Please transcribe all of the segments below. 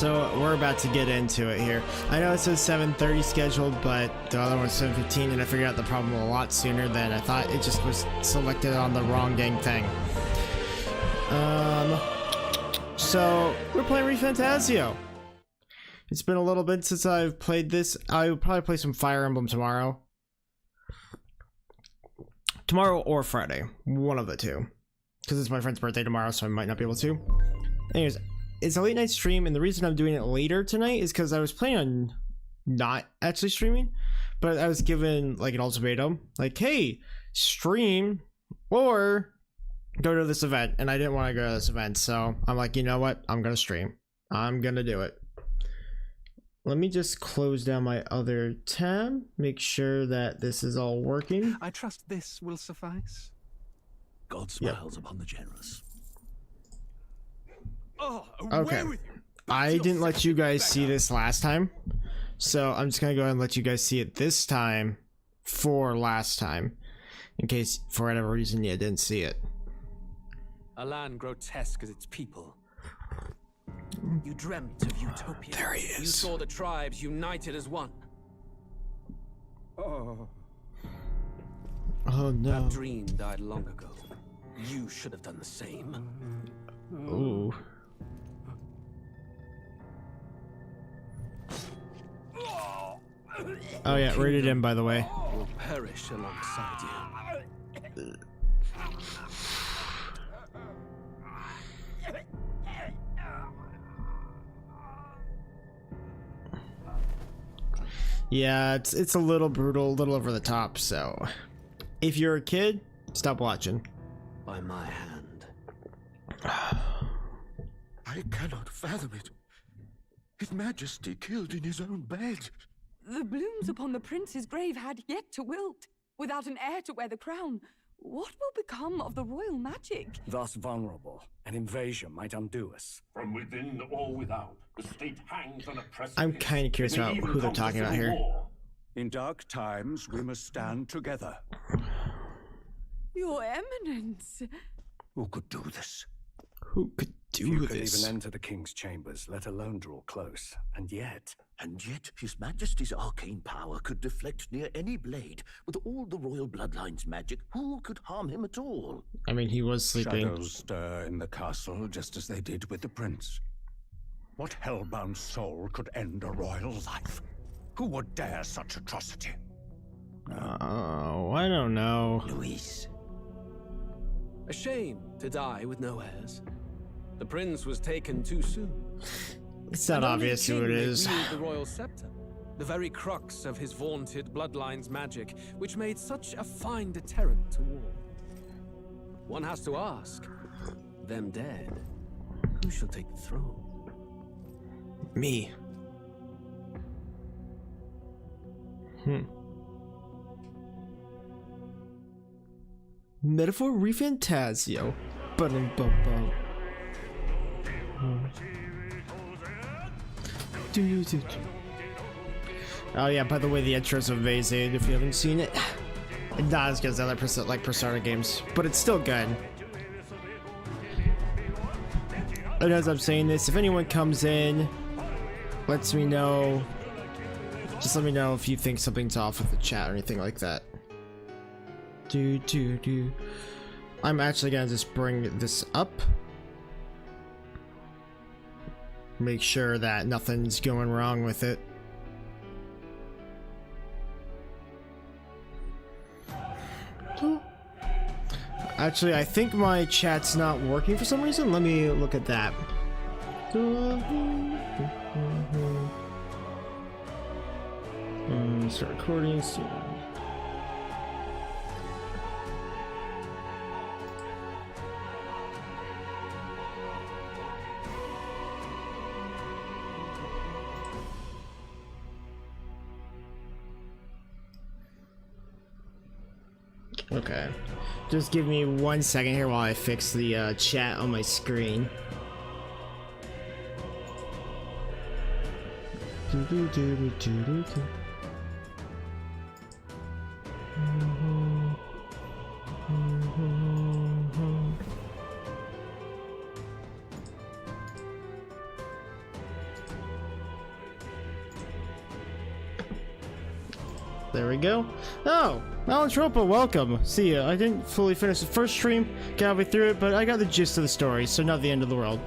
So we're about to get into it here. I know it says 7:30 scheduled, but the other one's 7:15, and I figured out the problem a lot sooner than I thought. It just was selected on the wrong dang thing. So we're playing Refantazio. It's been a little bit since I've played this. I will probably play some Fire Emblem tomorrow. Tomorrow or Friday, one of the two, because it's my friend's birthday tomorrow, so I might not be able to. Anyways, it's a late night stream, and the reason I'm doing it later tonight is because I was planning on not actually streaming, but I was given like an ultimatum, like, hey, stream or go to this event, and I didn't want to go to this event, so I'm like, you know what, I'm gonna stream. I'm gonna do it. Let me just close down my other tab, make sure that this is all working. I trust this will suffice. God smiles upon the generous. Oh, okay. I didn't let you guys see this last time, so I'm just gonna go ahead and let you guys see it this time for last time, in case for whatever reason you didn't see it. A land grotesque as its people. You dreamt of utopia. There he is. You saw the tribes united as one. Oh. Oh no. That dream died long ago. You should have done the same. Ooh. Oh yeah, rated M, by the way. Will perish alongside you. Yeah, it's a little brutal, a little over the top, so if you're a kid, stop watching. By my hand. I cannot fathom it. His Majesty killed in his own bed. The blooms upon the prince's grave had yet to wilt. Without an heir to wear the crown, what will become of the royal magic? Thus vulnerable, an invasion might undo us. From within or without, the state hangs on a precipice. I'm kind of curious about who they're talking about here. In dark times, we must stand together. Your Eminence. Who could do this? Who could do Few this? could even enter the king's chambers, let alone draw close. And yet His Majesty's arcane power could deflect near any blade. With all the royal bloodline's magic, who could harm him at all? I mean, he was sleeping. shadows stir in the castle just as they did with the prince. What hellbound soul could end a royal life? Who would dare such atrocity? Oh, I don't know. Luis. A shame to die with no heirs. The prince was taken too soon. It's not obvious who it is. The royal scepter, the very crux of his vaunted bloodline's magic, which made such a fine deterrent to war. One has to ask, them dead, who shall take the throne? Me. Metaphor Refantazio. Ba-dum-bum-bum. Oh yeah, by the way, the intro's amazing if you haven't seen it. Not as good as other Persona games, but it's still good. And as I'm saying this, if anyone comes in, lets me know, just let me know if you think something's off with the chat or anything like that. I'm actually gonna just bring this up. Make sure that nothing's going wrong with it. Actually, I think my chat's not working for some reason. Let me look at that. Start recording soon. Okay, just give me 1 second here while I fix the chat on my screen. There we go. Oh, Alantropa, welcome. See ya. I didn't fully finish the first stream, got halfway through it, but I got the gist of the story, so not the end of the world.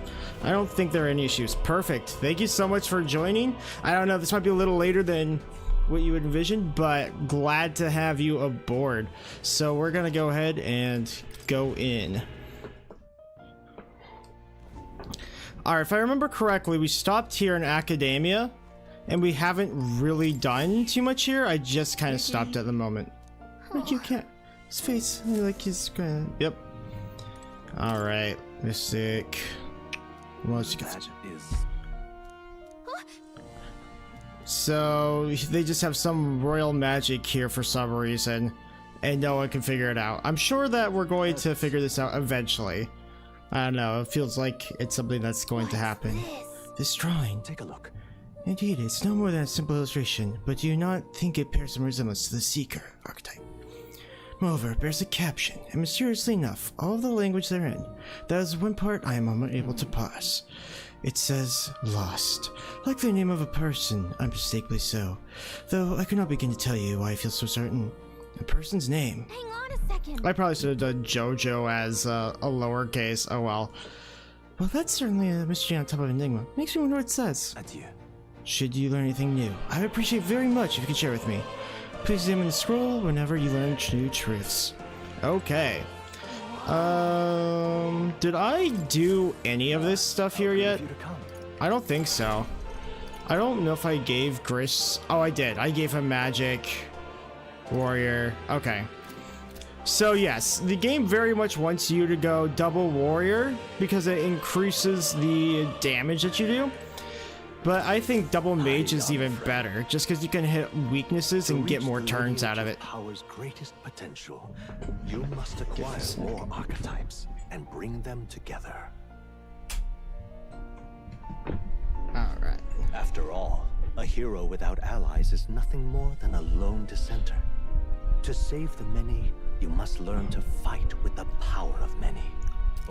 I don't think there are any issues. Perfect. Thank you so much for joining. I don't know, this might be a little later than what you would envision, but glad to have you aboard. So we're gonna go ahead and go in. Alright, if I remember correctly, we stopped here in Academia, and we haven't really done too much here. I just kind of stopped at the moment. But you can't. His face, like he's gonna. Yep. Alright, Mystic. What else you got? So, they just have some royal magic here for some reason, and no one can figure it out. I'm sure that we're going to figure this out eventually. I don't know, it feels like it's something that's going to happen. This drawing. Take a look. Indeed, it's no more than a simple illustration, but do you not think it bears some resemblance to the Seeker archetype? Moreover, it bears a caption, and mysteriously enough, all of the language therein. That is one part I am unable to parse. It says, lost. Like the name of a person, unmistakably so. Though I could not begin to tell you why I feel so certain. A person's name. Hang on a second. I probably should have done JoJo as a lowercase, oh well. Well, that's certainly a mystery on top of Enigma. Makes me wonder what it says. Adieu. Should you learn anything new, I would appreciate very much if you could share with me. Please examine the scroll whenever you learn new truths. Okay. Did I do any of this stuff here yet? I don't think so. I don't know if I gave Gris... Oh, I did. I gave him Magic Warrior. Okay. So yes, the game very much wants you to go double Warrior because it increases the damage that you do. But I think double Mage is even better, just because you can hit weaknesses and get more turns out of it. Power's greatest potential, you must acquire more archetypes and bring them together. Alright. After all, a hero without allies is nothing more than a lone dissenter. To save the many, you must learn to fight with the power of many.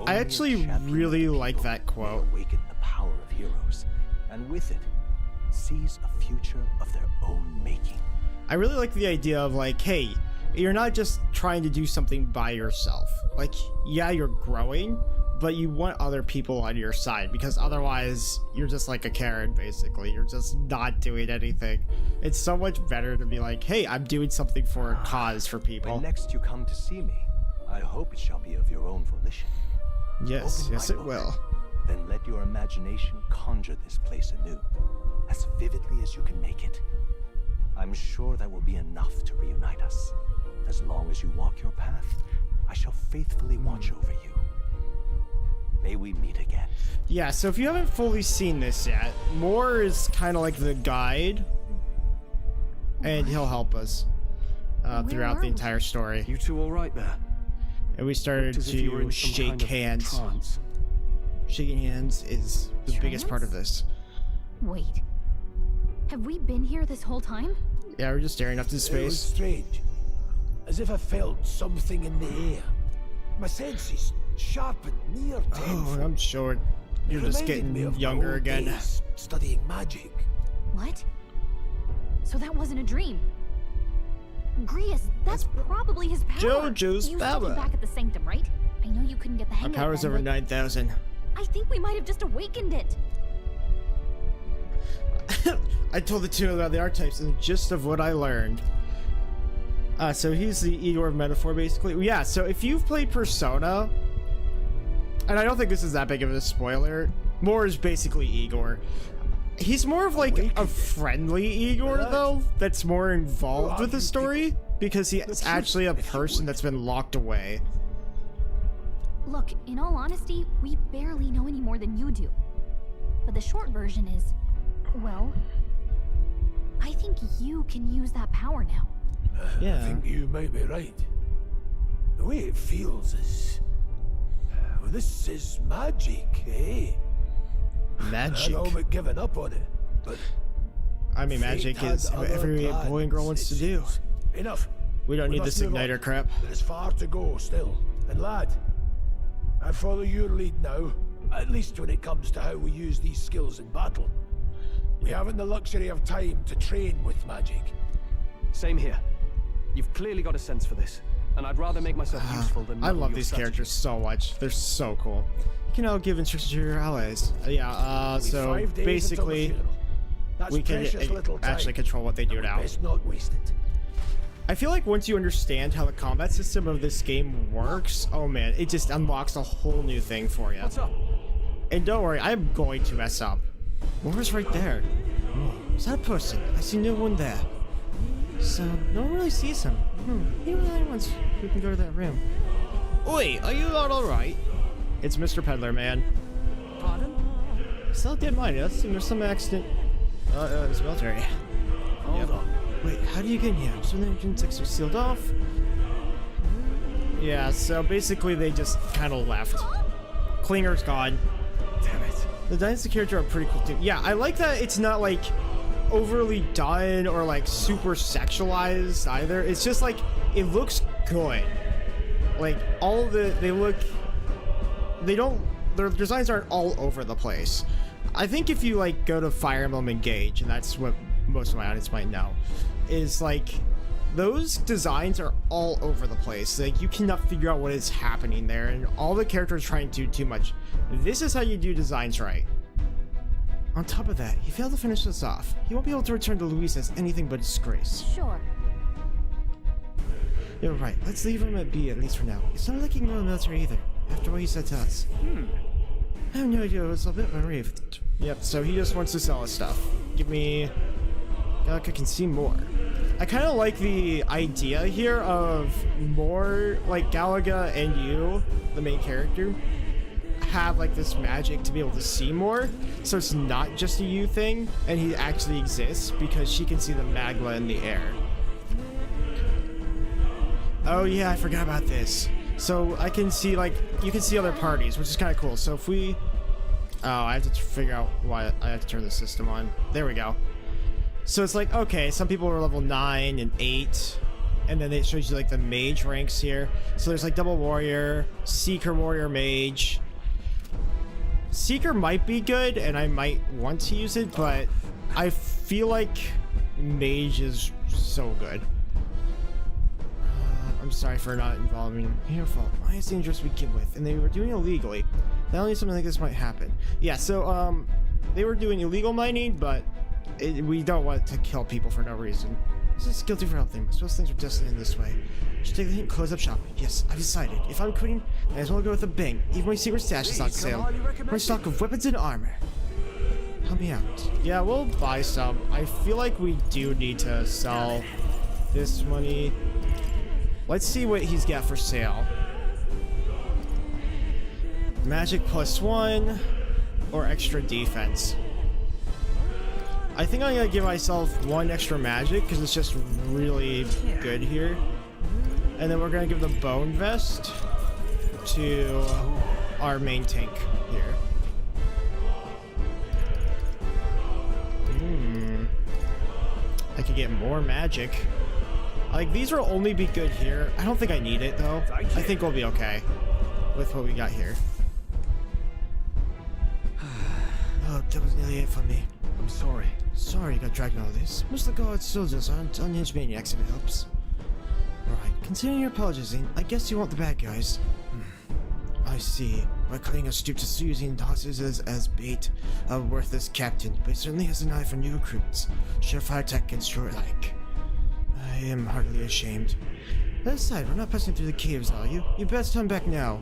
I actually really like that quote. Awaken the power of heroes, and with it, seize a future of their own making. I really like the idea of like, hey, you're not just trying to do something by yourself. Like, yeah, you're growing, but you want other people on your side because otherwise you're just like a Karen, basically. You're just not doing anything. It's so much better to be like, hey, I'm doing something for a cause for people. When next you come to see me, I hope it shall be of your own volition. Yes, Open yes my it book, will. Then let your imagination conjure this place anew, as vividly as you can make it. I'm sure that will be enough to reunite us. As long as you walk your path, I shall faithfully watch over you. May we meet again. Yeah, so if you haven't fully seen this yet, Moore is kind of like the guide, and he'll help us throughout the entire story. You two all right there? And we started to shake hands. Trance. Shaking hands is the biggest part of this. Wait. Have we been here this whole time? Yeah, we're just staring up to It was space. strange. As if I felt something in the air. My senses sharp and near Oh, tenfold. I'm sure you're It just reminded me getting of my younger old again. days studying magic. What? So that wasn't a dream. Grius, that's probably his power. JoJo's you power. studied back at the Sanctum, right? I know you couldn't get the hang Our of it power's then, over but 9,000. I think we might have just awakened it. I told the two about the archetypes and the gist of what I learned. So he's the Igor metaphor, basically. Yeah, so if you've played Persona, and I don't think this is that big of a spoiler, Moore is basically Igor. He's more of like a friendly Igor, though, that's more involved with the story, because he's actually a person that's been locked away. Look, in all honesty, we barely know any more than you do. But the short version is, well, I think you can use that power now. Yeah. I think you might be right. The way it feels is... well, this is magic, eh? Magic. I'd all but given up on it, but... I mean, fate magic had is what other every boy and girl wants to plans, it do. seems. Enough. We don't need must this move on. igniter crap. There's far to go still. And lad, I follow your lead now, at least when it comes to how we use these skills in battle. We haven't the luxury of time to train with magic. Same here. You've clearly got a sense for this, and I'd rather make myself useful than I muddle love your these strategy. characters so much. They're so cool. You can now give instructions to your allies. Yeah, We've so 5 days until the basically, funeral. That's we can precious little time. actually control what they do now. Best not waste it. I feel like once you understand how the combat system of this game works, oh man, it just unlocks a whole new thing for you. What's up? And don't worry, I'm going to mess up. Laura's right there. Oh, is that a person? I see no one there. So, no one really sees him. He really wants we can go to that room. Oi, are you lot alright? It's Mr. Peddler, man. Pardon? Still didn't mind us. There's some accident. It's military. Hold on. Wait, how do you get in here? So the engine 6 are sealed off. Yeah, so basically they just kind of left. Klinger's gone. Damn it. The Dynasty character are pretty cool too. Yeah, I like that it's not like overly done or like super sexualized either. It's just like it looks good. Like all the their designs aren't all over the place. I think if you like go to Fire Emblem Engage, and that's what most of my audience might know, is like those designs are all over the place. Like you cannot figure out what is happening there, and all the characters trying to do too much. This is how you do designs right. On top of that, he failed to finish this off. He won't be able to return to Luis as anything but disgrace. Sure. You're right. Let's leave him at be at least for now. It's not like he can go in the military either. After what he said to us. I have no idea. I was a bit relieved. Yep. So he just wants to sell his stuff. Give me. I can see more. I kind of like the idea here of more like Galaga and you, the main character, have like this magic to be able to see more. So it's not just a you thing, and he actually exists because she can see the magma in the air. Oh yeah, I forgot about this. So I can see like you can see other parties, which is kind of cool. So if we, I have to figure out why I have to turn the system on. There we go. So it's like, okay, some people are level 9 and 8, and then it shows you like the mage ranks here. So there's like double warrior, seeker, warrior, mage. Seeker might be good, and I might want to use it, but I feel like mage is so good. I'm sorry for not involving him. Your fault. Why is dangerous to begin with? And they were doing it illegally. Not only something like this might happen. Yeah, so they were doing illegal mining, but we don't want to kill people for no reason. This is guilty for helping. I suppose things are destined in this way. Should take the hint and close up shop. Yes, I've decided. If I'm quitting, I as well go with a bang. Even my secret stash is on sale. My stock of weapons and armor. Help me out. Yeah, we'll buy some. I feel like we do need to sell this money. Let's see what he's got for sale. Magic +1 or extra defense. I think I'm gonna give myself 1 extra magic because it's just really good here. And then we're gonna give the bone vest to our main tank here. I could get more magic. Like, these will only be good here. I don't think I need it, though. I think we'll be okay with what we got here. Oh, that was nearly it for me. I'm sorry. Sorry you got dragged in all this. Most of the guards soldiers aren't unhinged maniacs if it helps. Alright, considering your apologizing, I guess you want the bad guys. I see. My Klinger stooped to using horses as bait, a worthless captain, but he certainly has an eye for new recruits. Surefire tech and short like. I am hardly ashamed. That aside, we're not passing through the caves, are you? You best turn back now.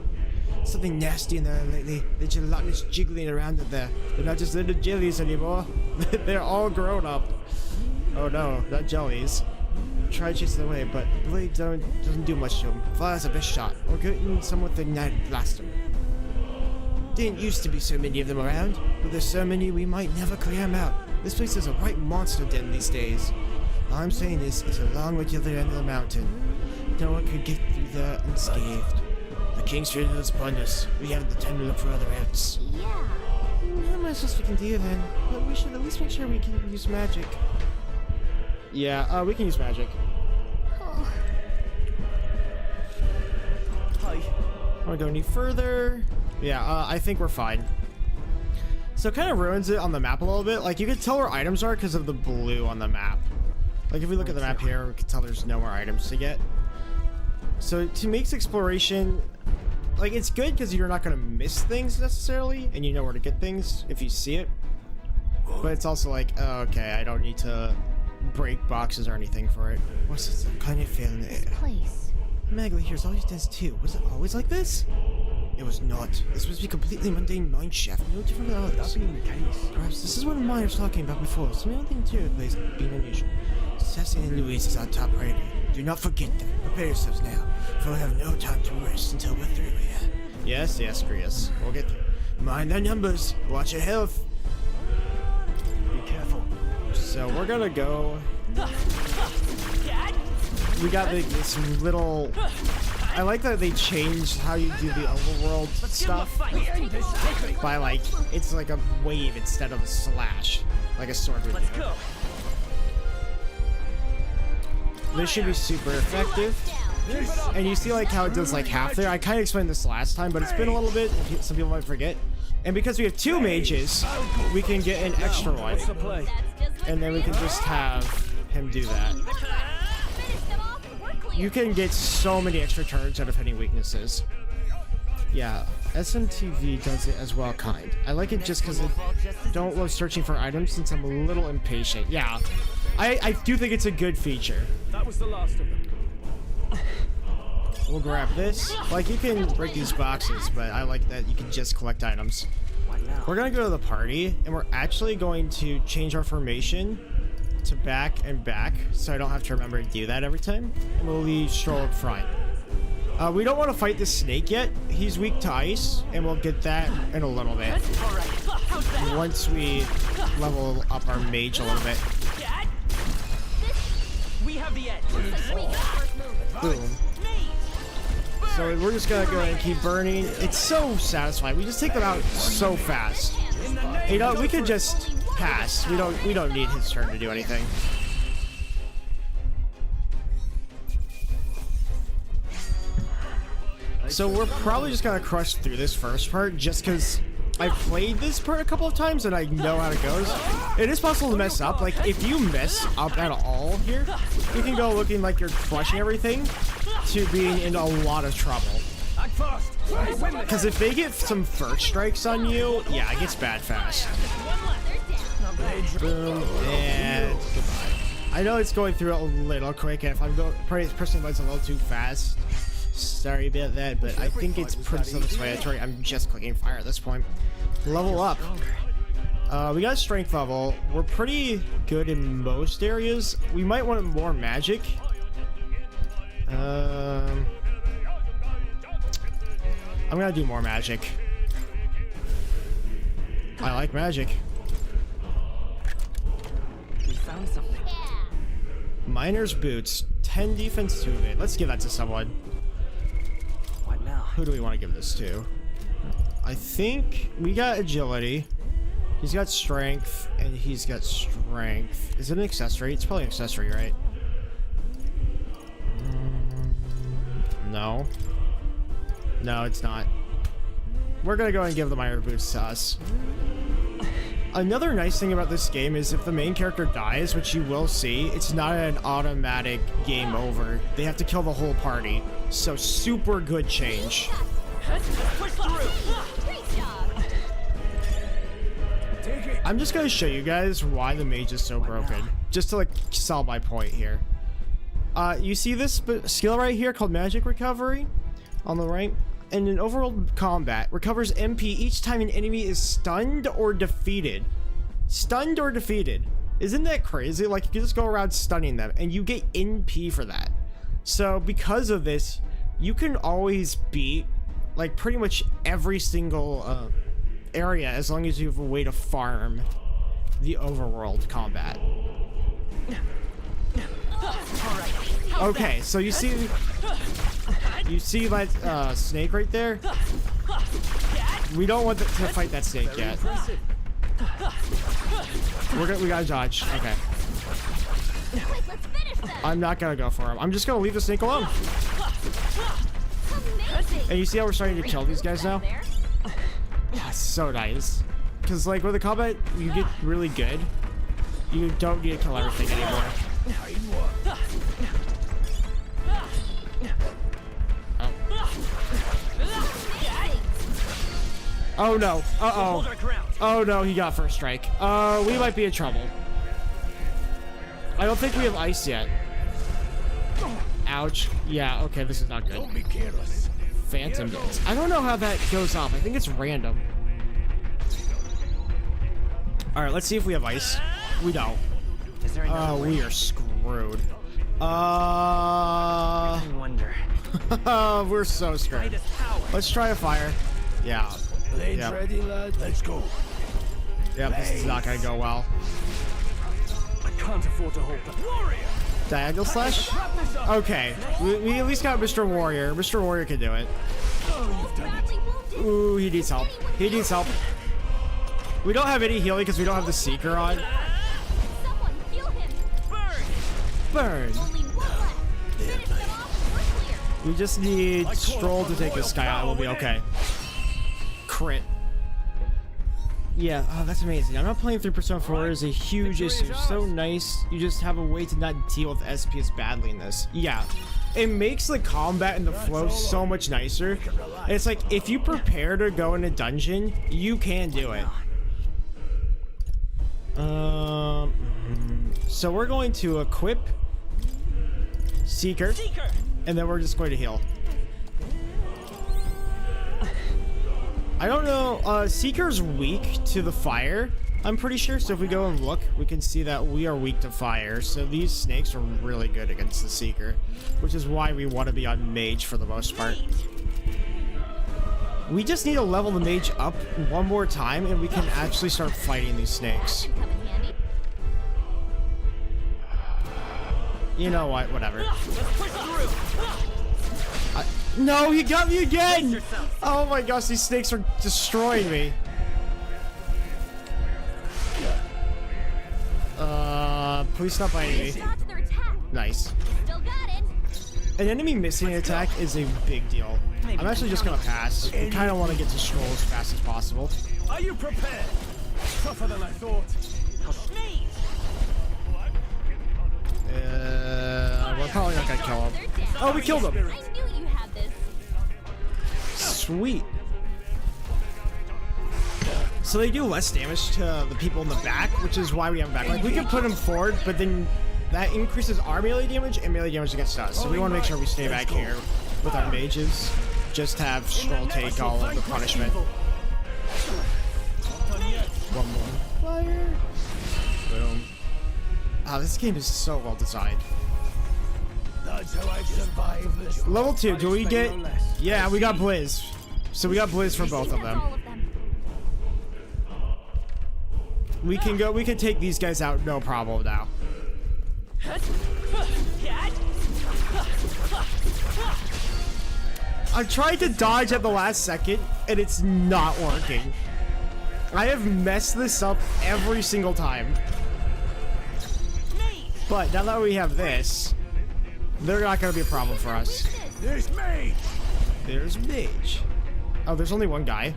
Something nasty in there lately. The gelatinous jiggling around in there. They're not just little jellies anymore. They're all grown up. Oh no, not jellies. Try chasing away, but the blade doesn't do much to them. Fire's the best shot. Or getting someone with the ignited blaster. Didn't used to be so many of them around, but there's so many we might never clear them out. This place is a right monster den these days. All I'm saying is, it's a long way to the end of the mountain. No one could get through there unscathed. The King's Funeral is upon us. We have the time to look for other routes. Yeah. Not much else we can do then, but we should at least make sure we can use magic. Yeah, we can use magic. Oh. Hi. I don't go any further. Yeah, I think we're fine. So it kind of ruins it on the map a little bit. Like, you can tell where items are because of the blue on the map. Like if we look at the map here, we can tell there's no more items to get. So to make exploration, like it's good because you're not gonna miss things necessarily, and you know where to get things if you see it. But it's also like, oh, okay, I don't need to break boxes or anything for it. What's this? I'm kind of feeling it. Place. Magla here's always does too. Was it always like this? It was not. This must be completely mundane mineshaft, no different than others. That being the case. Perhaps this is what Maya was talking about before. Some of the interior place being unusual. Sassy and Louise is our top priority. Do not forget that. Prepare yourselves now, for we have no time to rest until we're through here. Yes, Grius. We'll get through. Mind the numbers. Watch your health. Be careful. So we're gonna go. We got this little. I like that they changed how you do the overworld stuff by like it's like a wave instead of a slash, like a sword would do. This should be super effective. And you see like how it does like half there. I kind of explained this last time, but it's been a little bit. Some people might forget. And because we have 2 mages, we can get an extra one, and then we can just have him do that. You can get so many extra turns out of hitting weaknesses. Yeah, SMTV does it as well, kind. I like it just because I don't love searching for items since I'm a little impatient. Yeah, I do think it's a good feature. That was the last of them. We'll grab this. Like, you can break these boxes, but I like that you can just collect items. We're gonna go to the party, and we're actually going to change our formation to back and back, so I don't have to remember to do that every time. And we'll leave Stroll up front. We don't want to fight the snake yet. He's weak to ice, and we'll get that in a little bit. Once we level up our mage a little bit. We have the edge. Boom. So we're just gonna go ahead and keep burning. It's so satisfying. We just take them out so fast. You know, we could just pass. We don't need his turn to do anything. So we're probably just gonna crush through this first part just because I've played this part a couple of times and I know how it goes. It is possible to mess up. Like if you mess up at all here, you can go looking like you're crushing everything to being in a lot of trouble. Because if they get some first strikes on you, yeah, it gets bad fast. Boom, and goodbye. I know it's going through a little quick, and if I'm pressing buttons a little too fast, sorry about that, but I think it's pretty self-explanatory. I'm just clicking fire at this point. Level up. We got strength level. We're pretty good in most areas. We might want more magic. I'm gonna do more magic. I like magic. We found something. Miner's boots, 10 defense, 2 evade. Let's give that to someone. What now? Who do we want to give this to? I think we got agility. He's got strength, and he's got strength. Is it an accessory? It's probably an accessory, right? No. No, it's not. We're gonna go and give the miner boots to us. Another nice thing about this game is if the main character dies, which you will see, it's not an automatic game over. They have to kill the whole party. So super good change. I'm just gonna show you guys why the mage is so broken. Just to like sell my point here. You see this skill right here called Magic Recovery on the right? And in overworld combat, recovers MP each time an enemy is stunned or defeated. Stunned or defeated. Isn't that crazy? Like, you can just go around stunning them, and you get NP for that. So, because of this, you can always beat, like, pretty much every single area as long as you have a way to farm the overworld combat. Okay, so you see that snake right there? We don't want to fight that snake yet. We gotta dodge. Okay. I'm not gonna go for him. I'm just gonna leave the snake alone. And you see how we're starting to kill these guys now? Yeah, so nice. Because like with the combat, you get really good. You don't need to kill everything anymore. Oh no. Uh-oh. Oh no, he got first strike. We might be in trouble. I don't think we have ice yet. Ouch. Yeah, okay, this is not good. Don't be careless. Phantom Dance. I don't know how that goes off. I think it's random. Alright, let's see if we have ice. We don't. Oh, we are screwed. I wonder. We're so screwed. Let's try a fire. Yeah. Blades Yep. ready, lad? Let's go. Yeah, this is not gonna go well. I can't afford to hold that. Warrior! Diagonal slash? Okay. We at least got Mr. Warrior. Mr. Warrior can do it. Ooh, he needs help. He needs help. We don't have any healing because we don't have the Seeker on. Someone heal him. Burn. Only one left. Finish them off. We're clear. We just need Stroll to take this guy out. We'll be okay. Crit. Yeah, oh, that's amazing. I'm not playing 3% 4 is a huge issue. So nice. You just have a way to not deal with SPS badly in this. Yeah. It makes the combat and the flow so much nicer. And it's like, if you prepare to go in a dungeon, you can do it. So we're going to equip Seeker, and then we're just going to heal. I don't know, Seeker's weak to the fire, I'm pretty sure, so if we go and look, we can see that we are weak to fire, so these snakes are really good against the Seeker, which is why we want to be on Mage for the most part. We just need to level the Mage up one more time, and we can actually start fighting these snakes. Come in handy. You know what, whatever. No, he got me again! Oh my gosh, these snakes are destroying me. Please stop biting me. Dodge their attack. Nice. Still got it. An enemy missing an attack is a big deal. I'm actually just gonna pass. I kind of want to get to Stroll as fast as possible. Are you prepared? Tougher than I thought. We're probably not gonna kill him. Oh, we killed him! I knew you had this. Sweet. So they do less damage to the people in the back, which is why we have them back. Like, we can put them forward, but then that increases our melee damage and melee damage against us. So we want to make sure we stay back here with our mages. Just have Stroll take all of the punishment. One more fire. Boom. Ah, this game is so well designed. That's how I survive this. Level 2, do we get... Yeah, we got Blizz. So we got Blizz for both of them. We can take these guys out, no problem now. I tried to dodge at the last second, and it's not working. I have messed this up every single time. But now that we have this, they're not gonna be a problem for us. There's Mage. There's Mage. Oh, there's only one guy.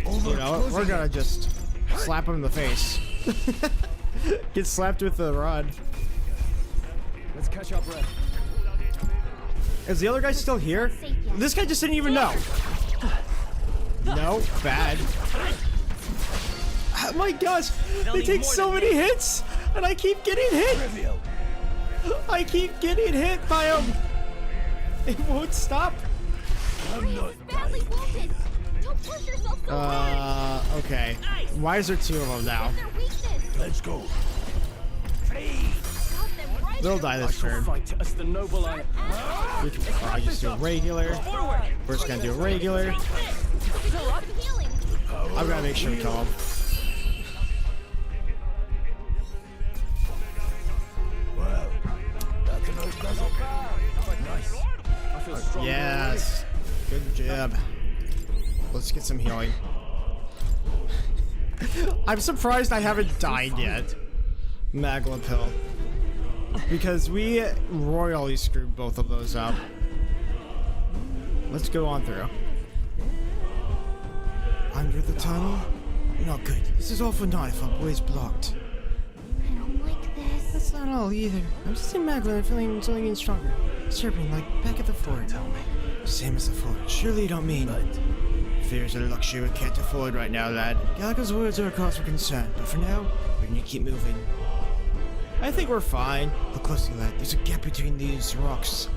You know, we're gonna just slap him in the face. Get slapped with the rod. Let's catch our breath. Is the other guy still here? This guy just didn't even know. No, bad. Oh my gosh, they take so many hits, and I keep getting hit. I keep getting hit by him. It won't stop. I'm not badly wounded. Don't push yourself so hard. Okay. Why is there two of them now? Their weakness. Let's go. Got them right. They'll die this turn. Fight as the noble I. We can probably just do a regular. We're just gonna do a regular. Healing. I'm gonna make sure we kill him. Well, that's about does it. Nice. I feel strong. Yes. Good job. Let's get some healing. I'm surprised I haven't died yet. Magla pill. Because we royally screwed both of those up. Let's go on through. Under the tunnel? Not good. This is all for naught if our boy's blocked. I don't like this. That's not all either. I'm just in mad when I'm feeling something even stronger. Chirping like back at the fort. Tell me. Same as the fort. Surely you don't mean. Fear's a luxury we can't afford right now, lad. Gallagher's words are a cause for concern, but for now, we're gonna keep moving. I think we're fine. Look closely, lad. There's a gap between these rocks.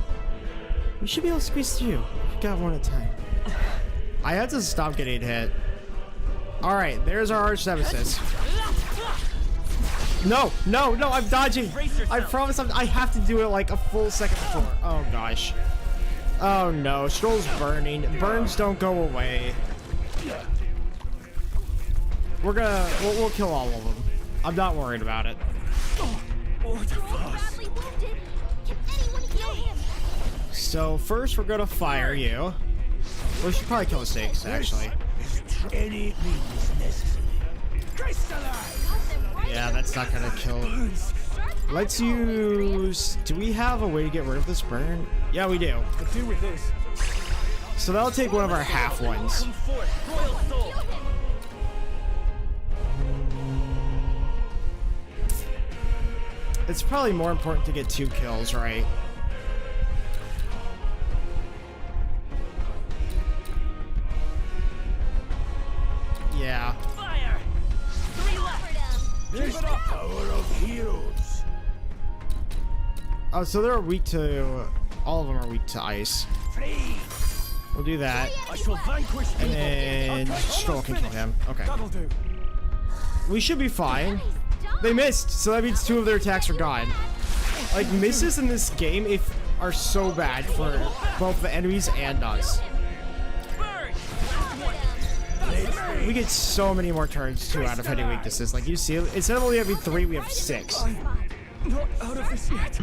We should be able to squeeze through. We got one at a time. I had to stop getting hit. Alright, there's our arch nemesis. No, no, no, I'm dodging. I promise I have to do it like a full second before. Oh gosh. Oh no, Stroll's burning. Burns don't go away. We'll kill all of them. I'm not worried about it. So first we're gonna fire you. We should probably kill the snakes, actually. Any means necessary. Yeah, that's not gonna kill. Let's use... Do we have a way to get rid of this burn? Yeah, we do. Could do with this. So that'll take one of our half ones. It's probably more important to get 2 kills, right? Yeah. Fire! 3 left! There's the power of heroes. Oh, so they're weak to... All of them are weak to ice. We'll do that. I shall vanquish And evil. then Okay, Stroll almost can kill finished. him. Okay. That'll do. We should be fine. They missed, so that means 2 of their attacks are gone. Like, misses in this game are so bad for both the enemies and us. We get so many more turns, too, out of hitting weaknesses. Like, you see, instead of only having 3, we have 6. Not out of this yet.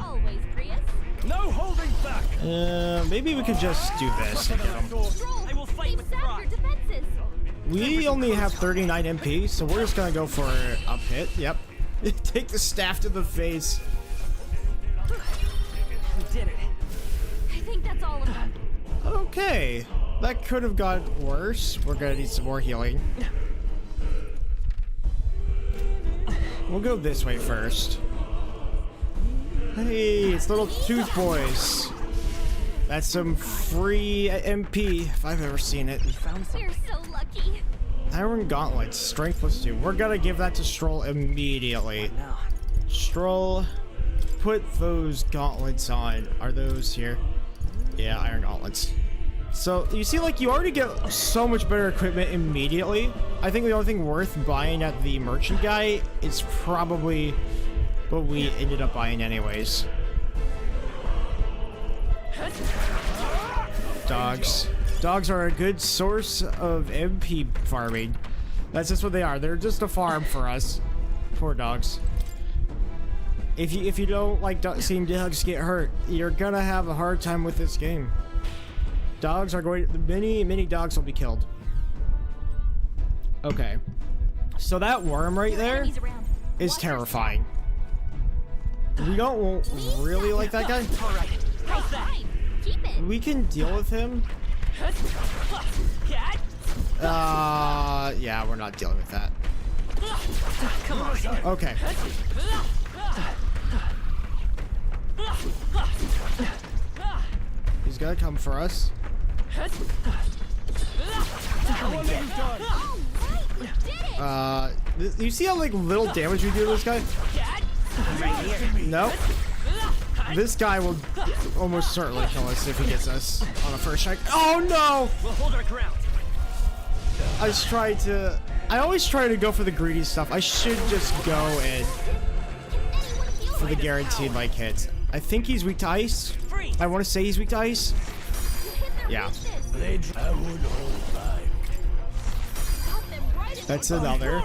No holding back. Maybe we could just do this to get them. I will fight with pride. We only have 39 MP, so we're just gonna go for a hit. Yep. Take the staff to the face. We did it. I think that's all of them. Okay. That could have got worse. We're gonna need some more healing. We'll go this way first. Hey, it's little Tooth Boys. That's some free MP, if I've ever seen it. We found something. You're so lucky. Iron Gauntlets, Strength +2. We're gonna give that to Stroll immediately. Now, Stroll, put those gauntlets on. Are those here? Yeah, Iron Gauntlets. So, you see, like, you already get so much better equipment immediately. I think the only thing worth buying at the merchant guy is probably what we ended up buying anyways. Dogs. Dogs are a good source of MP farming. That's just what they are. They're just a farm for us. Poor dogs. If you don't like seeing dogs get hurt, you're gonna have a hard time with this game. Dogs are going. Many dogs will be killed. Okay. So that worm right there is terrifying. We don't really like that guy. all right. How's that? Keep it. We can deal with him. Yeah, we're not dealing with that. Come on. Okay. He's gonna come for us. You see how like little damage we do to this guy? Nope. This guy will almost certainly kill us if he gets us on a first strike. Oh no! We'll hold our ground. I always try to go for the greedy stuff. I should just go in for the guaranteed like hits. I think he's weak to ice. I want to say he's weak to ice. Yeah. That's another.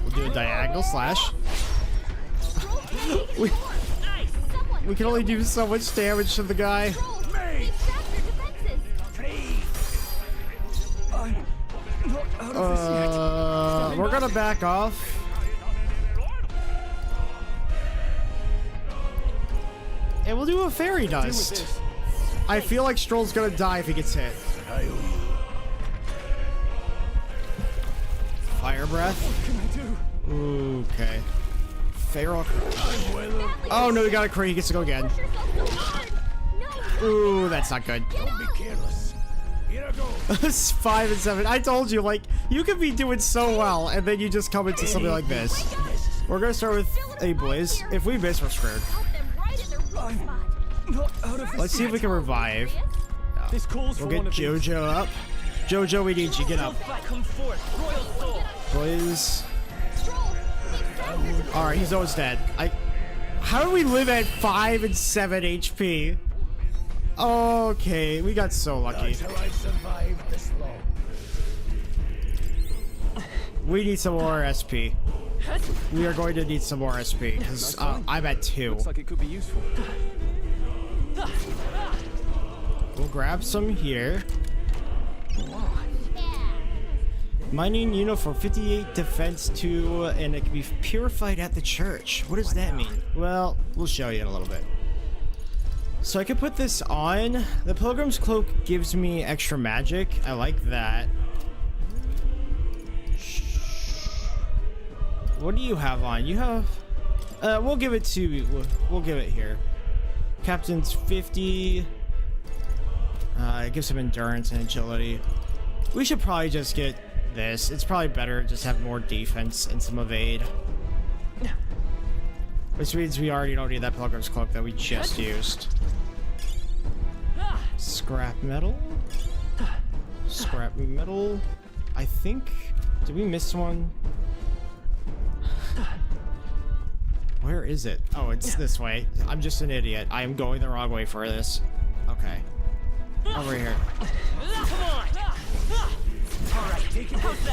We'll do a diagonal slash. We can only do so much damage to the guy. We're gonna back off. And we'll do a fairy dust. I feel like Stroll's gonna die if he gets hit. Fire breath. What can I do? Okay. Feral Crush. Oh no, we got a crit. He gets to go again. Ooh, that's not good. Don't be careless. Here I go. It's 5 and 7. I told you, like, you could be doing so well, and then you just come into something like this. We're gonna start with a Blaze. If we miss, we're screwed. Let's see if we can revive. This calls We'll for get one of these. Jojo up. Jojo, we need you. Get up. Come forth, Royal Soul. Blaze. Alright, he's almost dead. How do we live at 5 and 7 HP? Okay, we got so lucky. That's how I survived this long. We need some more SP. We are going to need some more SP because I'm at 2. Looks like it could be useful. We'll grab some here. Mining unit for 58 defense 2, and it can be purified at the church. What does that mean? Well, we'll show you in a little bit. So I can put this on. The Pilgrim's Cloak gives me extra magic. I like that. What do you have on? You have... we'll give it to... We'll give it here. Captain's 50. It gives him endurance and agility. We should probably just get this. It's probably better to just have more defense and some evade. Which means we already don't need that Pilgrim's Cloak that we just used. Scrap metal. Scrap metal. I think... Did we miss one? Where is it? Oh, it's this way. I'm just an idiot. I am going the wrong way for this. Okay. Over here.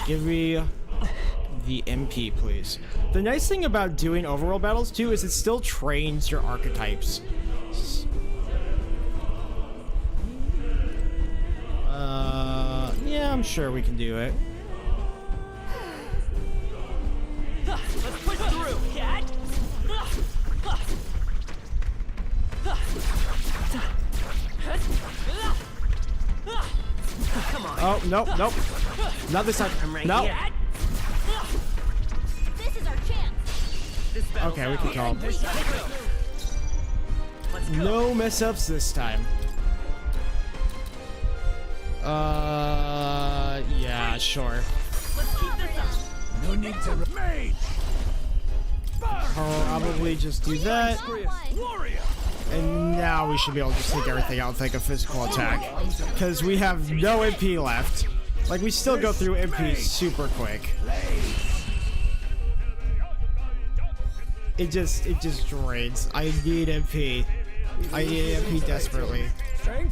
Give me the MP, please. The nice thing about doing overworld battles, too, is it still trains your archetypes. Yeah, I'm sure we can do it. Let's push through, cat. Come on. Oh, nope, nope. Not this time. I'm right No. here. This is our chance. This battle's Okay, we can call him. Let's go. No mess ups this time. Yeah, sure. Let's keep this up. No need to mage. Probably just do that. Warrior. And now we should be able to just take everything out and take a physical attack. Because we have no MP left. Like, we still go through MP super quick. It just drains. I need MP. I need MP desperately.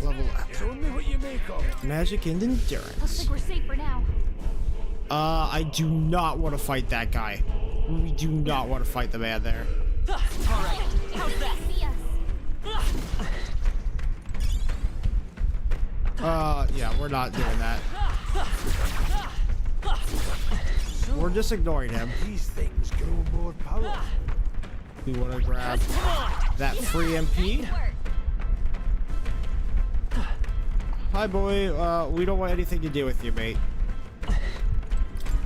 Level up. Show me what you make of it. Magic and Looks endurance. like we're safe for now. I do not want to fight that guy. We do not want to fight the man there. Alright, how's that? See us. Yeah, we're not doing that. We're just ignoring him. These things grow more powerful. We want to grab that free MP. Hi, boy. We don't want anything to do with you, mate.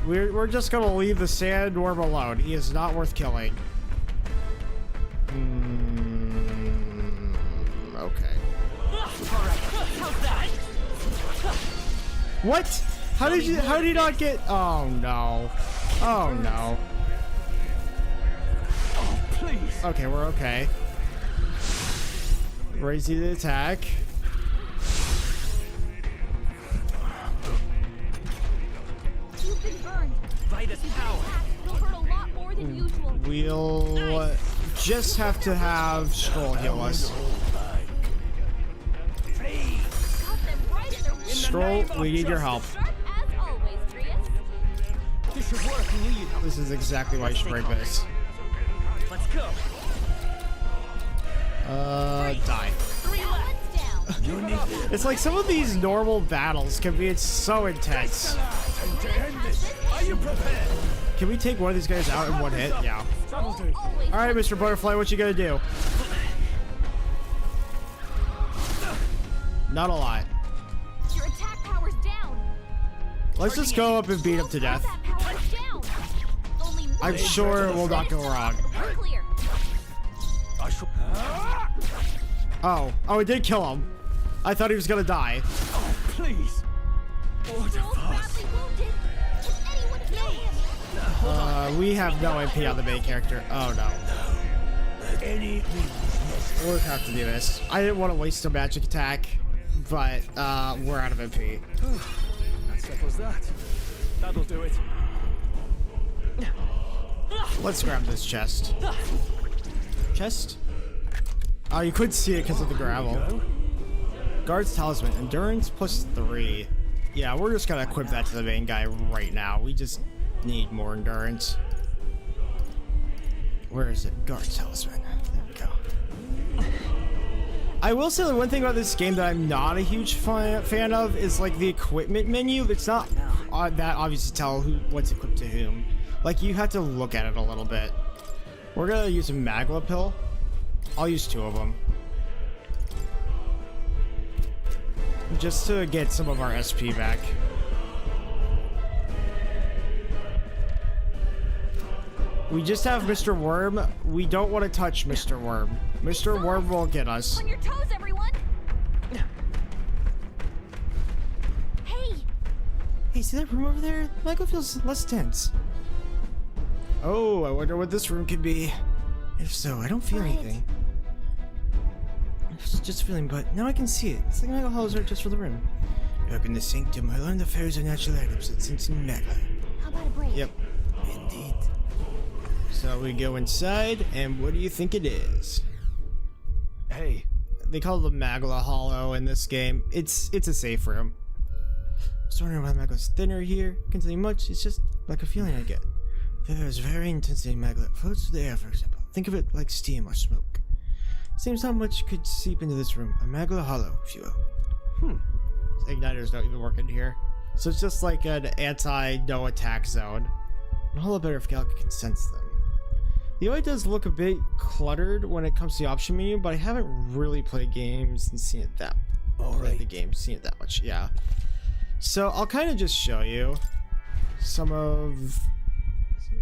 We're just gonna leave the sandworm alone. He is not worth killing. Okay. What? How did you not get? Oh no. Oh no. Oh, please. Okay, we're okay. Raising the attack. You've been burned. Vitus power. It'll hurt a lot more than usual. We'll just have to have Scroll heal us. Got them right in their wings. Scroll, we need your help. Sharp as always, Prius. This should work. I knew you'd help. This is exactly why you should bring this. Let's go. Die. 3 left. Down. It's like some of these normal battles can be so intense. Time to end this. Are you prepared? Can we take one of these guys out in one hit? Yeah. Always. Alright, Mr. Butterfly, what you gonna do? Not a lot. Your attack power's down. Let's just go up and beat him to death. That power's down. Only I'm sure it will not go wrong. Clear. I shall. Oh, it did kill him. I thought he was gonna die. Oh, please. What a fuss. Badly wounded. Can anyone heal him? We have no MP on the main character. Oh no. Any We're gonna have to do this. I didn't want to waste a magic attack, but we're out of MP. That settles that. That'll do it. Let's grab this chest. Chest? Oh, you couldn't see it because of the gravel. Guard's Talisman, Endurance +3. Yeah, we're just gonna equip that to the main guy right now. We just need more Endurance. Where is it? Guard's Talisman. There we go. I will say the one thing about this game that I'm not a huge fan of is like the equipment menu. It's not that obvious to tell what's equipped to whom. Like you have to look at it a little bit. We're gonna use a Magla pill. I'll use 2 of them. Just to get some of our SP back. We just have Mr. Worm. We don't want to touch Mr. Worm. Mr. Worm will get us. On your toes, everyone. Hey. Hey, see that room over there? Michael feels less tense. Oh, I wonder what this room could be. If so, I don't feel anything. It's just a feeling, but now I can see it. It's like Michael Halls are just for the room. Back in the sanctum, I learned the fairies are natural items at Cincinnati Magla. How about a break? Yep. Indeed. So we go inside, and what do you think it is? Hey, They call it the Magla Hollow in this game. It's a safe room. I was wondering why Magla's thinner here. Can't tell you much. It's just like a feeling I get. There is very intensity in Magla. It floats through the air, for example. Think of it like steam or smoke. Seems how much could seep into this room. A Magla Hollow, if you will. Igniters don't even work in here. So it's just like an anti-no attack zone. And a whole lot better if Galca can sense them. The UI does look a bit cluttered when it comes to the option menu, but I haven't really played games and seen it that seen it that much, yeah. So I'll kind of just show you some of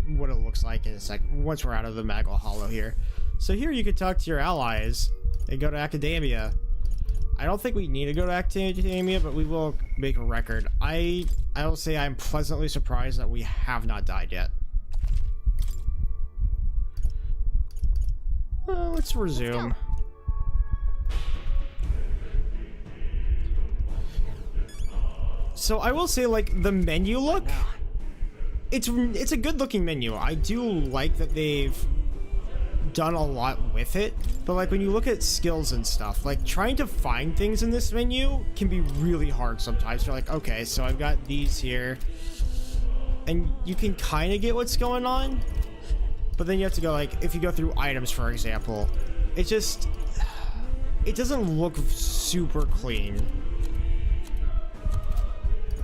what it looks like in a sec once we're out of the Magla Hollow here. So here you could talk to your allies and go to Academia. I don't think we need to go to Academia, but we will make a record. I will say I'm pleasantly surprised that we have not died yet. Let's resume. So I will say, like, the menu look, it's a good looking menu. I do like that they've done a lot with it, but like when you look at skills and stuff, like trying to find things in this menu can be really hard sometimes. You're like, okay, so I've got these here, and you can kind of get what's going on, but then you have to go, like, if you go through items, for example, it doesn't look super clean.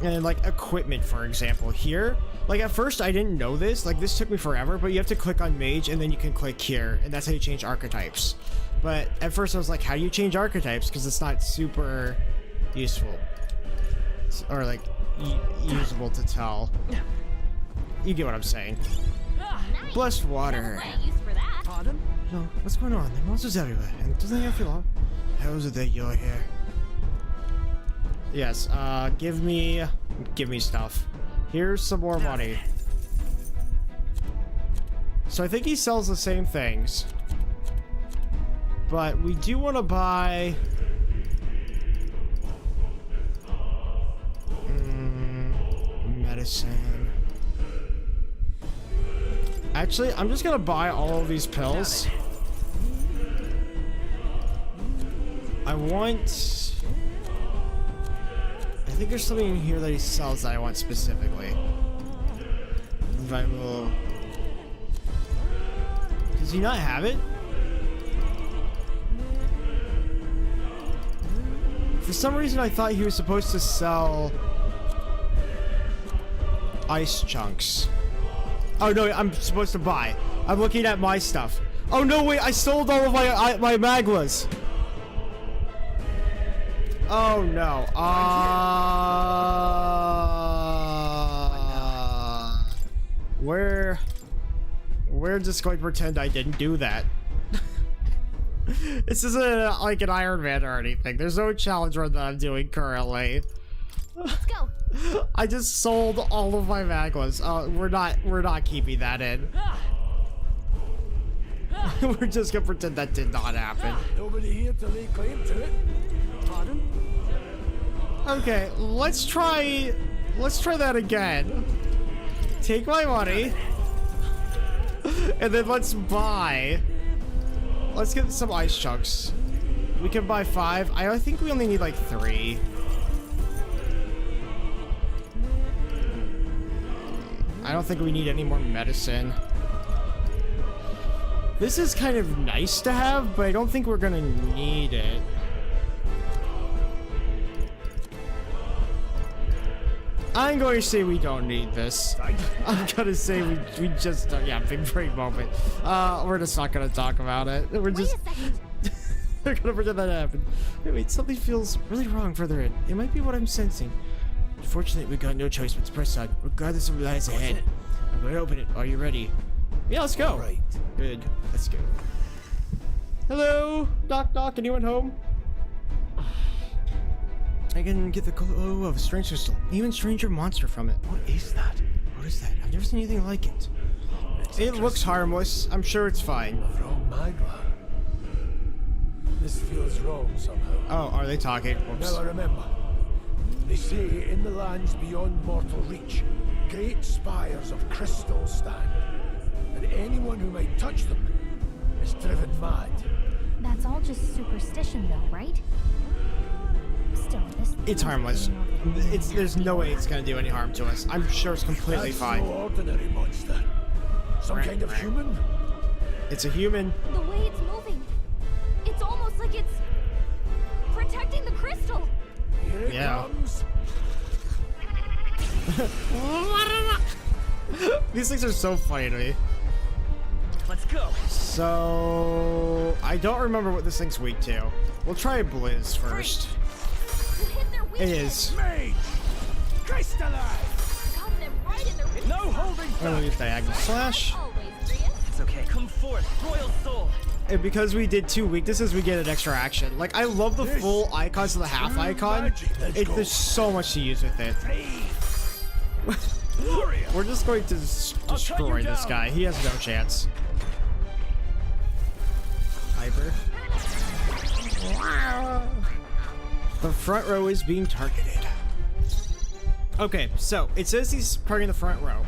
And like equipment, for example, here, like at first I didn't know this, like this took me forever, but you have to click on mage and then you can click here, and that's how you change archetypes. But at first I was like, how do you change archetypes? Because it's not super useful or like usable to tell. You get what I'm saying. Nice. Blessed water. Use for that. Pardon? No, what's going on? There are monsters everywhere, and doesn't that feel off? How is it that you're here? Yes, give me stuff. Here's some more money. So I think he sells the same things, but we do want to buy medicine. Actually, I'm just gonna buy all of these pills. I think there's something in here that he sells that I want specifically. If I will... Does he not have it? For some reason I thought he was supposed to sell ice chunks. Oh no, I'm supposed to buy. I'm looking at my stuff. Oh no, wait, I sold all of my Maglas. Oh no. Where? We're just going to pretend I didn't do that. This isn't like an Iron Man or anything. There's no challenge run that I'm doing currently. Let's go. I just sold all of my magmas. We're not keeping that in. We're just gonna pretend that did not happen. Nobody here to lay claim to it. Pardon? Okay, let's try that again. Take my money. And then let's buy. Let's get some ice chunks. We can buy 5. I think we only need like 3. I don't think we need any more medicine. This is kind of nice to have, but I don't think we're gonna need it. I'm going to say we don't need this. I'm gonna say we just yeah, big break moment. We're just not gonna talk about it. We're just we're gonna pretend that happened. Wait, something feels really wrong further in. It might be what I'm sensing. Unfortunately, we got no choice but to press on, regardless of what lies ahead. I'm going to open it. Are you ready? Yeah, let's go. Right. Good. Let's go. Hello? Knock knock. Anyone home? I can get the glow of a strange crystal. Even stranger monster from it. What is that? What is that? I've never seen anything like it. It looks harmless. I'm sure it's fine. Wrong magma. This feels wrong somehow. Oh, are they talking? Oops. Now I remember. They say in the lands beyond mortal reach, great spires of crystal stand, and anyone who might touch them is driven mad. That's all just superstition, though, right? Still, It's harmless. There's no way it's gonna do any harm to us. I'm sure it's completely That's fine. no ordinary monster. Some kind of human. It's a human. The way it's moving, it's almost like it's protecting the crystal. Here it comes. These things are so funny to me. Let's go. So I don't remember what this thing's weak to. We'll try Blizz first. It is. Mage! Crystallize! Got them right in their weakness. No holding I'm gonna use Diagonal Slash. It's okay. Come forth, Royal Soul. And because we did 2 weaknesses, we get an extra action. Like, I love the full icons to the half icon. There's so much to use with it. We're just going to destroy this guy. He has no chance. Hyper. The front row is being targeted. Okay, so it says he's targeting the front row.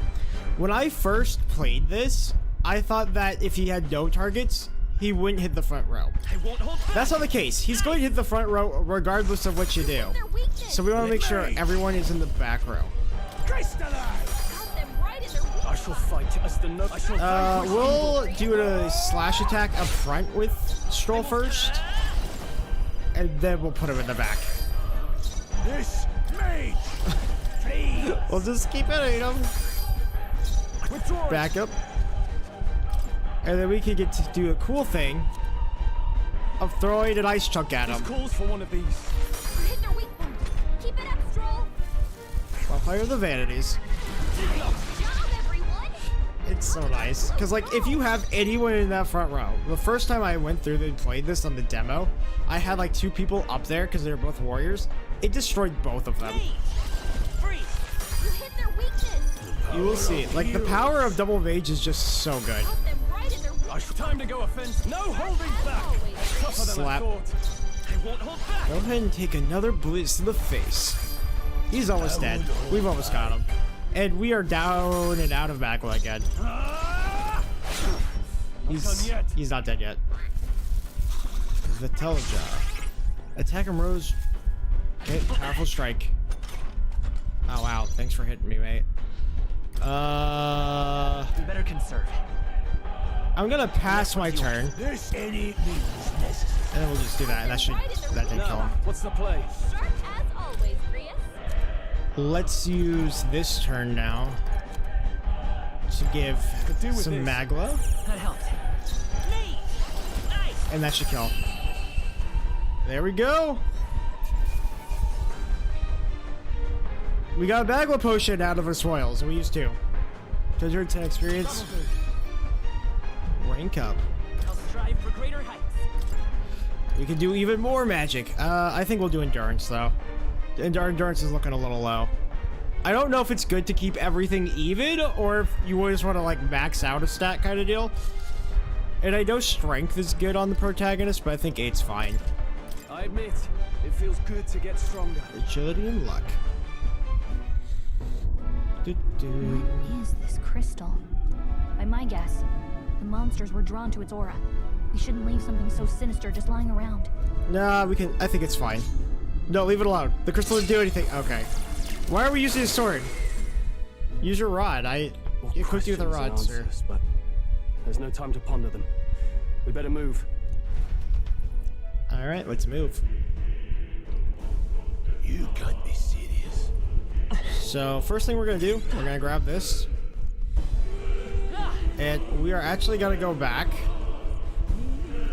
When I first played this, I thought that if he had no targets, he wouldn't hit the front row. That's not the case. He's going to hit the front row regardless of what you do. So we want to make sure everyone is in the back row. I shall fight as the We'll do a slash attack up front with Stroll first, and then we'll put him in the back. This mage! We'll just keep hitting him. Back up. And then we can get to do a cool thing of throwing an ice chunk at him. Calls for one of these. Hit their weak point. Keep it up, Stroll. I'll fire the vanities. Good job, everyone. It's so nice. Because, like, if you have anyone in that front row, the first time I went through and played this on the demo, I had, like, 2 people up there because they were both warriors. It destroyed both of them. You hit their weakness. You will see. Like, the power of double mage is just so good. Got them right in their weakness. Time to go offense. No holding back. Tougher than Slap. I thought. I won't hold back. Go ahead and take another blizz to the face. He's almost dead. We've almost got him. And we are down and out of magma again. He's not dead yet. Vitelja. Attack him, Rose. Okay, powerful strike. Oh wow, thanks for hitting me, mate. We better conserve. I'm gonna pass my turn. This any means necessary. And then we'll just do that. That didn't kill him. What's the play? Sharp as always, Prius. Let's use this turn now to give some Magla, That helped. and that should kill. There we go. We got a Magla potion out of our soils, and we used 2. Treasure 10 experience. Rank up. I'll strive for greater heights. We can do even more magic. I think we'll do endurance though. And our endurance is looking a little low. I don't know if it's good to keep everything even or if you always want to like max out a stat kind of deal. And I know strength is good on the protagonist, but I think 8's fine. I admit, it feels good to get stronger. Agility and luck. What is this crystal? By my guess, the monsters were drawn to its aura. We shouldn't leave something so sinister just lying around. Nah, we can. I think it's fine. No, leave it alone. The crystal didn't do anything. Okay. Why are we using his sword? Use your rod. I equipped you with a rod, sir. But there's no time to ponder them. We better move. All right, let's move. You can't be serious. So first thing we're gonna do, we're gonna grab this, and we are actually gonna go back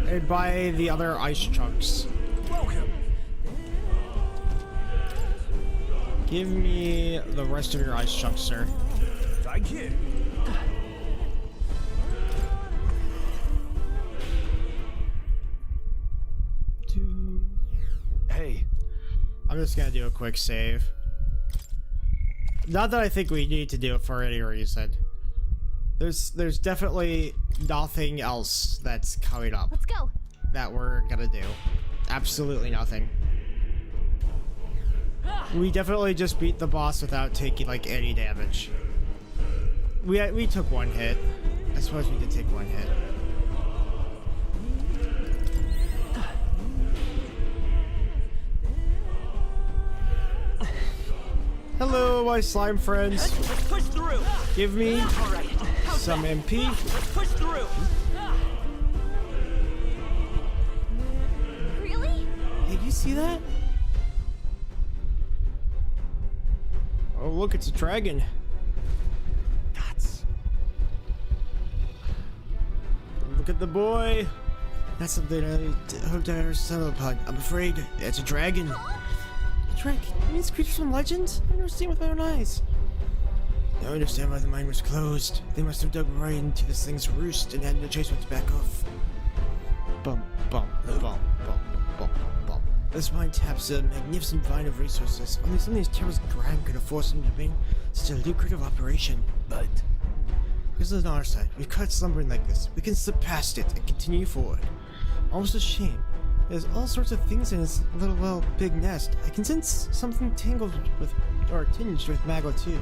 and buy the other ice chunks. Welcome. Give me the rest of your ice chunks, sir. Thank you. Hey. I'm just gonna do a quick save. Not that I think we need to do it for any reason. There's definitely nothing else that's coming up. Let's go. That we're gonna do. Absolutely nothing. We definitely just beat the boss without taking like any damage. We took one hit. I suppose we did take one hit. Hello, my slime friends. Let's push through. Give me some MP. Let's push through. Really? Hey, do you see that? Oh, look, it's a dragon. Look at the boy. That's something I hope to ever settle upon. I'm afraid it's a dragon. A dragon? You mean it's creatures from legends? I've never seen with my own eyes. Now I understand why the mine was closed. They must have dug right into this thing's roost and had no choice but to back off. Bum, bum, bum, bum, bum, bum. This mine taps a magnificent vine of resources. Only something as terrible as a dragon could have forced them to be such a lucrative operation. But because on our side, we've caught slumbering like this. We can slip past it and continue forward. Almost a shame. There's all sorts of things in its little, well, big nest. I can sense something tangled with, or tinged with magma too.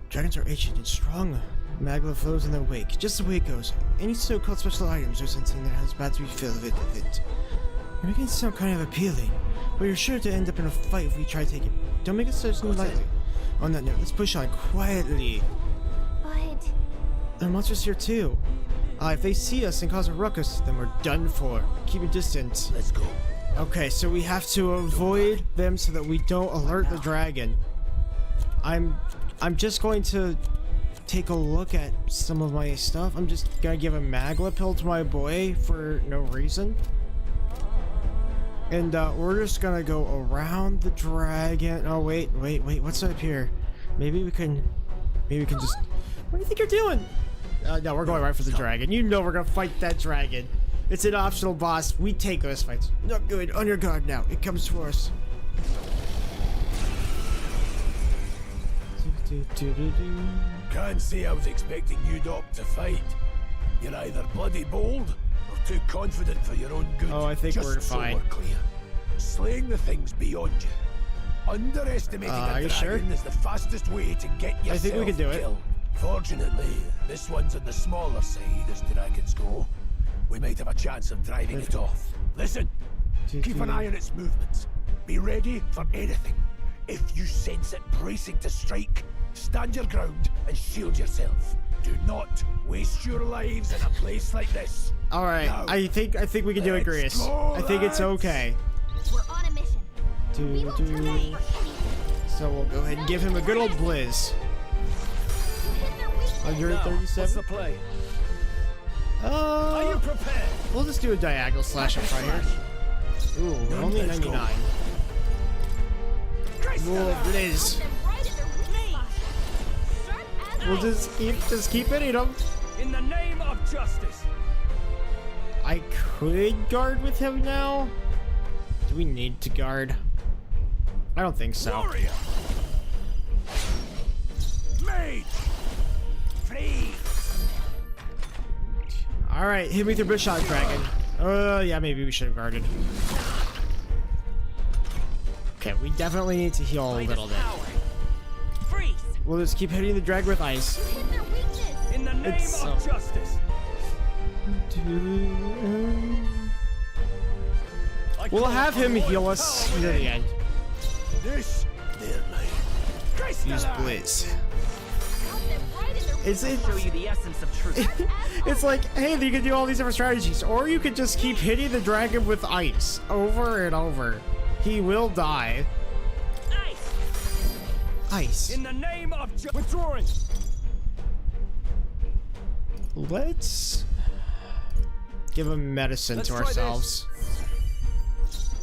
Dragons are ancient and strong. Magma flows in their wake, just the way it goes. Any so-called special items or something that has bad to be filled with it. You're making it sound kind of appealing, but you're sure to end up in a fight if we try to take it. Don't make it so lightly. On that note, let's push on quietly. But there are monsters here too. If they see us and cause a ruckus, then we're done for. Keep a distance. Let's go. Okay, so we have to avoid them so that we don't alert the dragon. I'm just going to take a look at some of my stuff. I'm just gonna give a magla pill to my boy for no reason. And we're just gonna go around the dragon. Oh wait, what's up here? Maybe we can just. What do you think you're doing? No, we're going right for the dragon. You know we're gonna fight that dragon. It's an optional boss. We take those fights. Not good. On your guard now. It comes for us. Can't say I was expecting you, Doc, to fight. You're either bloody bold or too confident for your own good. Oh, I think we're fine. We're clear. Slaying the things beyond you. Underestimating a dragon sure? is the fastest way to get yourself I think we can do it. killed. Fortunately, this one's on the smaller side as dragons go. We might have a chance of driving it off. Listen, keep an eye on its movements. Be ready for anything. If you sense it bracing to strike, stand your ground and shield yourself. Do not waste your lives in a place like this. All right, now, I think we can do it, Grace. I think it's okay. we're on a mission. We won't turn back for anything. So we'll go ahead and give him a good old blizz. You hit their weakness. 137. What's the play? Are you prepared? We'll just do a diagonal slash up right here. Ooh, only 99. Whoa, blizz. We'll just keep hitting him. In the name of justice. I could guard with him now. Do we need to guard? I don't think so. Warrior. Mage. Freeze. All right, hit me through Bushshot Dragon. Yeah, maybe we should have guarded. Okay, we definitely need to heal a little bit. Freeze. We'll just keep hitting the dragon with ice. In the name of justice. We'll have him heal us near the end. This Use Blizz. It's Show you the essence of truth. it's like, hey, you can do all these different strategies, or you could just keep hitting the dragon with ice over and over. He will die. Ice. In the name of withdrawing. Let's give him medicine to ourselves.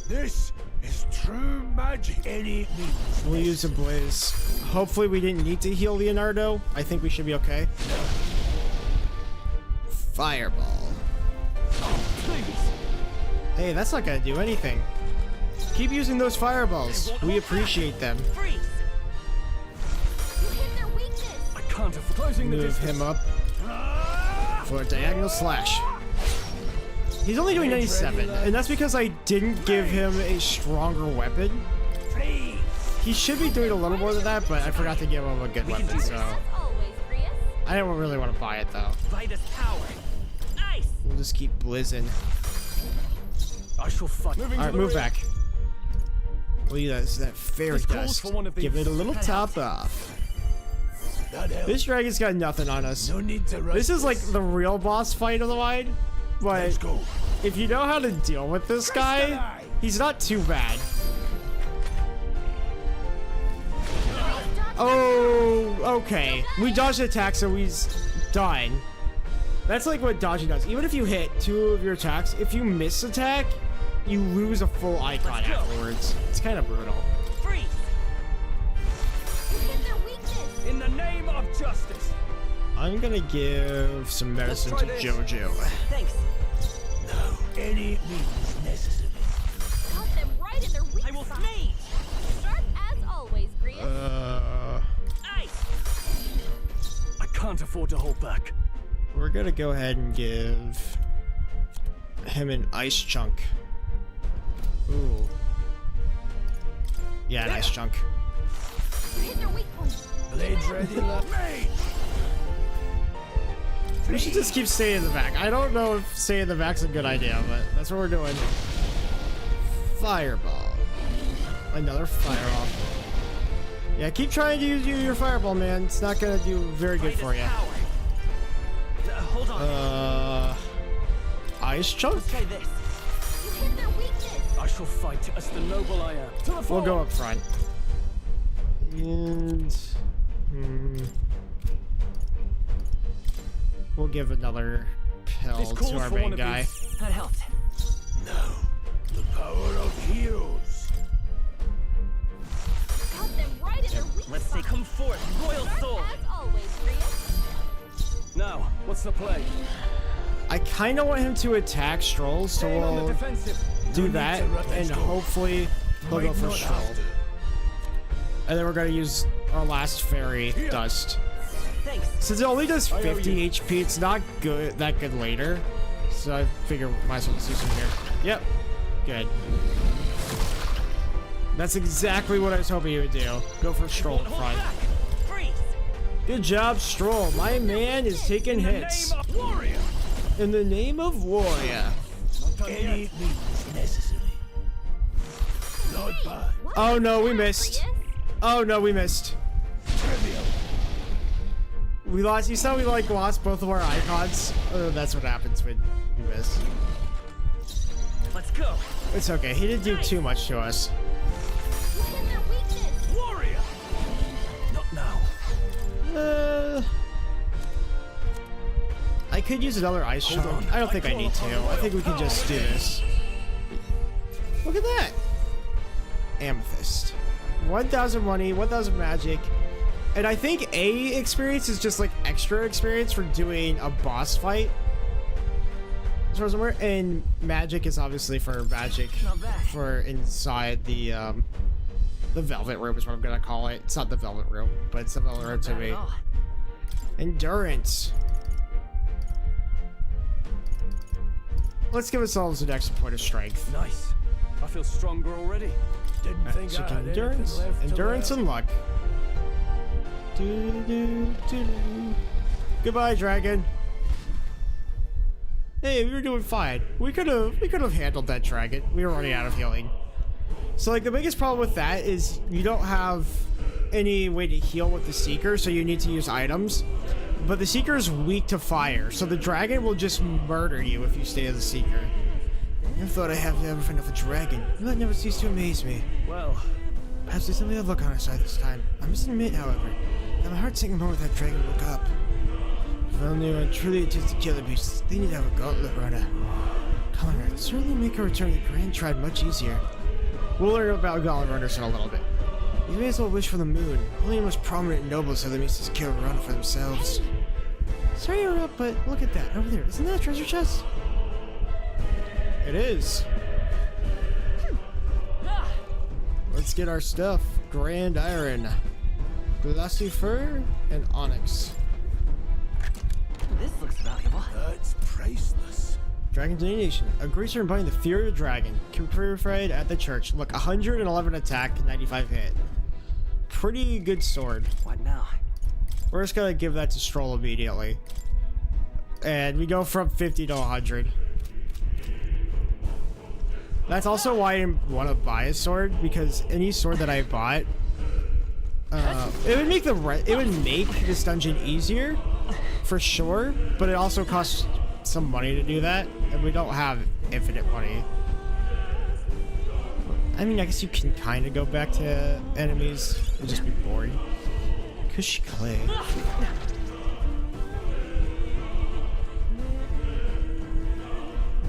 This is true magic. Any means. We'll use a Blaze. Hopefully we didn't need to heal Leonardo. I think we should be okay. Fireball. Please. Hey, that's not gonna do anything. Keep using those fireballs. We appreciate them. Freeze. I can't afford closing the Move distance. him up for a diagonal slash. He's only doing 97, and that's because I didn't give him a stronger weapon. He should be doing a little more than that, but I forgot to give him a good weapon, so I don't really want to buy it though. Vitus power. Ice. We'll just keep blizzing. I shall fight. Alright, move back. We'll use that fairy This calls dust. for one of these. Give it a little top off. This dragon's got nothing on us. No need to rush. This is like the real boss fight of the wide, but Let's go. if you know how to deal with this guy, he's not too bad. Oh, okay. We dodged attack, so he's done. That's like what dodging does. Even if you hit 2 of your attacks, if you miss attack, you lose a full icon afterwards. It's kind of brutal. Freeze. In the name of justice. I'm gonna give some medicine to Jojo. Thanks. No. Any means necessary. Cut them right in their weak I will spot. smash. Sharp as always, Grius. Ice. I can't afford to hold back. We're gonna go ahead and give him an ice chunk. Ooh. Yeah, an ice chunk. You hit their weak point. Blades ready, left. Mage. We should just keep staying in the back. I don't know if staying in the back's a good idea, but that's what we're doing. Fireball. Another fireball. Yeah, keep trying to use your fireball, man. It's not gonna do very good for you. Power. Hold on. Ice chunk? Let's try this. You hit their weakness. I shall fight as the noble I am. To the We'll go fore. up front. And we'll give another pill This to calls our for main one of guy. these. That helped. No. The power of heroes. Cut them right in their weak Let's say spot. come forth, royal soul. Sharp as always, Grius. Now, what's the play? I kind of want him to attack Stroll, so Staying on the we'll defensive. do need that, to rush. and Let's go. hopefully he'll go Might for not Stroll. have to. And then we're gonna use our last fairy dust. Thanks. Since it only does I owe 50 you. HP, it's not that good later. So I figure might as well just use some here. Yep. Good. That's exactly what I was hoping you would do. Go for Stroll in Hold front. back. Freeze. Good job, Stroll. My man is taking hits. Name of warrior. In the name of Warrior. Not done Any yet. means necessary. Not bad. What Oh was no, we that, missed. Grius? Oh no, we missed. Trivial. We lost. You saw we lost both of our icons. That's what happens when you miss. Let's go. It's okay. He didn't do too much to us. You hit their weakness. Warrior. Not now. I could use another ice chunk. on. I don't think I need to. I think we can just do this. Look at that. Amethyst. 1,000 money, 1,000 magic. And I think A experience is just like extra experience for doing a boss fight. contours somewhere, and magic is obviously for magic for inside the velvet room is what I'm gonna call it. It's not the velvet room, but it's the velvet room to me. Endurance. Let's give ourselves an extra point of strength. Nice. I feel stronger already. Didn't think I had endurance, anything left to endurance, learn. and luck. Goodbye, dragon. Hey, we were doing fine. We could have handled that dragon. We were running out of healing. So like the biggest problem with that is you don't have any way to heal with the Seeker, so you need to use items. But the Seeker is weak to fire, so the dragon will just murder you if you stay as a Seeker. I never thought I'd have never find a dragon. That never ceased to amaze me. Well, perhaps there's something of luck on our side this time. I must admit, however, that my heart sank the moment that dragon woke up. If anyone truly intends to kill the beasts, they need to have a gauntlet runner. Come on, certainly make our return to the Grand Tribe much easier. We'll learn about gauntlet runners in a little bit. You may as well wish for the moon. Only the most prominent nobles have the means to secure a run for themselves. Sorry to interrupt, but look at that over there. Isn't that a treasure chest? It is. Let's get our stuff. Grand iron, glassy fur, and onyx. This looks valuable. That's priceless. Dragon Delineation. A greaser embodying the fury of the dragon. Can be purified at the church. Look, 111 attack, 95 hit. Pretty good sword. What now? We're just gonna give that to Stroll immediately. And we go from 50 to 100. That's also why I didn't want to buy a sword, because any sword that I bought, it would make this dungeon easier, for sure, but it also costs some money to do that, and we don't have infinite money. I mean, I guess you can kind of go back to enemies and just be boring. Cushy clay.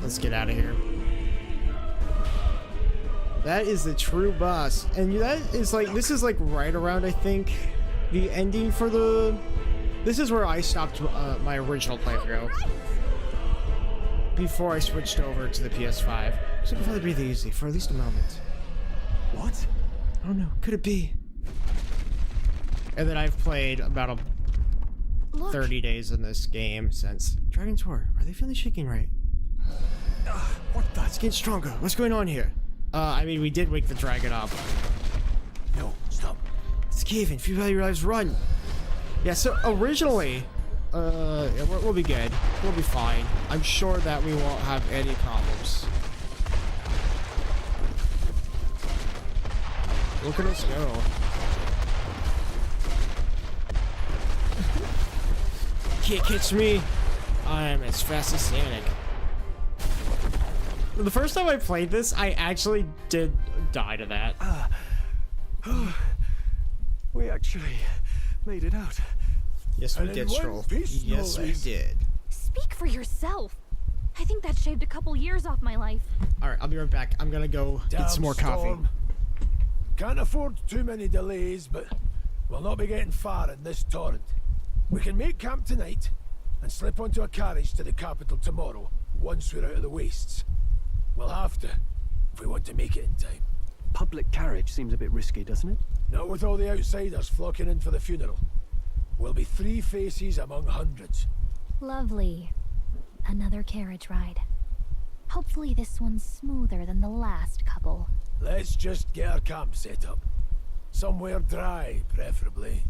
Let's get out of here. That is the true boss, and that is like, this is like right around, I think, the ending for the... This is where I stopped my original playthrough before I switched over to the PS5. So before they breathe easy for at least a moment. What? Oh no, could it be? And then I've played about 30 days in this game since. Dragon's War, are they feeling shaking right? What the? It's getting stronger. What's going on here? I mean, we did wake the dragon up. No, stop. It's caving. If you value your lives, run. Yeah, so originally, yeah, we'll be good. We'll be fine. I'm sure that we won't have any problems. Look at us go. Can't catch me. I am as fast as Sonic. The first time I played this, I actually did die to that. we actually made it out. Yes, we did, Stroll. Yes, we did. Speak for yourself. I think that shaved a couple years off my life. Alright, I'll be right back. I'm gonna go get some more coffee. Can't afford too many delays, but we'll not be getting far in this torrent. We can make camp tonight and slip onto a carriage to the capital tomorrow, once we're out of the wastes. We'll have to, if we want to make it in time. Public carriage seems a bit risky, doesn't it? Not with all the outsiders flocking in for the funeral. We'll be 3 faces among hundreds. Lovely. Another carriage ride. Hopefully this one's smoother than the last couple. Let's just get our camp set up. Somewhere dry, preferably.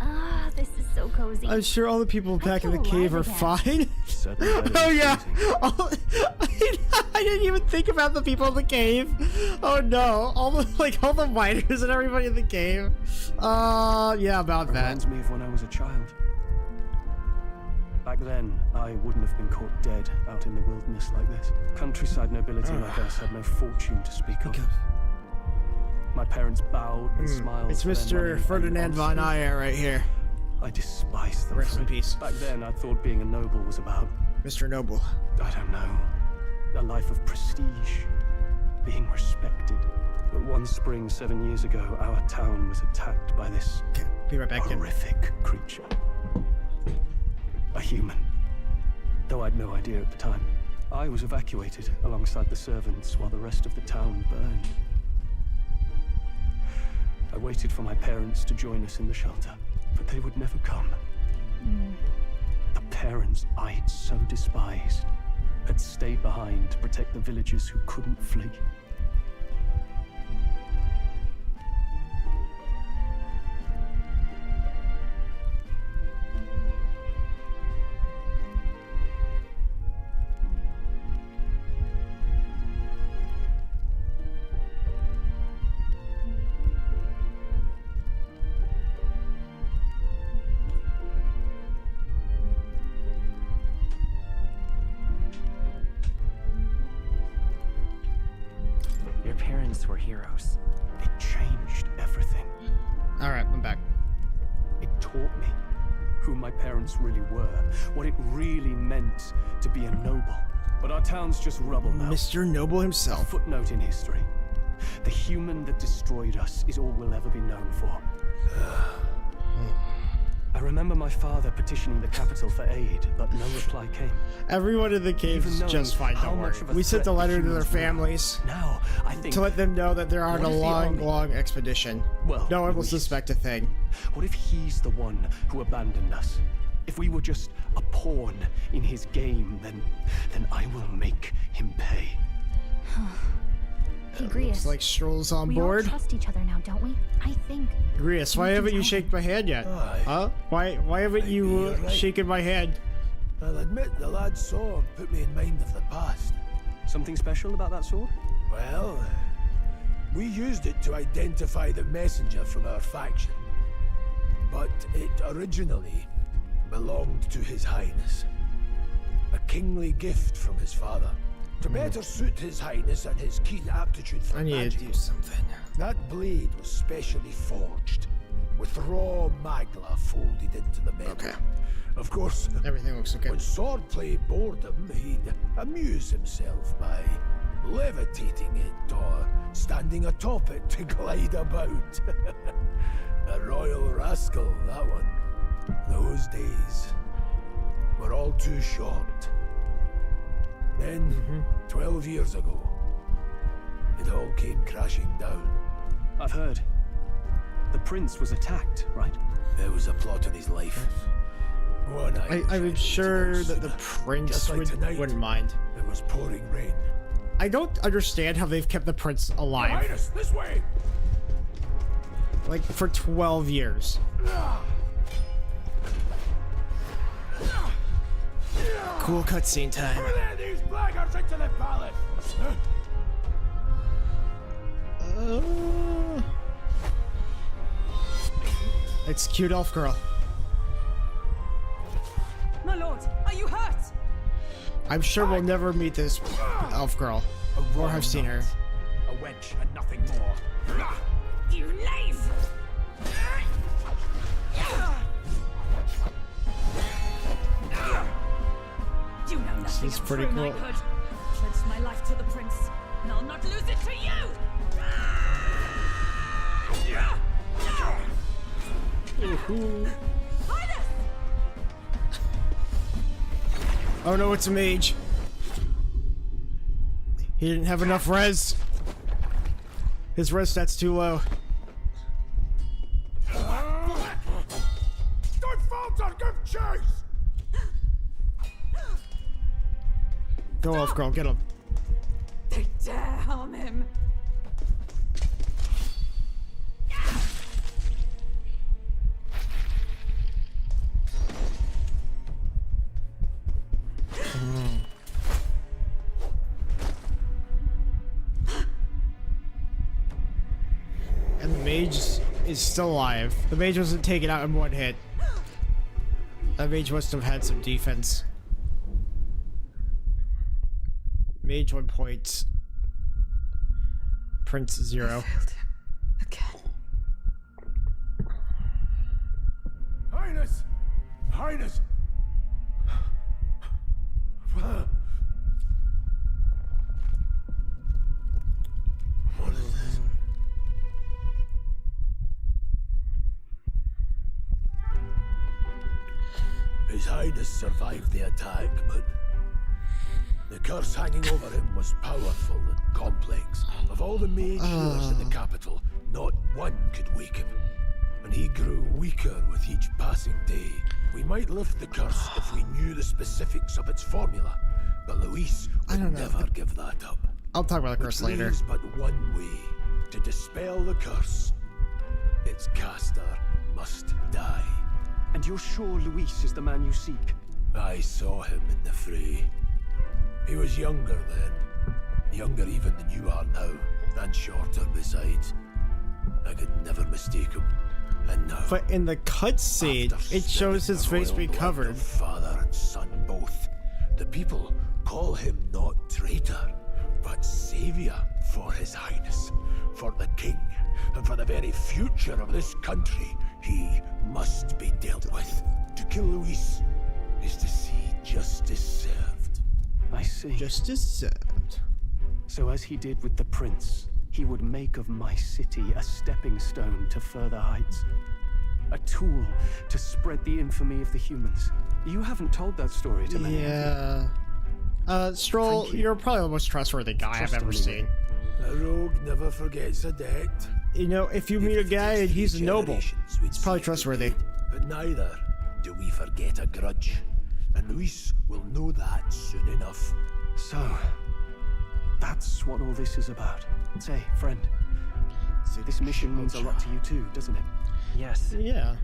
Ah, this is so cozy. I'm sure all the people back in the cave are fine. Oh yeah. I didn't even think about the people in the cave. Oh no. All the miners and everybody in the cave. Yeah, about that. Reminds me of when I was a child. Back then, I wouldn't have been caught dead out in the wilderness like this. Countryside nobility like us had no fortune to speak of. My parents bowed and smiled. It's Mr. Ferdinand von Ayer right here. I despise them. Rest in peace. Back then, I thought being a noble was about... Mr. Noble. I don't know. A life of prestige. being respected. But one spring 7 years ago, our town was attacked by this be right back horrific creature. A human. Though I'd no idea at the time. I was evacuated alongside the servants while the rest of the town burned. I waited for my parents to join us in the shelter, but they would never come. The parents I'd so despised had stayed behind to protect the villagers who couldn't flee. Were heroes. It changed everything. All right, I'm back. It taught me who my parents really were, what it really meant to be a noble. But our town's just rubble now. Mr. Noble himself. A footnote in history. The human that destroyed us is all we'll ever be known for. I remember my father petitioning the capital for aid, but no reply came. Everyone in the cave's just fine, don't worry. We sent a letter to their families now, I think, to let them know that they're on a long expedition. Well, no one will suspect a thing. What if he's the one who abandoned us? If we were just a pawn in his game, then I will make him pay. Hey, Grius. Looks like Stroll's on board. We all trust each other now, don't we? I think. Grius, why haven't you shaken my hand yet? Huh? Why haven't you shaken my hand? I'll admit the lad's sword put me in mind of the past. Something special about that sword? Well, we used it to identify the messenger from our faction. But it originally belonged to His Highness. A kingly gift from his father. To better suit His Highness and his keen aptitude for magic. I need to do something. That blade was specially forged, with raw magla folded into the metal. Okay. Of course, everything looks okay. When swordplay bored him, he'd amuse himself by levitating it or standing atop it to glide about. A royal rascal, that one. Those days were all too short. Then, 12 years ago, it all came crashing down. I've heard. The prince was attacked, right? There was a plot in his life. I'm sure that the prince wouldn't mind. It was pouring rain. I don't understand how they've kept the prince alive. Your Highness, this way! Like, for 12 years. Cool cutscene time. Let these blackguards into the palace! It's cute elf girl. My lord, are you hurt? I'm sure we'll never meet this elf girl, or have seen her. A wench and nothing more. You knave! You know nothing. This is pretty cool. Pledged my life to the prince, and I'll not lose it to you! Oh no, it's a mage. He didn't have enough res. His res stat's too low. Don't falter, give chase! Go elf girl, get him. They dare harm him. And the mage is still alive. The mage wasn't taken out in one hit. That mage must have had some defense. Mage 1 point. Prince 0. Highness! Highness! His Highness survived the attack, but the curse hanging over him was powerful and complex. Of all the mage healers in the capital, not one could wake him. And he grew weaker with each passing day. We might lift the curse if we knew the specifics of its formula, but Luis would never give that up. I'll talk about the curse later. There's but one way to dispel the curse. Its caster must die. And you're sure Luis is the man you seek? I saw him in the fray. He was younger then. Younger even than you are now, and shorter besides. I could never mistake him. And now, but in the cutscene, it shows his face being covered. Father and son both. The people call him not traitor, but savior for His Highness, for the king, and for the very future of this country. He must be dealt with. To kill Luis is to see justice served. I see. Justice served. So as he did with the prince, he would make of my city a stepping stone to further heights. A tool to spread the infamy of the humans. You haven't told that story to many. Yeah. Stroll, you're probably the most trustworthy guy I've ever seen. A rogue never forgets a debt. You know, if you meet a guy and he's a noble, it's probably trustworthy. But neither do we forget a grudge. And Luis will know that soon enough. So, that's what all this is about. Say, friend, this mission means a lot to you too, doesn't it? Yes. Yeah.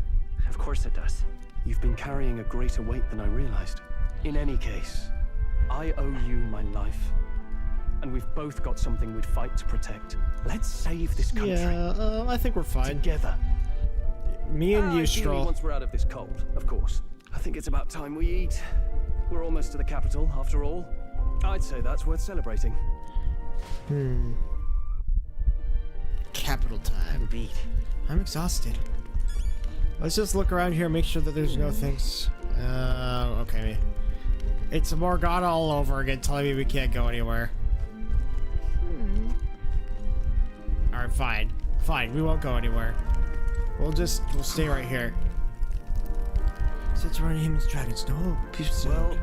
Of course it does. You've been carrying a greater weight than I realized. In any case, I owe you my life. And we've both got something we'd fight to protect. Let's save this country. Yeah, I think we're fine. Together. Me and you, Stroll. Once we're out of this cold, of course. I think it's about time we eat. We're almost to the capital, after all. I'd say that's worth celebrating. Capital time. Indeed. I'm exhausted. Let's just look around here and make sure that there's no things. Okay. It's Morgana all over again, telling me we can't go anywhere. Alright, fine. Fine, we won't go anywhere. We'll stay right here. Since we're running humans, dragons, no peace. Well,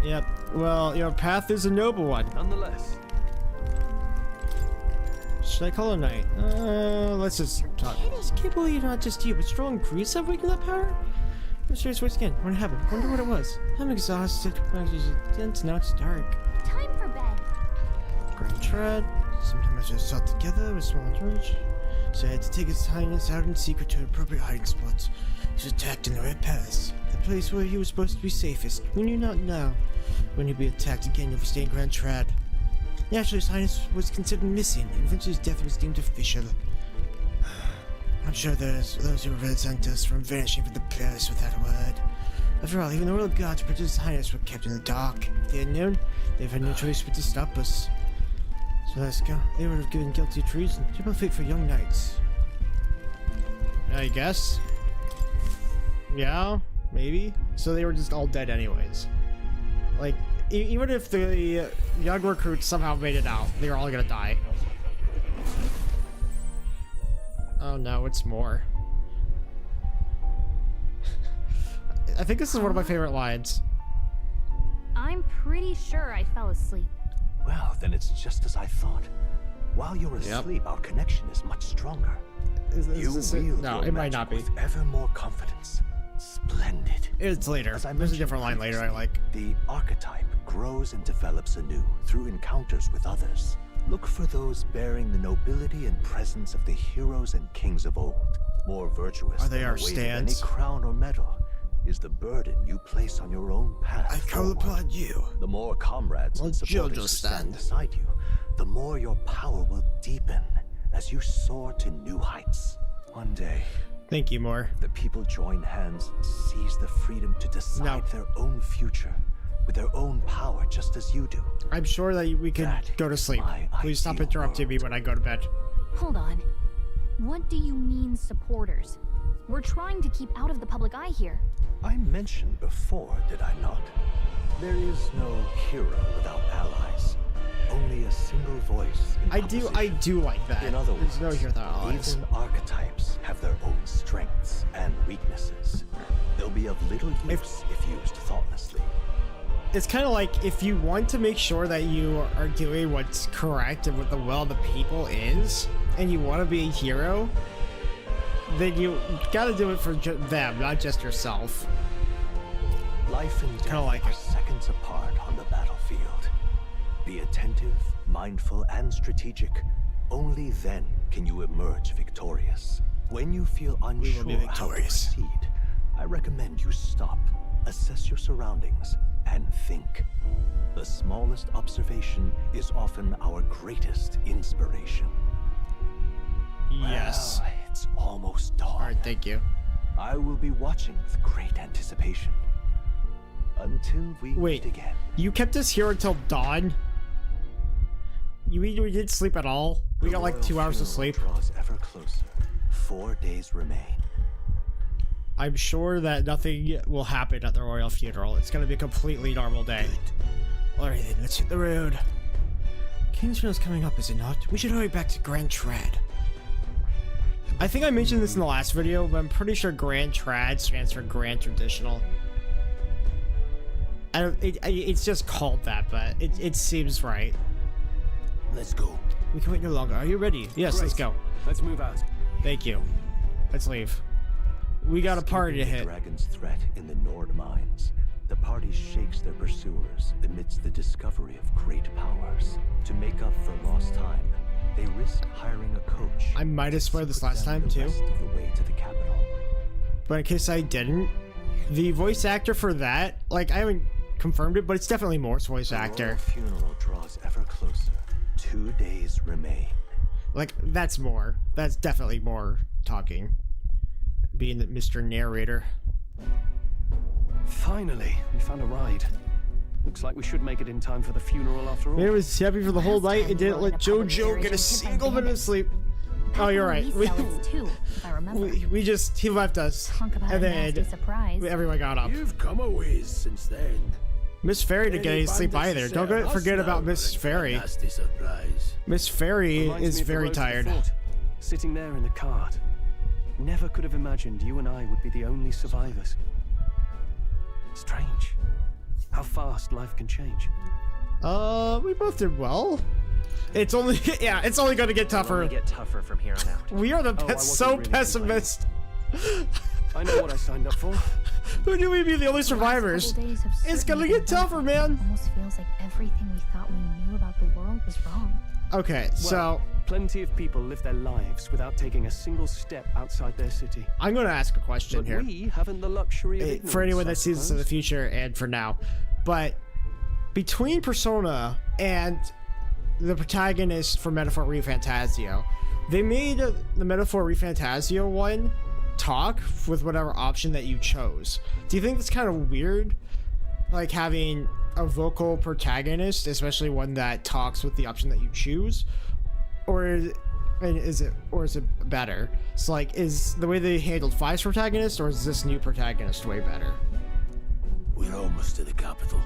yep. Well, your path is a noble one. Nonetheless. Should I call it a night? Let's just talk. I can't believe not just you, but Stroll and Grease have weakened that power? I'm serious once again. What happened? Wonder what it was. I'm exhausted. Now it's dark. Time for bed. Grand tread. Sometimes I just sat together with small George. So I had to take His Highness out in secret to an appropriate hiding spot. He was attacked in the Red Pass, the place where he was supposed to be safest. We knew not now. When he'd be attacked again if we stay in Grand Trad. Naturally, His Highness was considered missing, and eventually his death was deemed official. I'm sure there's those who resent us from vanishing from the palace without a word. After all, even the royal guards protected His Highness were kept in the dark. If they had known, they've had no choice but to stop us. So let's go. They would have given guilty treason. Triple fate for young knights. I guess. Yeah, maybe. So they were just all dead anyways. Like, even if the young recruits somehow made it out, they were all gonna die. Oh no, it's more. I think this is one of my favorite lines. I'm pretty sure I fell asleep. Well, then it's just as I thought. While you're asleep, our connection is much stronger. No, it might not be. With ever more confidence. Splendid. It's later. There's a different line later I like. The archetype grows and develops anew through encounters with others. Look for those bearing the nobility and presence of the heroes and kings of old. More virtuous Are they than our the weight of stands? any crown or medal is the burden you place on your own path. I call upon you. The more comrades and supporters who stand beside you, the more your power will deepen as you soar to new heights. One day, thank you, Moore. The people join hands and seize the freedom to decide their own future with their own power, just as you do. I'm sure that we can go to sleep. Please stop interrupting me when I go to bed. Hold on. What do you mean, supporters? We're trying to keep out of the public eye here. I mentioned before, did I not? There is no hero without allies. Only a single voice. I do like that. In other words, there's no hero without allies. Even archetypes have their own strengths and weaknesses. They'll be of little use if used thoughtlessly. It's kind of like, if you want to make sure that you are doing what's correct and what the will of the people is, and you want to be a hero, then you gotta do it for them, not just yourself. Life and death are seconds apart on the battlefield. Be attentive, mindful, and strategic. Only then can you emerge victorious. When you feel unsure how to proceed, I recommend you stop, assess your surroundings, and think. The smallest observation is often our greatest inspiration. Yes. Well, it's almost dawn. Alright, thank you. I will be watching with great anticipation. Until we meet again. You kept us here until dawn? You mean we didn't sleep at all? We got like 2 hours of sleep. Draws ever closer. 4 days remain. I'm sure that nothing will happen at the royal funeral. It's gonna be a completely normal day. Alright then, let's hit the road. King's funeral's coming up, is it not? We should hurry back to Grand Trad. I think I mentioned this in the last video, but I'm pretty sure Grand Trad stands for Grand Traditional. It's just called that, but it seems right. Let's go. We can wait no longer. Are you ready? Yes, Great. Let's go. Let's move out. Thank you. Let's leave. We got a party to hit. The dragon's threat in the Nord mines. The party shakes their pursuers amidst the discovery of great powers. To make up for lost time, they risk hiring a coach. I might have spoiled this last time too. Rest of the way to the capital. But in case I didn't, the voice actor for that, like, I haven't confirmed it, but it's definitely Morse voice actor. The royal funeral draws ever closer. 2 days remain. Like, that's more. That's definitely more talking. Being the Mr. Narrator. Finally, we found a ride. Looks like we should make it in time for the funeral after all. Man was happy for the whole night and didn't let JoJo get a single minute of sleep. Oh, you're right. He left us. And then everyone got up. You've come a ways since then. Miss Fairy didn't get any sleep either. Don't forget about Miss Fairy. Miss Fairy is very tired. Sitting there in the cart. Never could have imagined you and I would be the only survivors. Strange. How fast life can change. We both did well. It's only it's only going to get tougher. Get tougher from here on out. We are so really pessimist. I know what I signed up for. Who knew we'd be the only survivors? It's gonna get tougher, man. Almost feels like everything we thought we knew about the world was wrong. Okay, so plenty of people live their lives without taking a single step outside their city. I'm gonna ask a question here. We haven't the luxury of ignorance, for anyone that sees this in the future and for now. But between Persona and the protagonist for Metaphor Refantazio, they made the Metaphor Refantazio one talk with whatever option that you chose. Do you think it's kind of weird, like having a vocal protagonist, especially one that talks with the option that you choose, or is it better? So like, is the way they handled 5's protagonist, or is this new protagonist way better? We're almost to the capital.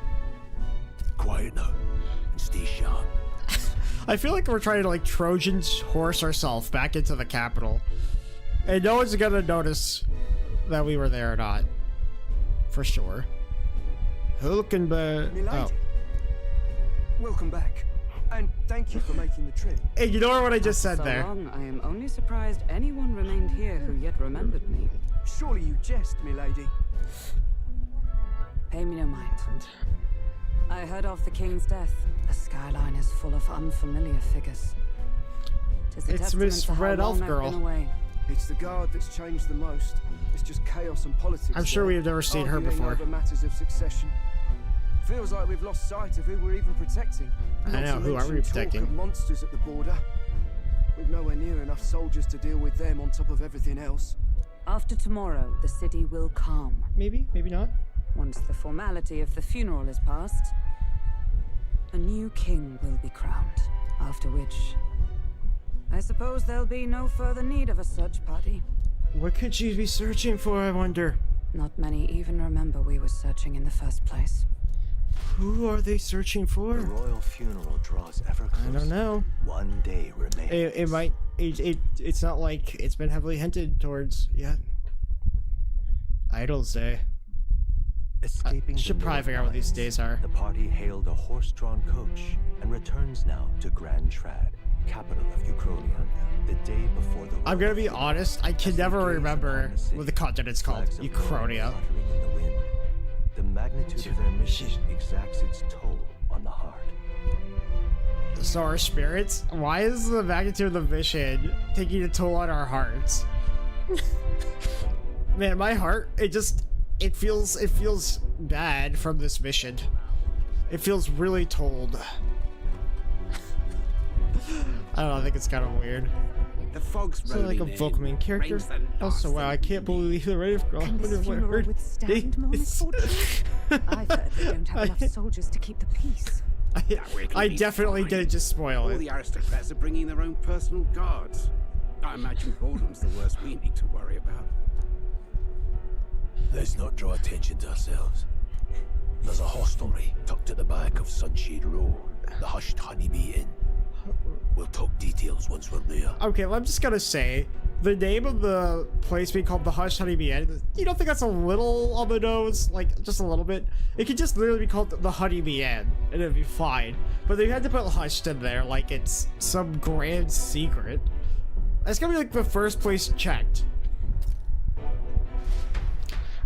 Quiet now and stay sharp. I feel like we're trying to like Trojan horse ourselves back into the capital. And no one's gonna notice that we were there or not. For sure. Hulkenberg. Oh. Welcome back. And thank you for making the trip. Hey, you know what I just said there? Long, I am only surprised anyone remained here who yet remembered me. Surely you jest, milady. Pay me no mind. I heard of the king's death. The skyline is full of unfamiliar figures. It's Miss Red Elf Girl. It's the guard that's changed the most. It's just chaos and politics. I'm sure we've never seen her before. Over matters of succession. Feels like we've lost sight of who we're even protecting. I know, who are we protecting? Talk of monsters at the border. We've nowhere near enough soldiers to deal with them on top of everything else. After tomorrow, the city will calm. Maybe, maybe not. Once the formality of the funeral is past, a new king will be crowned. After which, I suppose there'll be no further need of a search party. What could she be searching for, I wonder? Not many even remember we were searching in the first place. Who are they searching for? The royal funeral draws ever closer. I don't know. One day remains. It might. It's not like it's been heavily hinted towards yet. Idle say. Escaping should probably figure out what these days are. The party hailed a horse-drawn coach and returns now to Grand Trad, capital of Uchronia, the day before the. I'm gonna be honest. I can never remember what the continent's called. Uchronia. The magnitude of their mission exacts its toll on the heart. So our spirits? Why is the magnitude of the mission taking a toll on our hearts? Man, my heart, it feels bad from this mission. It feels really told. I don't know, I think it's kind of weird. The fog's so like a vocal main character. Also, wow, I can't believe the rate of girl. Can this funeral withstand more misfortune? I've heard they don't have enough soldiers to keep the peace. I definitely didn't just spoil it. All the aristocrats are bringing their own personal guards. I imagine boredom's the worst we need to worry about. Let's not draw attention to ourselves. There's a hostelry tucked at the back of Sunshade Row, the Hushed Honeybee Inn. We'll talk details once we're there. Okay, well, I'm just gonna say, the name of the place being called the Hushed Honeybee Inn, you don't think that's a little on the nose? Like, just a little bit? It could just literally be called the Honeybee Inn, and it'd be fine. But they had to put Hushed in there like it's some grand secret. That's gonna be like the first place checked.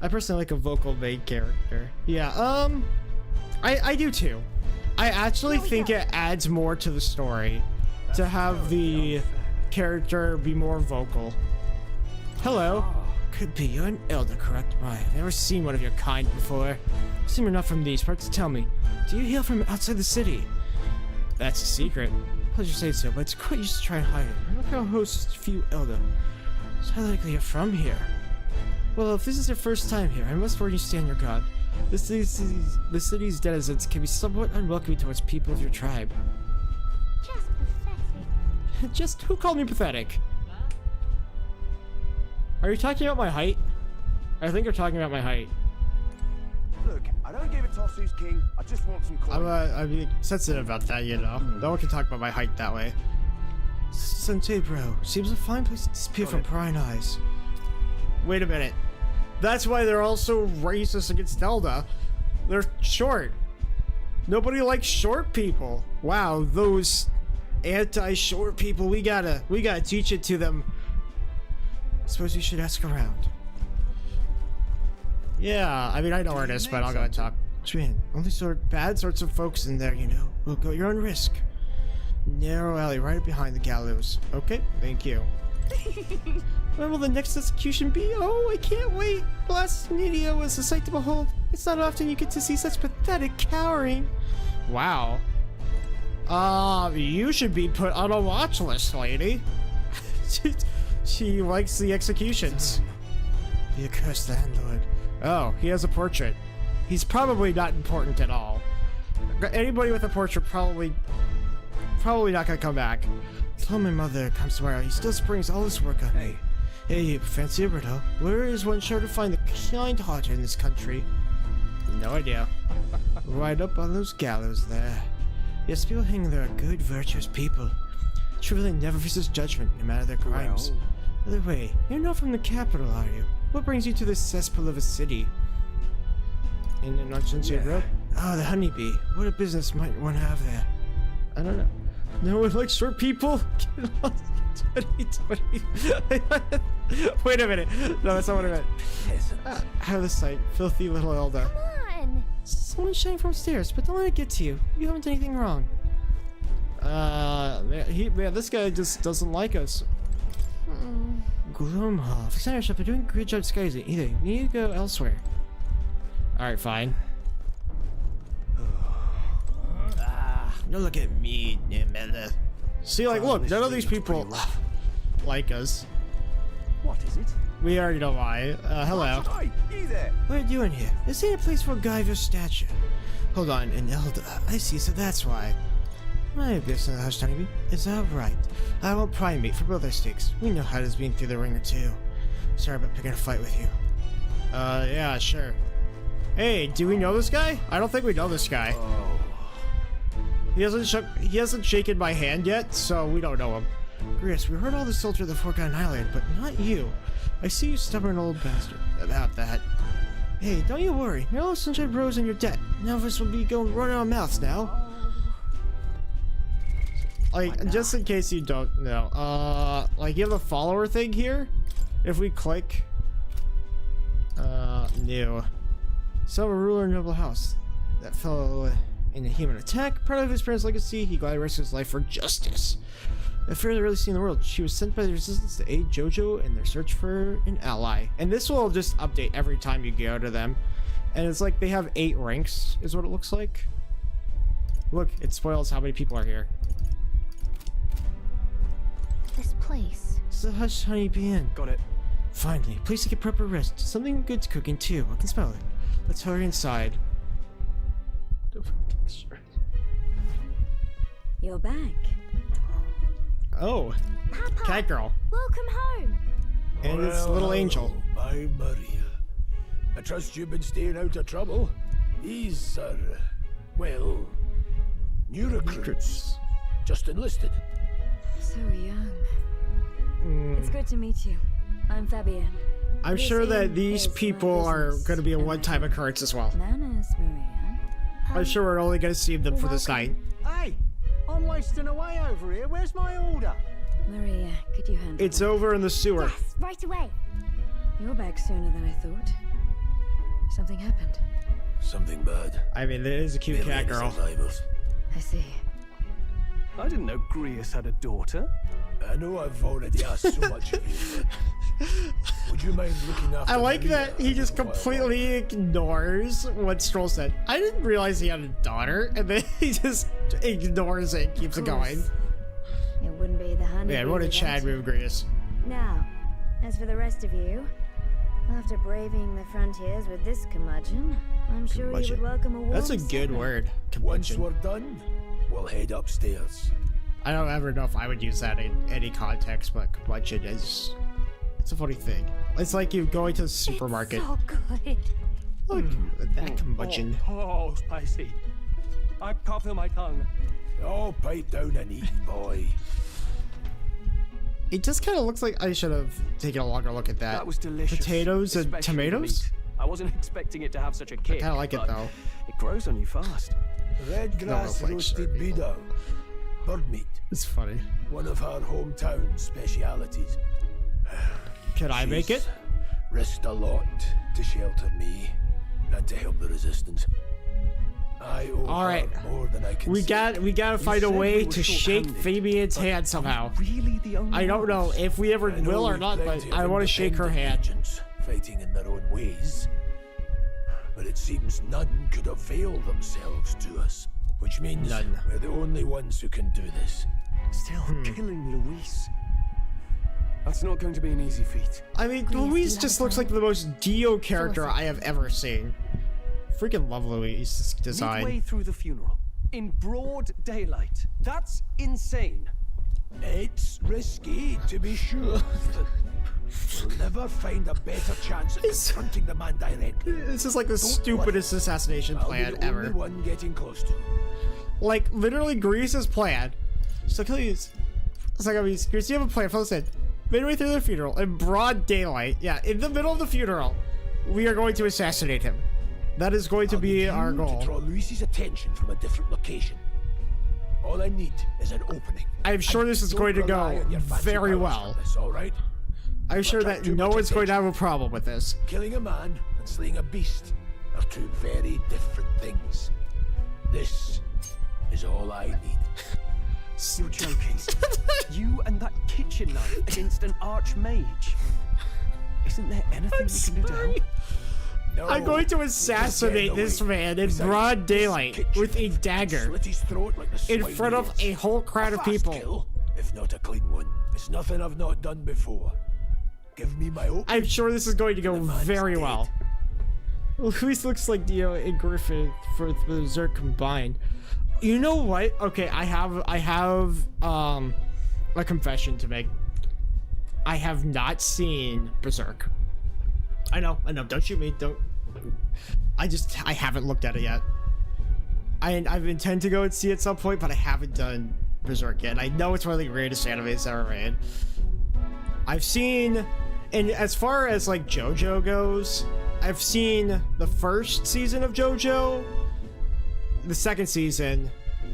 I personally like a vocal main character. Yeah, I do too. I actually think it adds more to the story to have the character be more vocal. Hello. Could be. You're an elder, correct? I've never seen one of your kind before. Seem you're not from these parts. Tell me, do you hail from outside the city? That's a secret. Pleasure to say so, but it's quite used to try and hide it. I'm not gonna host a few elder. It's highly likely you're from here. Well, if this is your first time here, I must warn you, stand your guard. The city's denizens can be somewhat unwelcoming towards people of your tribe. Just pathetic. Just who called me pathetic? Are you talking about my height? I think you're talking about my height. Look, I don't give a toss who's king. I just want some coin. I'm sensitive about that, you know. No one can talk about my height that way. Sensei, bro. Seems a fine place to disappear from prying eyes. Wait a minute. That's why they're all so racist against Zelda. They're short. Nobody likes short people. Wow, those anti-short people. We gotta teach it to them. Suppose we should ask around. Yeah, I mean I know where it is, but I'll go and talk. Man, only bad sorts of folks in there, you know. We'll go at your own risk. Narrow alley right behind the gallows. Okay, thank you. When will the next execution be? Oh, I can't wait! Blast Media was a sight to behold. It's not often you get to see such pathetic cowering. Wow. You should be put on a watch list, lady. She likes the executions. The accursed landlord. Oh, he has a portrait. He's probably not important at all. Anybody with a portrait probably not gonna come back. Tell my mother comes tomorrow. He still springs all his work on me. Hey, fancy Roberto. Where is one sure to find the kind-hearted in this country? No idea. Right up on those gallows there. Yes, people hanging there are good, virtuous people. Truly never faces judgment, no matter their crimes. By the way, you're not from the capital, are you? What brings you to this cesspool of a city? In the North Road? Oh, the honeybee. What a business might one have there? I don't know. No one likes short people? 2020. Wait a minute. No, that's not what I meant. Out of sight. Filthy little Elda. Come on! Someone's shouting from upstairs, but don't let it get to you. You haven't done anything wrong. Man, this guy just doesn't like us. Gloomhoff. Center shop, they're doing a good job disguising. Either we need to go elsewhere. Alright, fine. No, look at me, Nimela. See, like, look, none of these people like us. What is it? We already know why. Hello. Hi, you there? What are you doing here? This ain't a place for a guy of your stature. Hold on, an elder. I see, so that's why. My business in the Hushed Honeybee. Is that right? I won't primate for both our stakes. We know how it is being through the ringer, too. Sorry about picking a fight with you. Yeah, sure. Hey, do we know this guy? I don't think we know this guy. He hasn't shaken my hand yet, so we don't know him. Grius, we heard all the soldiers of the Forgotten Island, but not you. I see you stubborn old bastard. About that. Hey, don't you worry. No Sunshine Bros in your debt. None of us will be going running our mouths now. Like, just in case you don't know, like, you have a follower thing here. If we click, new. Some ruler noble house that fell in a human attack. Proud of his parents' legacy, he gladly risked his life for justice. A fairly rarely seen in the world, she was sent by the resistance to aid Jojo in their search for an ally. And this will just update every time you go to them. And it's like they have 8 ranks, is what it looks like. Look, it spoils how many people are here. This place. It's a hush honey bee inn. Got it. Finally, place to get proper rest. Something good's cooking too. I can smell it. Let's hurry inside. You're back. Oh, Papa, cat girl. Welcome home. And it's little angel. My Maria. I trust you've been staying out of trouble. These are, well, new recruits. Just enlisted. So young. It's good to meet you. I'm Fabienne. I'm sure that these people are going to be a one-time occurrence as well. Manners, Maria. I'm sure we're only going to see them for this night. Hey, I'm wasting away over here. Where's my order? Maria, could you handle It's over in the sewer. Yes, right away. You're back sooner than I thought. Something happened. Something bad. I mean, it is a cute cat girl. I see. I didn't know Grius had a daughter. I know I've already asked so much of you, but would you mind looking after I like Maria that he just completely ignores what Stroll said. I didn't realize he had a daughter, and then he just ignores it and keeps it going. It wouldn't be the honey. Man, what a Chad move, Grius. Now, as for the rest of you, after braving the frontiers with this curmudgeon, I'm sure you would welcome a warm That's a good supper. word. Once Curmudgeon. we're done, we'll head upstairs. I don't ever know if I would use that in any context, but curmudgeon is... It's a funny thing. It's like you going to the supermarket. So good. Look, that curmudgeon. Oh, spicy. I can't feel my tongue. Oh, pipe down and eat, boy. It just kind of looks like I should have taken a longer look at that. That was delicious. Potatoes and especially the tomatoes? meat. I wasn't expecting it to have such a kick. I kind of like it, but though. It grows on you fast. Red grass like roasted certain people. beedle. Bird meat. It's funny. One of our hometown specialities. Can I make it? Risked a lot to shelter me and to help the resistance. I owe All right. her more than I can We say. gotta find a said way we were to shake short-handed, Fabian's but hand somehow. Really the only I don't know ones? if we ever I know will or we've not, but plenty of I want to shake her independent hand. agents fighting in their own ways. But it seems none could avail themselves to us. Which means None. we're the only ones who can do this. Still killing Luis. That's not going to be an easy feat. I mean, Please, Louise do you just have a looks like plan? the most Dio character Philosophy. I have ever seen. Freaking love Louise's design. Midway through the funeral, in broad daylight. That's insane. It's risky, to be sure. but we'll never find a better chance at confronting the man directly. This is like the Don't stupidest assassination I'll plan be the ever. only one getting close to him. Like, literally, Grease's plan. It's like, please. It's like, I mean, Grease, you have a plan. Fellow said, midway through the funeral, in broad daylight, yeah, in the middle of the funeral, we are going to assassinate him. That is going to I'll be need our you goal. to draw Luis's attention from a different location. All I need is an opening. I'm sure this is Don't going to rely go on your fancy very powers well. for this, all right? I'm sure attract that too no much one's going to attention. have a problem with this. Killing a man and slaying a beast are two very different things. This is all I need. You're joking. You and that kitchen knife against an archmage. Isn't there anything we can do to help? No, I'm going to just assassinate get this away. man in Besides, broad this daylight kitchen with a knife dagger slit his throat like the in swine front of he a is. whole crowd of fast people. Kill, if not a clean one. It's nothing I've not done before. Give me my opening. I'm sure this is going to go The man's very dead. well. Luis looks like Dio and Griffith for the Berserk combined. You know what? Okay, I have a confession to make. I have not seen Berserk. I know. Don't shoot me. Don't. I haven't looked at it yet. I've intend to go and see it at some point, but I haven't done Berserk yet. I know it's one of the greatest animes ever made. I've seen, and as far as like JoJo goes, I've seen the first season of JoJo, the second season,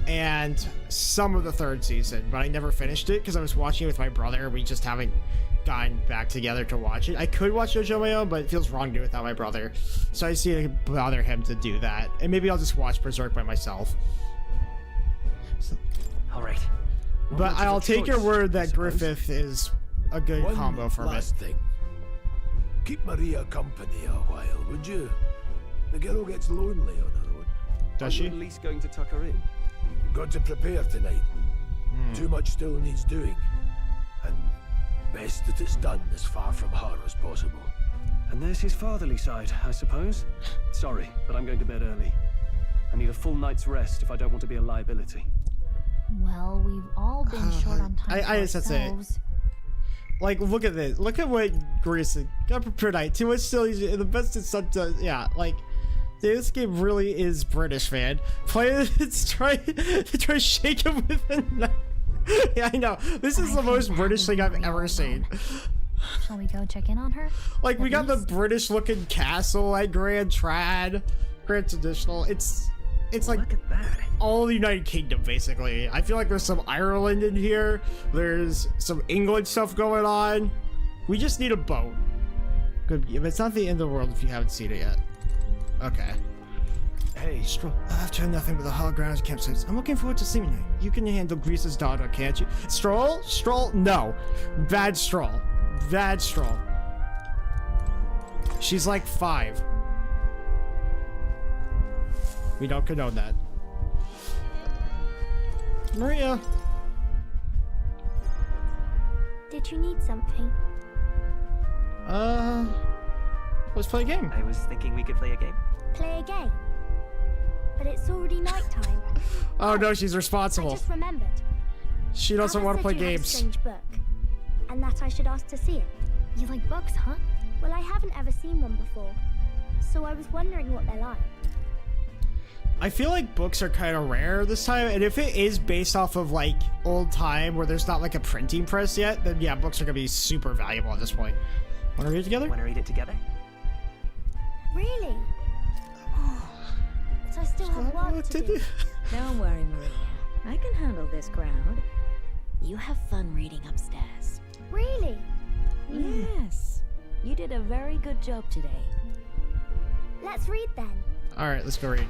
and some of the third season, but I never finished it because I was watching it with my brother. We just haven't gotten back together to watch it. I could watch JoJo on my own, but it feels wrong to do it without my brother. So I just need to bother him to do that. And maybe I'll just watch Berserk by myself. Alright. But I'll take your word that Griffith is a good combo for me. Last thing. Keep Maria company a while, would you? The girl gets lonely on her own. Does she? At least going to tuck her in. You've got to prepare tonight. Too much still needs doing. And best that it's done as far from her as possible. And there's his fatherly side, I suppose. Sorry, but I'm going to bed early. I need a full night's rest if I don't want to be a liability. Well, we've all been short on time for ourselves. Like, look at this. Look at what Greece got prepared tonight. Too much still. The best is sometimes. Yeah, like, this game really is British, man. Play it. Try to shake him with a knife. Yeah, I know. This is the most British thing I've ever seen. Shall we go check in on her? Like, we got the British-looking castle at Grand Traditional. It's like all the United Kingdom, basically. I feel like there's some Ireland in here. There's some England stuff going on. We just need a boat. Good, but it's not the end of the world if you haven't seen it yet. Okay. Hey, Stroll. I've tried nothing but the holograms campsites. I'm looking forward to seeing you. You can handle Grease's daughter, can't you? Stroll? Stroll? No. Bad Stroll. Bad Stroll. She's like 5. We don't condone that. Maria. Did you need something? Let's play a game. I was thinking we could play a game. Play a game? But it's already nighttime. Oh no, she's responsible. I just remembered. She doesn't want to play games. A strange book, and that I should ask to see it. You like books, huh? Well, I haven't ever seen one before, so I was wondering what they're like. I feel like books are kind of rare this time, and if it is based off of like old time where there's not like a printing press yet, then yeah, books are gonna be super valuable at this point. Want to read it together? Want to read it together? Really? But I still have work to do. Don't worry, Maria. I can handle this crowd. You have fun reading upstairs. Really? Yes. You did a very good job today. Let's read then. All right, let's go read.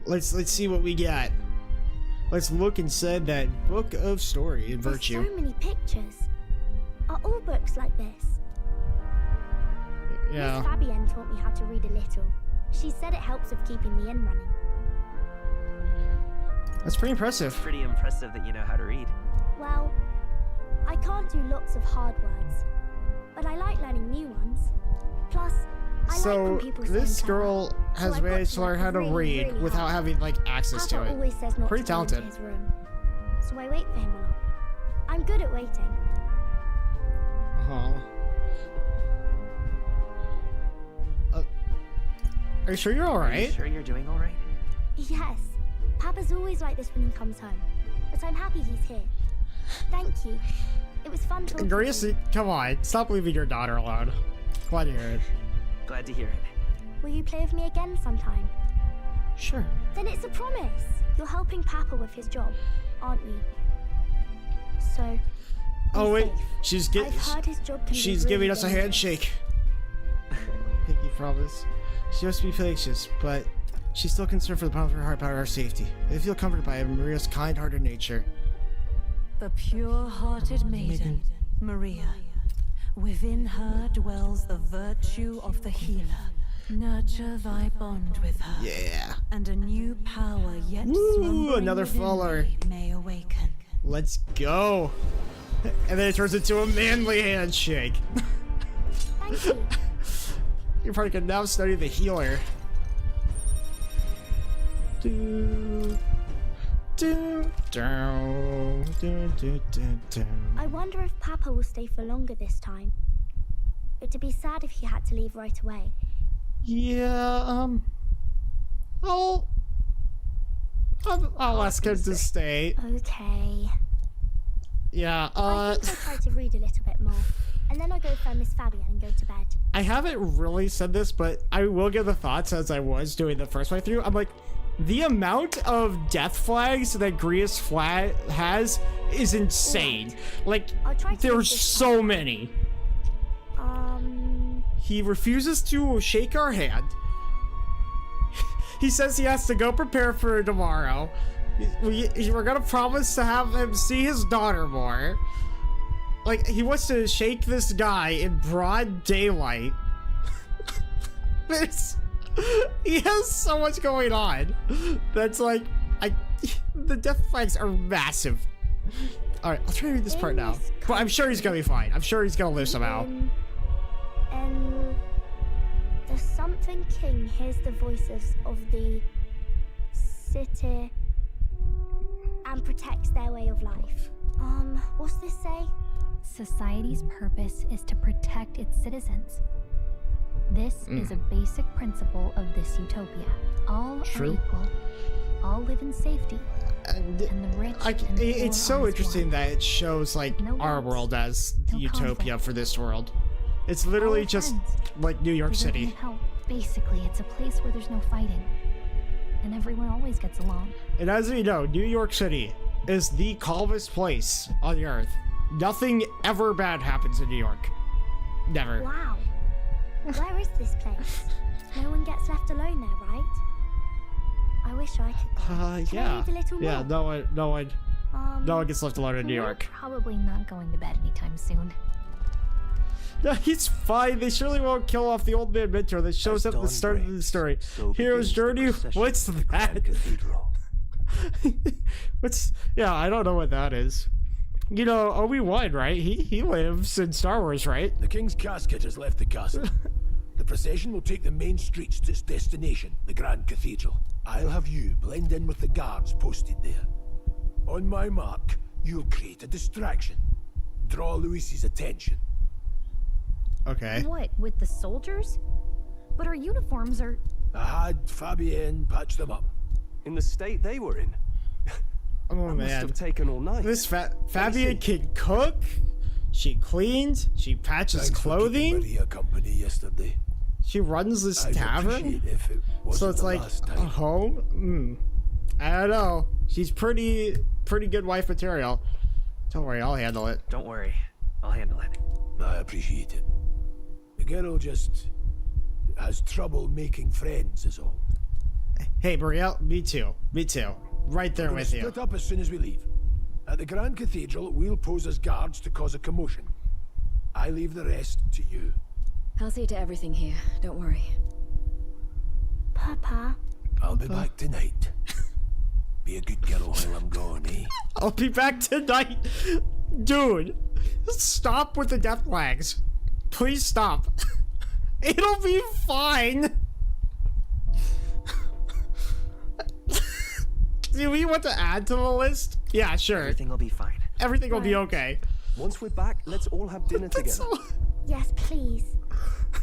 Let's see what we got. Let's look inside that book of story and virtue. There's so many pictures. Are all books like this? Yeah. Miss Fabienne taught me how to read a little. She said it helps with keeping the inn running. That's pretty impressive. Pretty impressive that you know how to read. Well, I can't do lots of hard words, but I like learning new ones. Plus, I like when people this sing girl has managed to learn how to read really without having like access to Papa it. always says not Pretty to go talented. into his room, so I wait for him a lot. I'm good at waiting. Are you sure you're all right? Are you sure you're doing all right? Yes, Papa's always like this when he comes home, but I'm happy he's here. Thank you. It was fun talking. Grace, come on, stop leaving your daughter alone. Glad to hear it. Glad to hear it. Will you play with me again sometime? Sure. Then it's a promise. You're helping Papa with his job, aren't you? So. Oh wait, safe. I've heard his job can she's be giving really us a dangerous. handshake. Pinky promise. She must be anxious, but she's still concerned for the bottom of her heart about our safety. They feel comforted by Maria's kind-hearted nature. The pure-hearted maiden, Maria. Within her dwells the virtue of the healer. Nurture thy bond with her. Yeah. And a new power yet Woo, another within follower. thee may awaken. Let's go. And then it turns into a manly handshake. Thank you. You probably can now study the healer. I wonder if Papa will stay for longer this time. It'd be sad if he had to leave right away. Yeah, I'll ask him to stay. Okay. Yeah, I think I'll try to read a little bit more. And then I'll go find Miss Fabian and go to bed. I haven't really said this, but I will give the thoughts as I was doing the first way through. I'm like, the amount of death flags that Grius has is insane. Like, there's so many. He refuses to shake our hand. He says he has to go prepare for tomorrow. We're gonna promise to have him see his daughter more. Like, he wants to shake this guy in broad daylight. He has so much going on. That's like, the death flags are massive. Alright, I'll try to read this part now. But I'm sure he's gonna be fine. I'm sure he's gonna live somehow. The Something King hears the voices of the city and protects their way of life. What's this say? Society's purpose is to protect its citizens. This is a basic principle of this utopia. All are equal. All live in safety. And the rich and the poor it's so interesting that it shows, like, our world as the utopia for this world. It's literally just like New York City. Basically, it's a place where there's no fighting. And everyone always gets along. And as we know, New York City is the calmest place on the earth. Nothing ever bad happens in New York. Never. Wow. Where is this place? No one gets left alone there, right? I wish I could go. Can I read a little yeah, more? no one gets left alone in New York. Probably not going to bed anytime soon. No, he's fine. They surely won't kill off the old man mentor that shows up at the start of the story. Hero's journey? What's that? Yeah, I don't know what that is. You know, Obi-Wan, right? He lives in Star Wars, right? The King's casket has left the castle. The procession will take the main streets to its destination, the Grand Cathedral. I'll have you blend in with the guards posted there. On my mark, you'll create a distraction. Draw Luis's attention. Okay. What, with the soldiers? But our uniforms are... I had Fabienne patch them up. In the state they were in? Oh, man. Must have taken all night. This Fabienne can cook. She cleans. She patches clothing. Maria company yesterday. She runs this tavern. So it's like a home. I don't know. She's pretty good wife material. Don't worry, I'll handle it. Don't worry, I'll handle it. I appreciate it. The girl just has trouble making friends, is all. Hey, Brielle, me too. Right there with you. Split up as soon as we leave. At the Grand Cathedral, we'll pose as guards to cause a commotion. I leave the rest to you. I'll see to everything here. Don't worry. Papa. I'll be back tonight. Be a good girl while I'm gone, eh? I'll be back tonight. Dude, stop with the death flags. Please stop. It'll be fine. Do we want to add to the list? Yeah, sure. Everything will be fine. Everything will be okay. Once we're back, let's all have dinner together. Yes, please.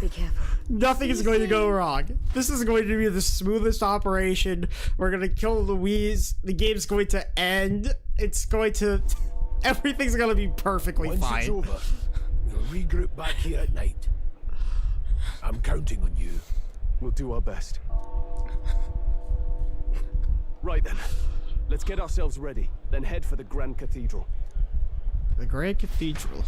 Be careful. Nothing is going to go wrong. This is going to be the smoothest operation. We're going to kill Louise. The game's going to end. It's going to... Everything's going to be perfectly fine. Once it's over, we'll regroup back here at night. I'm counting on you. We'll do our best. Right then. Let's get ourselves ready, then head for the Grand Cathedral. The Grand Cathedral.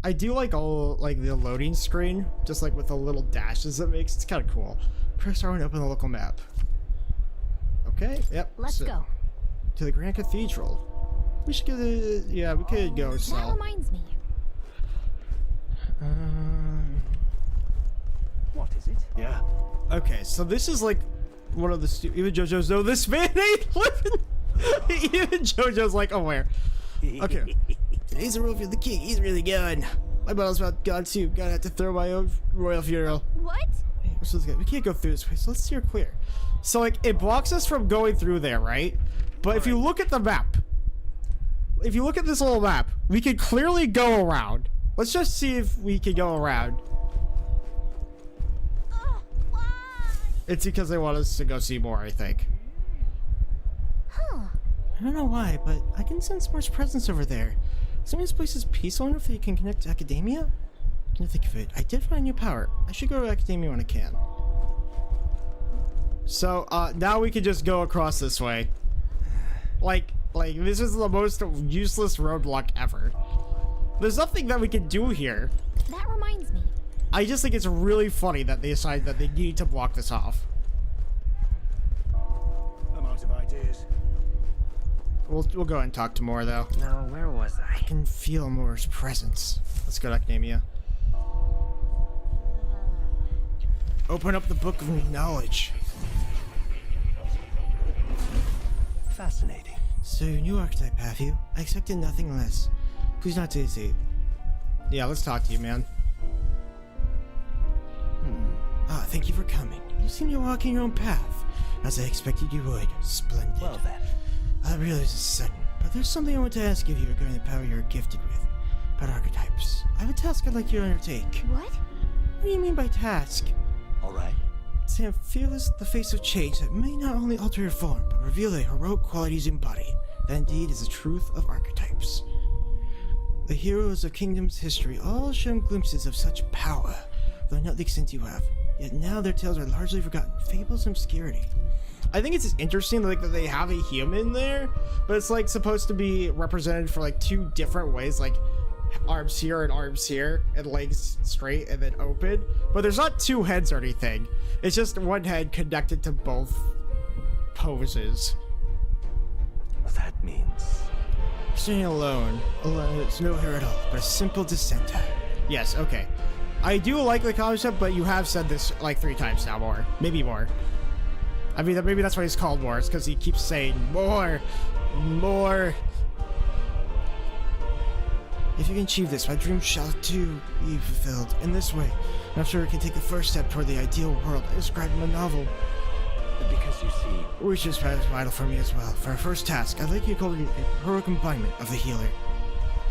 I do like all the loading screen, just like with the little dashes it makes. It's kind of cool. Press R1 to open the local map. Okay, yep. Let's go. To the Grand Cathedral. We should go to, yeah, we could go south. That reminds me. What is it? Yeah. Okay, so this is like one of the even JoJo's know this man ain't living. Even JoJo's like aware. Okay. He's a royal, the king. He's really good. My battle's about God too. Gotta have to throw my own royal funeral. What? Hey, we can't go through this way, so let's steer clear. So like it blocks us from going through there, right? But if you look at the map, if you look at this little map, we could clearly go around. Let's just see if we can go around. It's because they want us to go see more, I think. Huh. I don't know why, but I can sense more presence over there. Some of this place is peaceful. I wonder if you can connect to academia? Can you think of it? I did find new power. I should go to academia when I can. So, now we can just go across this way. Like, this is the most useless roadblock ever. There's nothing that we can do here. That reminds me. I just think it's really funny that they decided that they need to block this off. I'm out of ideas. We'll go ahead and talk to Moore, though. No, where was I? I can feel Moore's presence. Let's go to academia. Open up the book of knowledge. Fascinating. So, new archetype, have you? I expected nothing less. Please not to hesitate. Yeah, let's talk to you, man. Ah, thank you for coming. You seem to walk in your own path, as I expected you would. Splendid. Well then. I realize it's sudden, but there's something I want to ask of you regarding the power you're gifted with. About archetypes. I have a task I'd like you to undertake. What? What do you mean by task? Alright. Stand fearless at the face of change that may not only alter your form, but reveal the heroic qualities you embody. That indeed is the truth of archetypes. The heroes of kingdoms' history all shown glimpses of such power, though not the extent you have. Yet now their tales are largely forgotten, fables and obscurity. I think it's just interesting like that they have a human there, but it's like supposed to be represented for like two different ways, like arms here and legs straight and then open. But there's not two heads or anything. It's just one head connected to both poses. That means Standing alone is no hero at all, but a simple dissenter. Yes, okay. I do like the concept, but you have said this like 3 times now, more. Maybe more. I mean, maybe that's why he's called more. It's because he keeps saying more. More. If you can achieve this, my dream shall too be fulfilled. In this way, I'm sure we can take the first step toward the ideal world I described in the novel. because you see, Which is vital for me as well. For our first task, I'd like you to call it a heroic embodiment of the healer.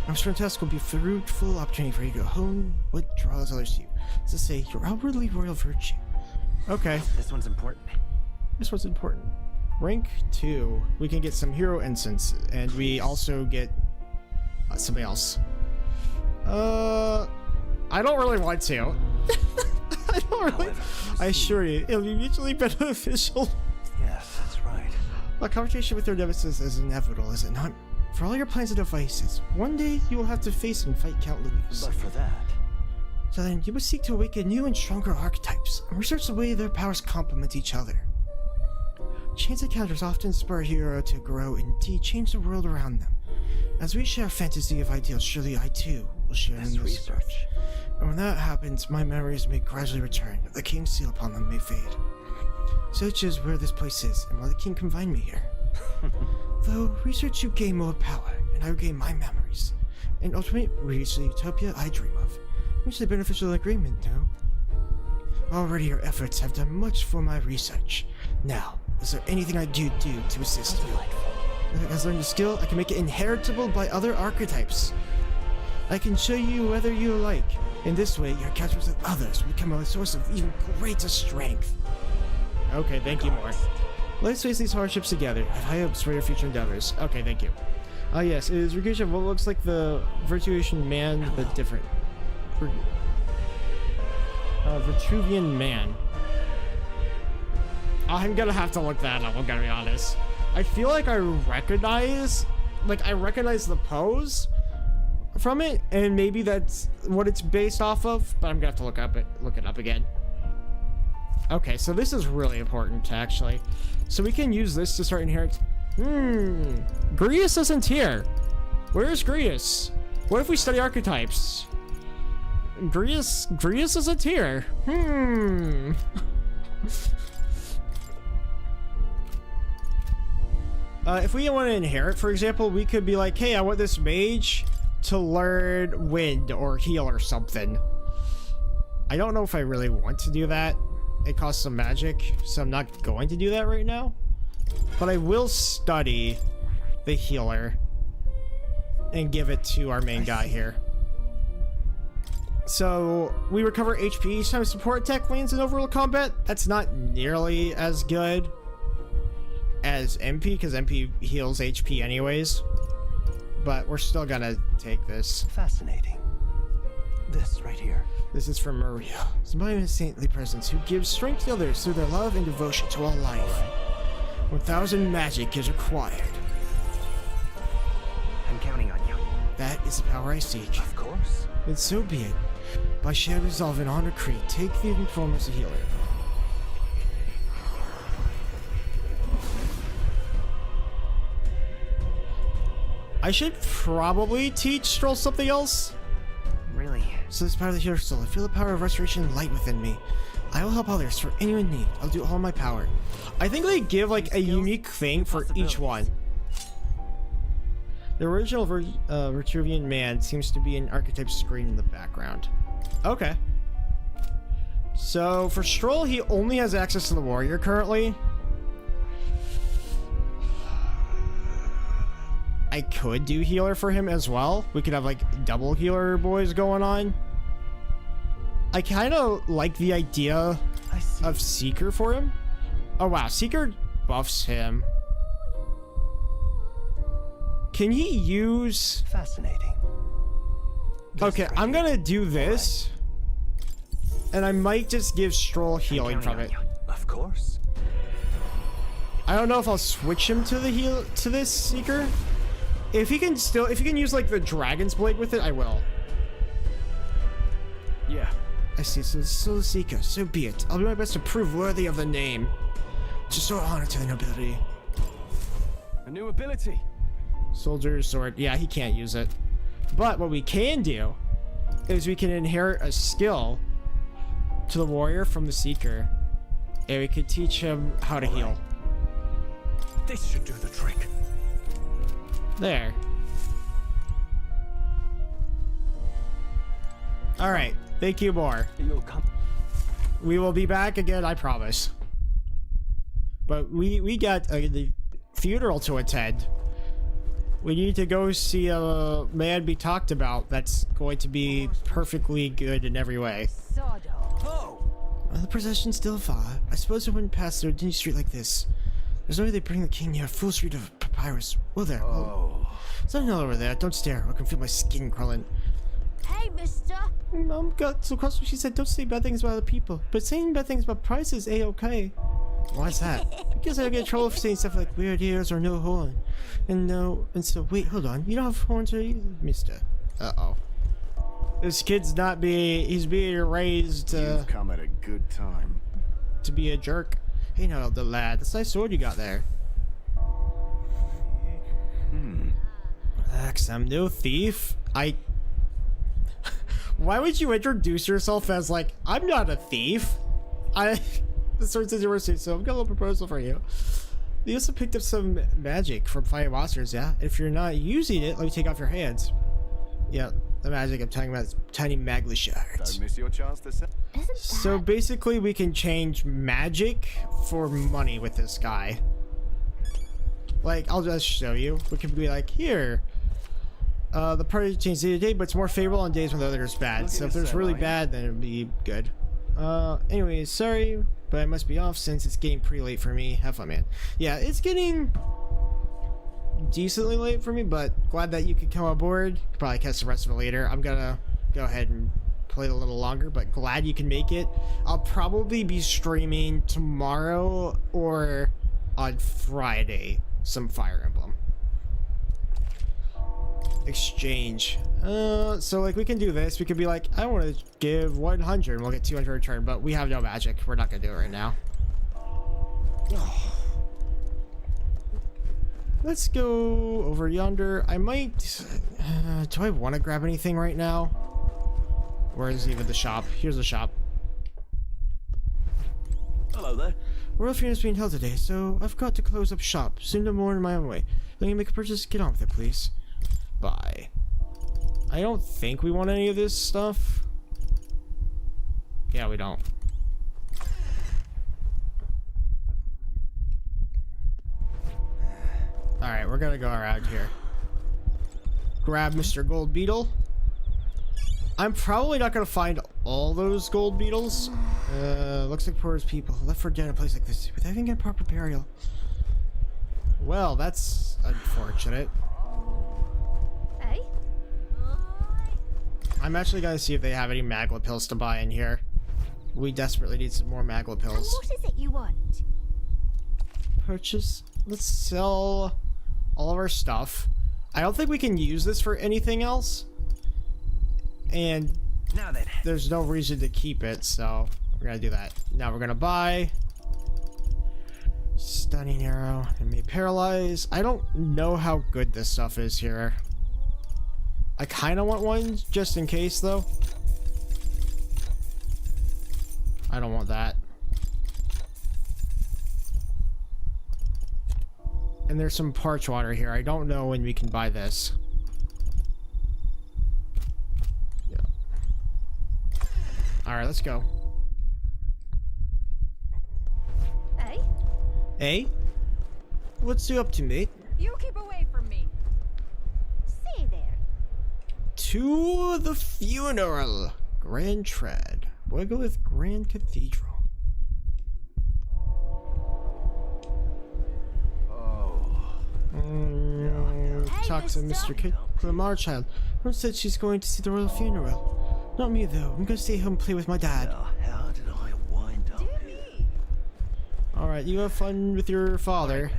Our first task will be a fruitful opportunity for you to hone what draws others to you. As to say, your outwardly royal virtue. Okay. This one's important. This one's important. Rank 2. We can get some hero incense, and we also get something else. I don't really want to. I don't really. I assure you, it'll be mutually beneficial. Yes, that's right. A confrontation with your nemesis is inevitable, is it not? For all your plans and devices, one day you will have to face and fight Count Louis. But for that, so then you must seek to awaken new and stronger archetypes, and research the way their powers complement each other. Chance encounters often spur a hero to grow and indeed change the world around them. As we share a fantasy of ideals, surely I too will share in this research. And when that happens, my memories may gradually return, the king's seal upon them may fade. Such is where this place is, and why the king confined me here. Though research you gain more power, and I regain my memories. And ultimately reach the utopia I dream of. Mutually beneficial agreement, no? Already your efforts have done much for my research. Now, is there anything I do to assist you? As I learned a skill, I can make it inheritable by other archetypes. I can show you whether you like. In this way, your encounters with others will become a source of even greater strength. Okay, thank you, more. Let's face these hardships together. I have high hopes for your future endeavors. Okay, thank you. Yes, it is Rikucha of what looks like the Virtuation Man, but different. Vitruvian Man. I'm gonna have to look that up, I'm gonna be honest. I feel like I recognize the pose from it, and maybe that's what it's based off of, but I'm gonna have to look it up again. Okay, so this is really important, actually. So we can use this to start inheriting. Grius isn't here. Where is Grius? What if we study archetypes? Grius isn't here. If we want to inherit, for example, we could be like, hey, I want this mage to learn wind or heal or something. I don't know if I really want to do that. It costs some magic, so I'm not going to do that right now. But I will study the healer. and give it to our main guy here. So we recover HP each time support tech lands in overall combat. That's not nearly as good as MP, because MP heals HP anyways. But we're still gonna take this. Fascinating. This right here. This is from Maria. Somebody with saintly presence who gives strength to others through their love and devotion to all life. 1000 magic is required. I'm counting on you. That is the power I seek. Of course. And so be it. By shared resolve and honor creed, take the form as a healer. I should probably teach Stroll something else. Really? So this power of the healer soul, I feel the power of restoration and light within me. I will help others for anyone in need. I'll do all my power. I think they give like a unique thing for each one. The original Vitruvian man seems to be an archetype screen in the background. Okay. So for Stroll, he only has access to the warrior currently. I could do healer for him as well. We could have like double healer boys going on. I kind of like the idea of Seeker for him. Oh wow, Seeker buffs him. Can he use... Fascinating. Okay, I'm gonna do this. And I might just give Stroll healing from it. Of course. I don't know if I'll switch him to the this Seeker. If he can use like the Dragon's Blade with it, I will. Yeah. I see, so Seeker, so be it. I'll do my best to prove worthy of the name. To restore honor to the nobility. A new ability. Soldier's sword. Yeah, he can't use it. But what we can do is we can inherit a skill to the warrior from the Seeker. And we could teach him how to heal. This should do the trick. There. Alright, thank you more. We will be back again, I promise. But we got the funeral to attend. We need to go see a man be talked about that's going to be perfectly good in every way. Oh. Well, the procession's still far. I suppose it wouldn't pass through a dingy street like this. There's no way they bring the king near a full street of papyrus. Will there? Oh. There's nothing over there. Don't stare. I can feel my skin crawling. Hey, mister. Mom got so cross when she said don't say bad things about other people. But saying bad things about prices is A-okay. Why's that? Because I get in trouble for saying stuff like weird ears or no horn. And so wait, hold on. You don't have horns or you, mister? Uh-oh. This kid's he's being raised You've come at a good time. To be a jerk. Hey now, the lad. That's a nice sword you got there. Relax, I'm no thief. Why would you introduce yourself as like, I'm not a thief? The sword says you were so I've got a little proposal for you. You also picked up some magic from fighting monsters, yeah? If you're not using it, let me take off your hands. Yeah, the magic I'm talking about is tiny magli shards. Don't miss your chance to sell. So basically we can change magic for money with this guy. Like, I'll just show you. We can be like, here. The party changes day to day, but it's more favorable on days when the weather is bad. So if there's really bad, then it'd be good. Anyways, sorry, but I must be off since it's getting pretty late for me. Have fun, man. Yeah, it's getting decently late for me, but glad that you could come aboard. Could probably catch the rest of it later. I'm gonna go ahead and play a little longer, but glad you can make it. I'll probably be streaming tomorrow or on Friday some Fire Emblem. Exchange. So like we can do this. We could be like, I want to give 100 and we'll get 200 return, but we have no magic. We're not gonna do it right now. Let's go over yonder. I might do I want to grab anything right now? Where is even the shop? Here's the shop. Hello there. Royal funeral is being held today, so I've got to close up shop. Soon no more in my own way. Let me make a purchase. Get on with it, please. Bye. I don't think we want any of this stuff. Yeah, we don't. Alright, we're gonna go around here. grab Mr. Gold Beetle. I'm probably not gonna find all those gold beetles. Looks like poor as people left for dead in a place like this without even getting proper burial. Well, that's unfortunate. Hey? I'm actually gonna see if they have any magla pills to buy in here. We desperately need some more magla And pills. what is it you want? Purchase. Let's sell all of our stuff. I don't think we can use this for anything else. And Now then, there's no reason to keep it, so we're gonna do that. Now we're gonna buy stunning arrow and may paralyze. I don't know how good this stuff is here. I kind of want one just in case, though. I don't want that. And there's some parch water here. I don't know when we can buy this. Alright, let's go. Hey? Hey? What's you up to, mate? You keep away from me. Say there. To the funeral. Grand Tread. We'll go with Grand Cathedral. Talk to Mr. Marchild. Who said she's going to see the royal funeral? Not me, though. I'm gonna stay home and play with my dad. How did I wind up here? Alright, you have fun with your father.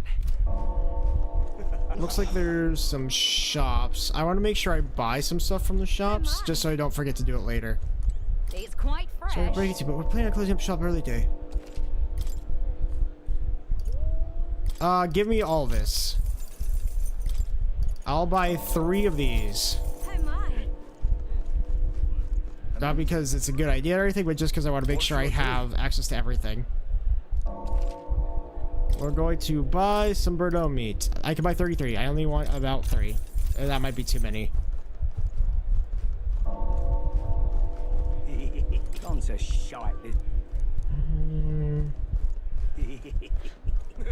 Looks like there's some shops. I want to make sure I buy some stuff from the shops, just so I don't forget to do it later. It's quite fresh. Sorry to break it to you, but we're planning on closing up shop early day. Give me all this. I'll buy 3 of these. Not because it's a good idea or anything, but just because I want to make sure I have access to everything. We're going to buy some Bordeaux meat. I can buy 33. I only want about 3. That might be too many. Don's a shite.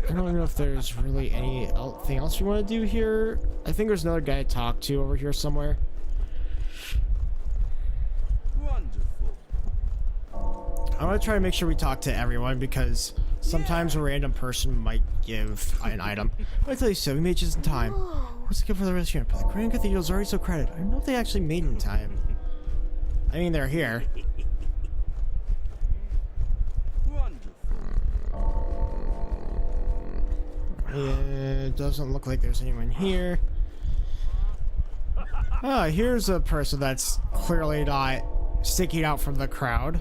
I don't know if there's really anything else we want to do here. I think there's another guy to talk to over here somewhere. I want to try to make sure we talk to everyone because sometimes a random person might give an item. I tell you so, we made just in time. What's good for the rest of the but the Grand Cathedral's already so crowded. I don't know if they actually made it in time. I mean, they're here. Yeah, it doesn't look like there's anyone here. Ah, here's a person that's clearly not sticking out from the crowd.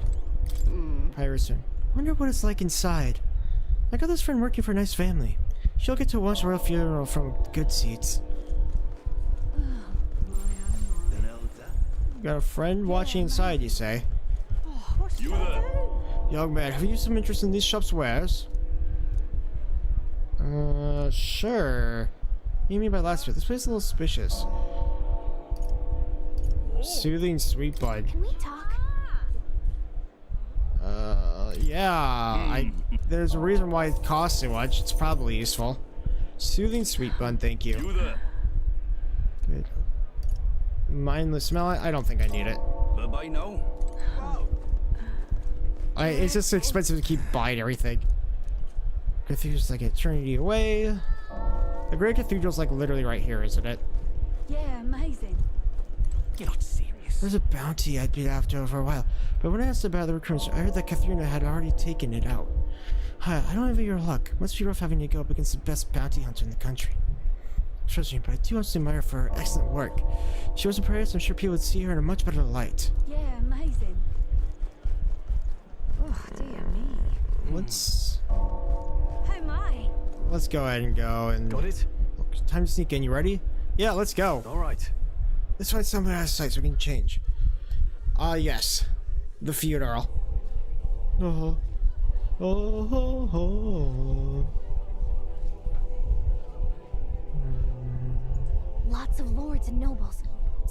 Piracy. Wonder what it's like inside. I got this friend working for a nice family. She'll get to watch the royal funeral from good seats. Got a friend watching inside, you say? You there? Young man, have you some interest in these shops' wares? Sure. What do you mean by last year? This place is a little suspicious. Soothing sweet bud. Can we talk? Yeah. There's a reason why it costs so much. It's probably useful. Soothing sweet bun, thank you. You there? Good. Mindless smell. I don't think I need it. Bye-bye now. It's just expensive to keep buying everything. Cathedral's like eternity away. The Great Cathedral's like literally right here, isn't it? Yeah, amazing. You're not serious. There's a bounty I'd been after for a while, but when I asked about the recruits, I heard that Katharina had already taken it out. I don't envy your luck. Must be rough having to go up against the best bounty hunter in the country. Trust me, but I do also admire her for her excellent work. She was a prioress, I'm sure people would see her in a much better light. Yeah, amazing. Oh, dear me. Let's go ahead and go and... Got it? Time to sneak in. You ready? Yeah, let's go. Alright. Let's find somewhere out of sight so we can change. Yes. The funeral. Oh. Oh. Oh. Oh. Lots of lords and nobles.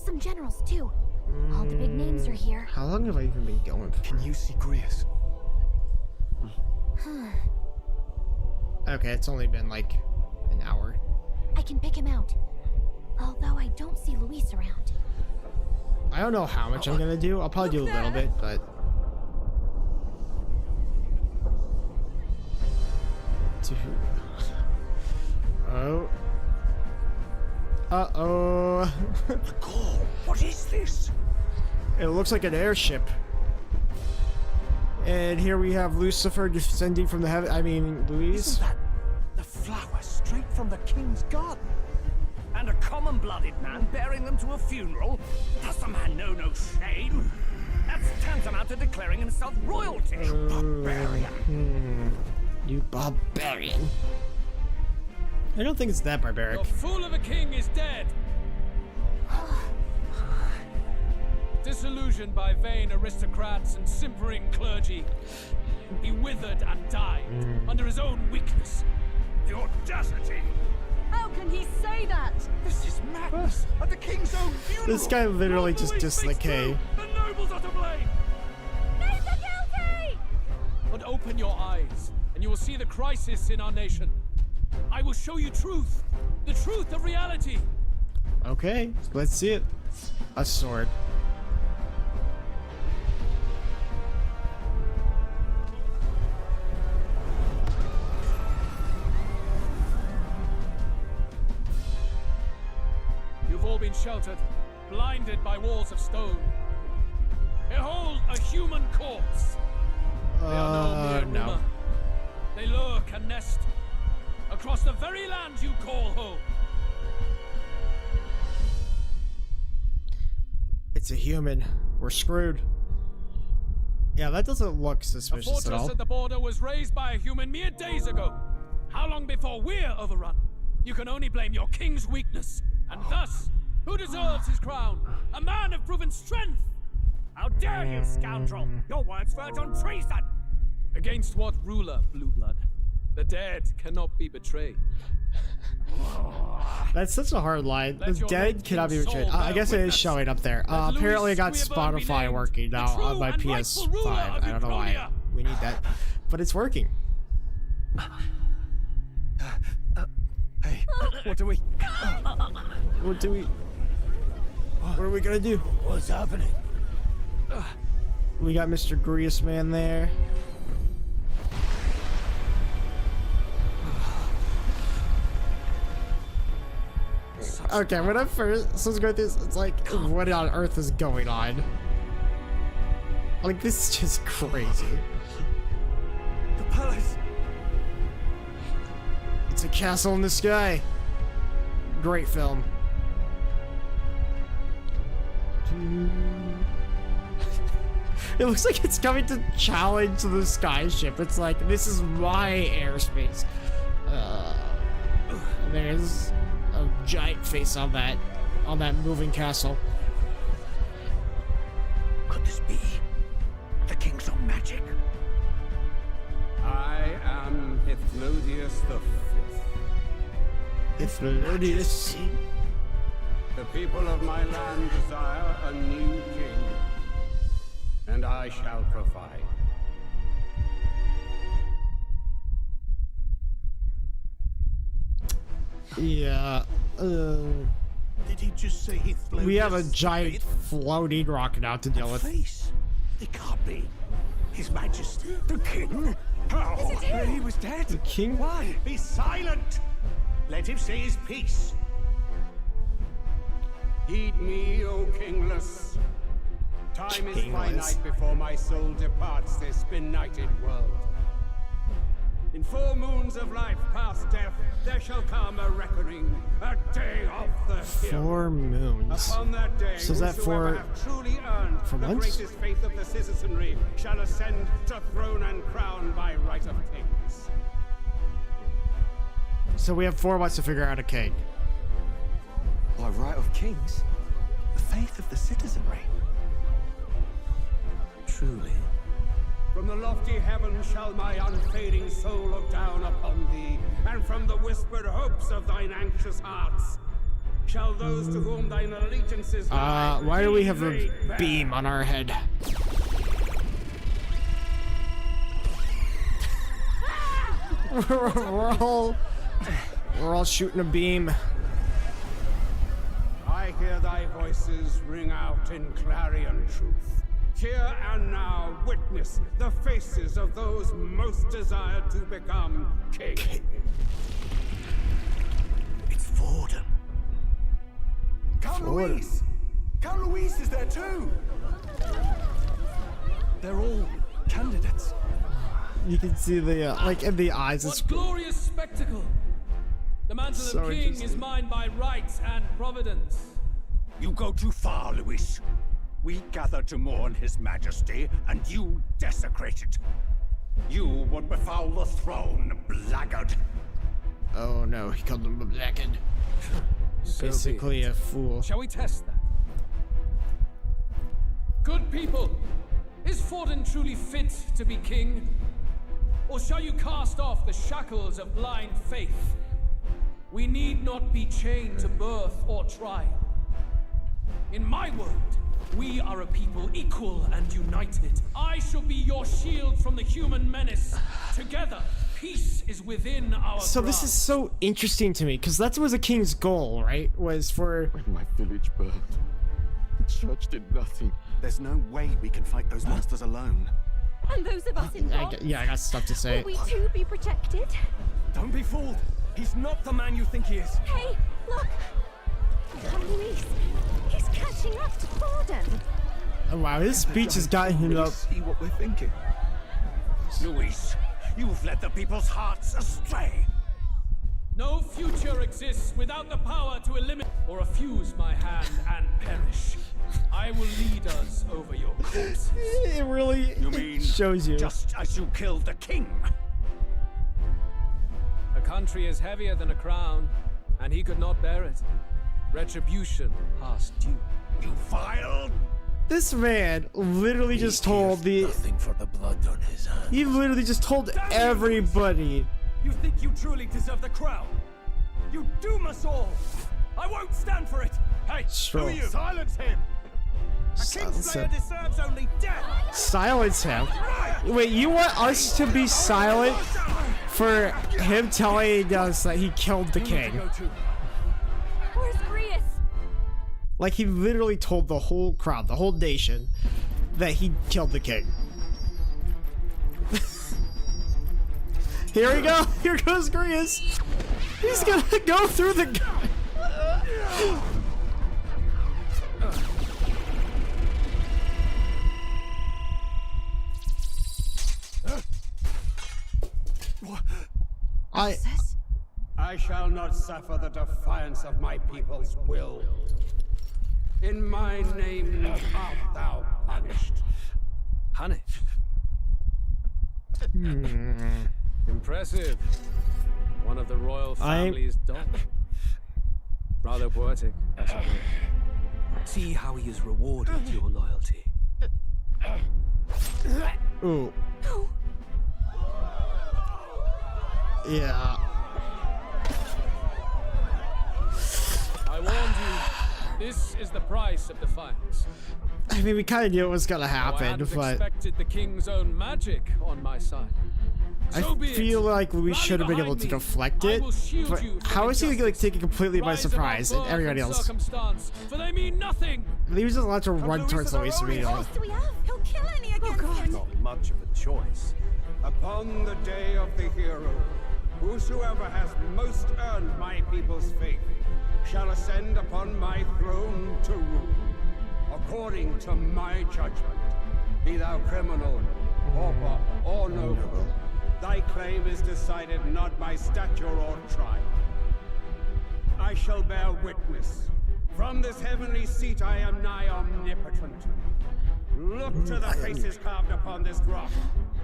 Some generals, too. All the big names are here. How long have I even been going for? Can you see Grius? Okay, it's only been like an hour. I can pick him out. Although I don't see Luis around. I don't know how much I'm gonna do. I'll probably do a little bit, but... Oh. Uh-oh. What is this? It looks like an airship. And here we have Lucifer descending from the heaven. I mean, Luis. Isn't that the flower straight from the king's garden? And a common-blooded man bearing them to a funeral? Does the man know no shame? That's tantamount to declaring himself royalty. Barbarian. You barbarian. I don't think it's that barbaric. The fool of a king is dead. Disillusioned by vain aristocrats and simpering clergy, he withered and died under his own weakness. The audacity! How can he say that? This is madness at the king's own funeral. This guy literally just dislocated. The nobles are to blame. Names are guilty! But open your eyes, and you will see the crisis in our nation. I will show you truth, the truth of reality. Okay, let's see it. A sword. You've all been sheltered, blinded by walls of stone. Behold a human corpse. They are no mere rumor. They lurk and nest across the very land you call home. It's a human. We're screwed. Yeah, that doesn't look suspicious at all. The fortress at the border was raised by a human mere days ago. How long before we're overrun? You can only blame your king's weakness. And thus, who deserves his crown? A man of proven strength! How dare you, scoundrel! Your words verge on treason! Against what ruler, Blue Blood? The dead cannot be betrayed. That's such a hard line. The dead cannot be betrayed. I guess it is showing up there. Apparently I got Spotify working now on my PS5. I don't know why we need that, but it's working. Hey, what do we... What are we gonna do? What's happening? We got Mr. Grease Man there. Okay, when I first was going through this, it's like, what on earth is going on? Like, this is just crazy. The palace. It's a castle in the sky. Great film. It looks like it's coming to challenge the sky ship. It's like, this is my airspace. There's a giant face on that moving castle. Could this be the king's own magic? I am Hypnodius the Fifth. Hypnodius. The people of my land desire a new king, and I shall provide. Yeah. Did he just say he floated? We have a giant floating rock now to deal with. Face? It can't be. His Majesty, the king. Oh, he was dead. The king? Why? Be silent. Let him say his piece. Heed me, O kingless. Time is finite before my soul departs this benighted world. In 4 moons of life past death, there shall come a reckoning, a day of the hero. 4 moons. Upon that day, so is that whosoever have truly earned the months? greatest faith of the citizenry shall ascend to throne and crown by right of kings. So we have 4 months to figure out a king. By right of kings? The faith of the citizenry? Truly. From the lofty heavens shall my unfading soul look down upon thee, and from the whispered hopes of thine anxious hearts shall those to whom thine allegiances lie. Why do we have a beam on our head? we're all shooting a beam. hear thy voices ring out in clarion truth. Here and now, witness the faces of those most desired to become king. It's Forden. Count Louise! Count Louise is there too! They're all candidates. You can see the, like, in the eyes. What glorious spectacle! The mantle So of king is mine by right and providence. You go too far, Luis. We gather to mourn his majesty, and you desecrate it. You would befoul the throne, blackguard. Oh no, he called him a blackguard. So Basically be it. a fool. Shall we test that? Good people, is Forden truly fit to be king? Or shall you cast off the shackles of blind faith? We need not be chained to birth or tribe. In my world, we are a people equal and united. I shall be your shield from the human menace. Together, peace is within our So this is so interesting to me, because that was a king's goal, right? Was for... When my village burned, the church did nothing. There's no way we can fight those monsters alone. And those of us in bonds, yeah, I got stuff to say. will we too be protected? Don't be fooled. He's not the man you think he is. Hey, look! Luis, he's catching up to Forden. Oh, wow, his speech has gotten him up. See what we're thinking. Luis, you've led the people's hearts astray. No future exists without the power to eliminate or refuse my hand and perish. I will lead us over your corpses. It really You mean shows you. just as you killed the king? A country is heavier than a crown, and he could not bear it. Retribution past due. You vile... This man literally just told the... Nothing for the blood on his hands. He literally just told everybody. You think you truly deserve the crown? You doom us all. I won't stand for it. Hey, Sure. who are you? Silence him. A Kingslayer deserves only death. Silence him. Wait, you want us to be silent for him telling us that he killed the king? Where's Grius? Like, he literally told the whole crowd, the whole nation, that he killed the king. Here we go. Here goes Grius. He's gonna go through the... I shall not suffer the defiance of my people's will. In my name art thou punished. Punished? Impressive. One of the royal family's dog. Rather poetic, I suppose. See how he has rewarded your loyalty. Ooh. Yeah. I warned you. This is the price of defiance. I mean, we kind of knew it was gonna I happen, hadn't but expected the king's own magic on my side. I feel like we should have been able to deflect it. But how is he like taken completely by surprise and everybody else? For they mean nothing. He was just allowed to run towards Luis immediately. He'll kill any against him. Not much of a choice. Upon the day of the hero, whosoever has most earned my people's faith shall ascend upon my throne to rule, according to my judgment. Be thou criminal, pauper, or noble, thy claim is decided not by stature or tribe. I shall bear witness. From this heavenly seat I am nigh omnipotent. Look to the faces carved upon this rock,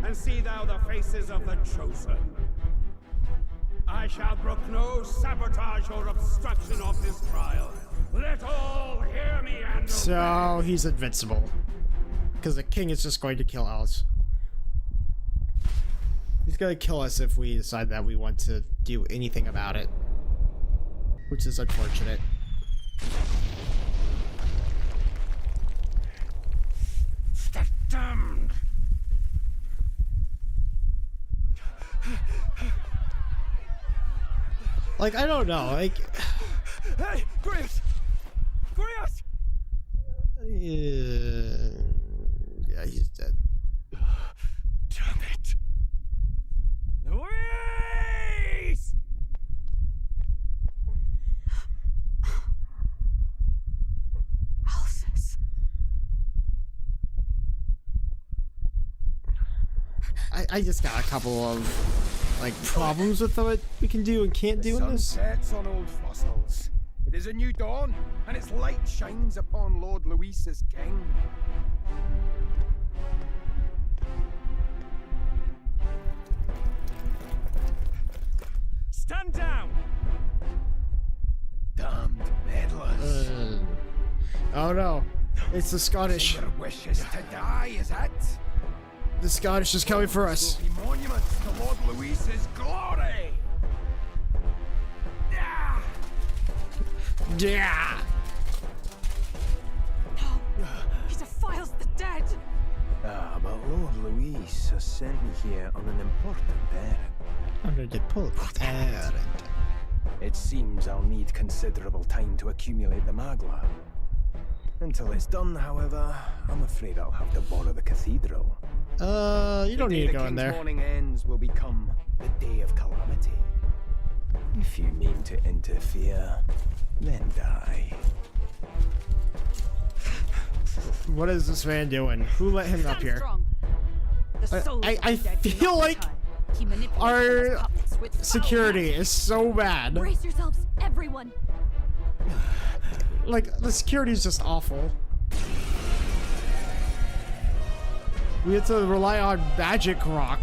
and see thou the faces of the chosen. I shall brook no sabotage or obstruction of this trial. Let all hear me and obey. So he's invincible. Because the king is just going to kill us. He's gonna kill us if we decide that we want to do anything about it. Which is unfortunate. Damned. Like, I don't know, like... Hey, Grius! Grius! I just got a couple of like problems with what we can do and can't do in this. The sun sets on old fossils. It is a new dawn, and its light shines upon Lord Luis's king. Stand down! Damned meddlers. Oh no, it's the Scottish. Your wishes to die, is it? The Scottish is coming for us. Will be monuments to Lord Luis's glory. Yeah. No, he defiles the dead. But Lord Luis has sent me here on an important errand. It seems I'll need considerable time to accumulate the magla. Until it's done, however, I'm afraid I'll have to borrow the cathedral. You don't need to go in there. The morning ends will become the day of calamity. If you mean to interfere, then die. What is this man doing? Who let him up here? I feel like our security is so bad. Brace yourselves, everyone. Like, the security is just awful. We have to rely on magic rock.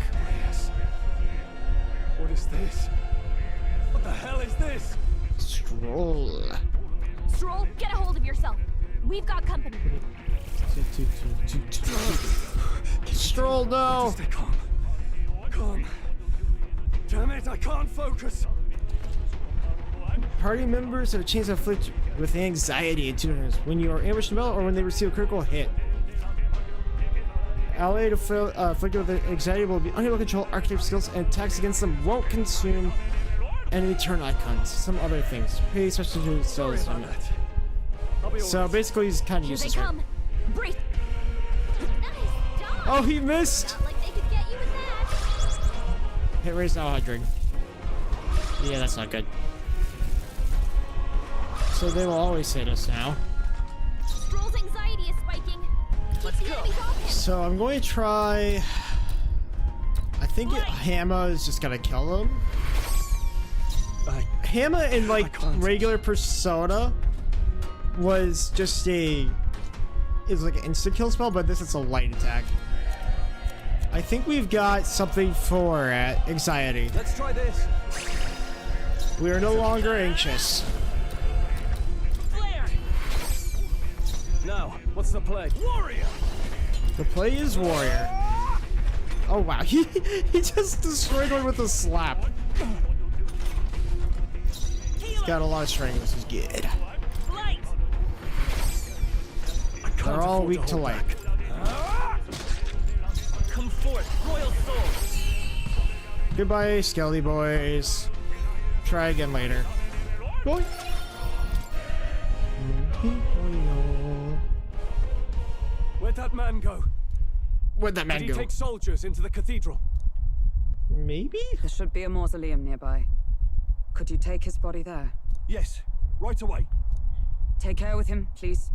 What is this? What the hell is this? Stroll. Stroll, get a hold of yourself. We've got company. Stroll, no. Stay calm. Calm. Damn it, I can't focus. Party members have a chance to afflict with anxiety and tuners when you are ambushed in battle or when they receive a critical hit. Allied afflicted with anxiety will be unable to control archetype skills, and attacks against them won't consume enemy turn icons. Some other things. Pay special to cells. So basically, he's kind of useless. Here they come. Brace. Nice job. Oh, he missed. Not like they could get you with that. Hit raise now 100. Yeah, that's not good. So they will always hit us now. Stroll's anxiety is spiking. Keep the enemies off him. So I'm going to try. I think Hammer is just gonna kill him. Hammer in like regular Persona was just is like an instant kill spell, but this is a light attack. I think we've got something for anxiety. Let's try this. We are no longer anxious. Now, what's the play? Warrior! The play is warrior. Oh wow, he just destroyed one with a slap. He's got a lot of strength, this is good. They're all weak to light. Come forth, royal soul! Goodbye, Skelly boys. Try again later. Boy. Where'd that man go? Where'd that man Did go? he take soldiers into the cathedral? Maybe? There should be a mausoleum nearby. Could you take his body there? Yes, right away. Take care with him, please.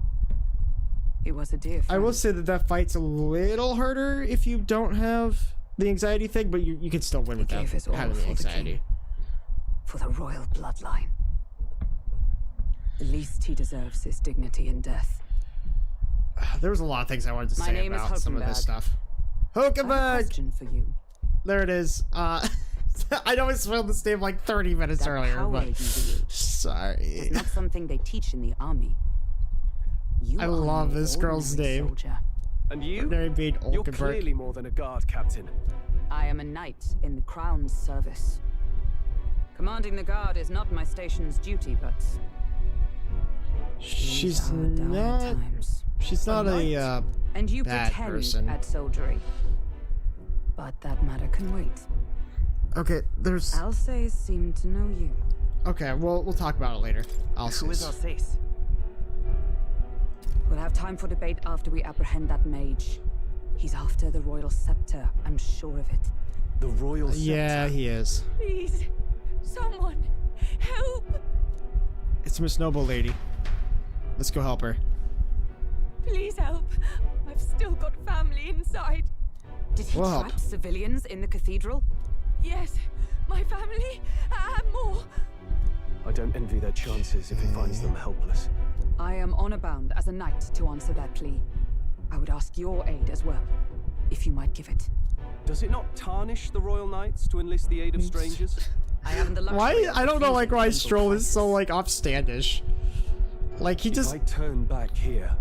He was a dear friend. I will say that fight's a little harder if you don't have the anxiety thing, but you can still win without having the anxiety. For the royal bloodline. The least he deserves is dignity in death. There was a lot of things I wanted to say about some of this stuff. I have a Hokenberg! question for you. There it is. I know I spelled this name like 30 minutes earlier, power but you wield sorry. It's not something they teach in the army. You I are love no this girl's ordinary name. soldier. And you? Mary Bade You're Olkenberg. clearly more than a guard captain. I am a knight in the Crown's service. Commanding the guard is not my station's duty, but She's not. She's not a and you bad pretend person. at soldiery. But that matter can wait. Okay, there's. Alsace seemed to know you. Okay, well, we'll talk about it later. Who is Alsace? We'll have time for debate after we apprehend that mage. He's after the royal scepter, I'm sure of it. The royal scepter? Yeah, he is. Please, someone, help! It's Miss Noble Lady. Let's go help her. Please help. I've still got family inside. Did he Well. trap civilians in the cathedral? Yes, my family and more. I don't envy their chances if he finds them helpless. I am honor bound as a knight to answer that plea. I would ask your aid as well, if you might give it. Does it not tarnish the Royal Knights to enlist the aid of strangers? I haven't the luxury. Why? I don't know, like, why refusing Stroll is so, like, upstandish. Like, he just... If I turn back here,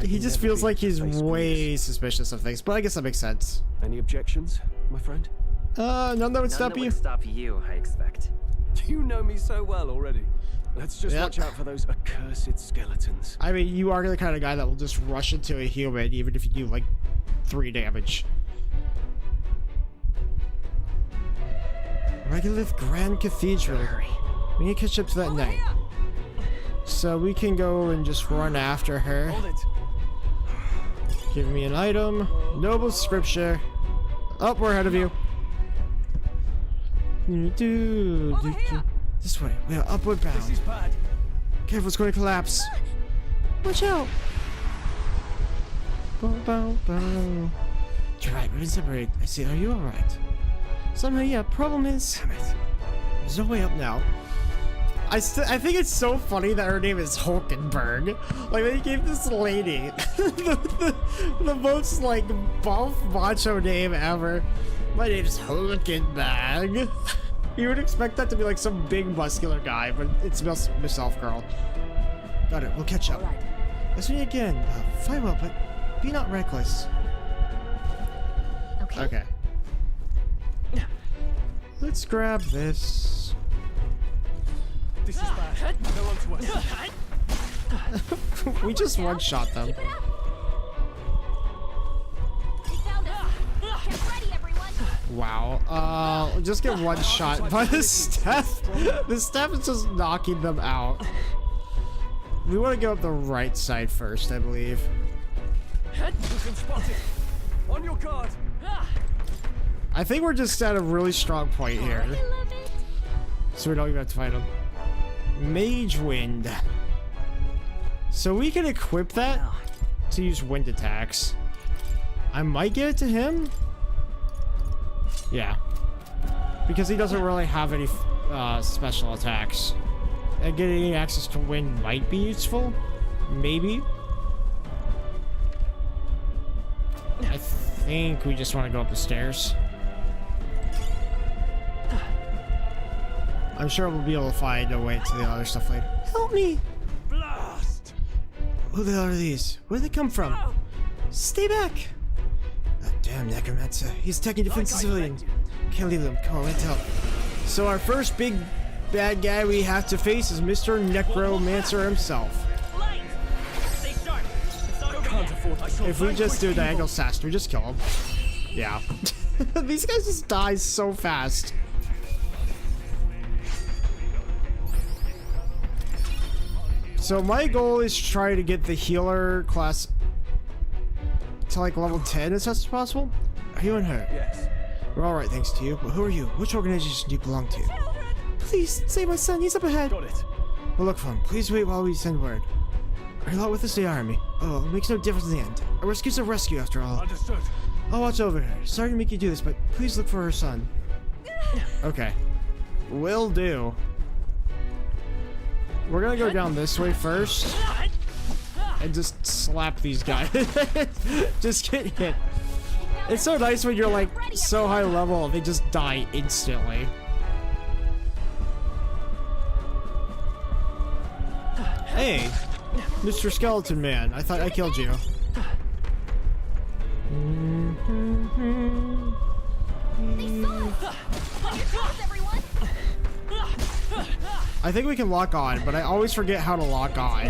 He just feels like he's way suspicious of things, but I guess that makes sense. Any objections, my friend? None that would stop you? Stop you, I expect. You know me so well already. Let's just watch out for those accursed skeletons. I mean, you are the kind of guy that will just rush into a human, even if you do, like, 3 damage. Regolith Grand Cathedral. We need to catch up to that knight. So we can go and just run after her. Hold it. Give me an item. Noble scripture. Oh, we're ahead of you. This way. We are upward bound. This is bad. Careful, it's going to collapse. Watch out. Bow, bow, bow. You're right, we're in separate. I see. Are you alright? Somehow, yeah. Problem is, damn it. There's no way up now. I think it's so funny that her name is Hulkenberg. Like, they gave this lady the most, like, buff macho name ever. My name's Hulkenberg. You would expect that to be, like, some big muscular guy, but it's Miss Elf Girl. Got it, we'll catch up. Let's meet again. Fight well, but be not reckless. Okay. Let's grab this. This is bad. No one to us. We just one-shot them. Wow. Just get one-shot by the staff. The staff is just knocking them out. We want to go up the right side first, I believe. On your guard. I think we're just at a really strong point here. So we don't even have to fight them. Mage Wind. So we can equip that to use wind attacks. I might give it to him. Yeah. Because he doesn't really have any special attacks. And getting access to wind might be useful. Maybe. I think we just want to go up the stairs. I'm sure we'll be able to find a way to the other stuff later. Help me! Blast! Who the hell are these? Where'd they come from? Stay back! That damn necromancer. He's attacking defensive civilians. Can't leave them. Come on, let's help. So our first big bad guy we have to face is Mr. Necromancer himself. If we just do diagonal sass, we just kill him. Yeah. These guys just die so fast. So my goal is to try to get the healer class to like level 10 as fast as possible. Are you and her? Yes. We're alright thanks to you, but who are you? Which organization do you belong to? Please, save my son, he's up ahead. Got it. We'll look for him. Please wait while we send word. Are you not with the state army? Oh, it makes no difference in the end. A rescue's a rescue after all. Understood. I'll watch over her. Sorry to make you do this, but please look for her son. Okay. Will do. We're gonna go down this way first. And just slap these guys. Just get hit. It's so nice when you're like so high level, they just die instantly. Hey, Mr. Skeleton Man, I thought I killed you. I think we can lock on, but I always forget how to lock on.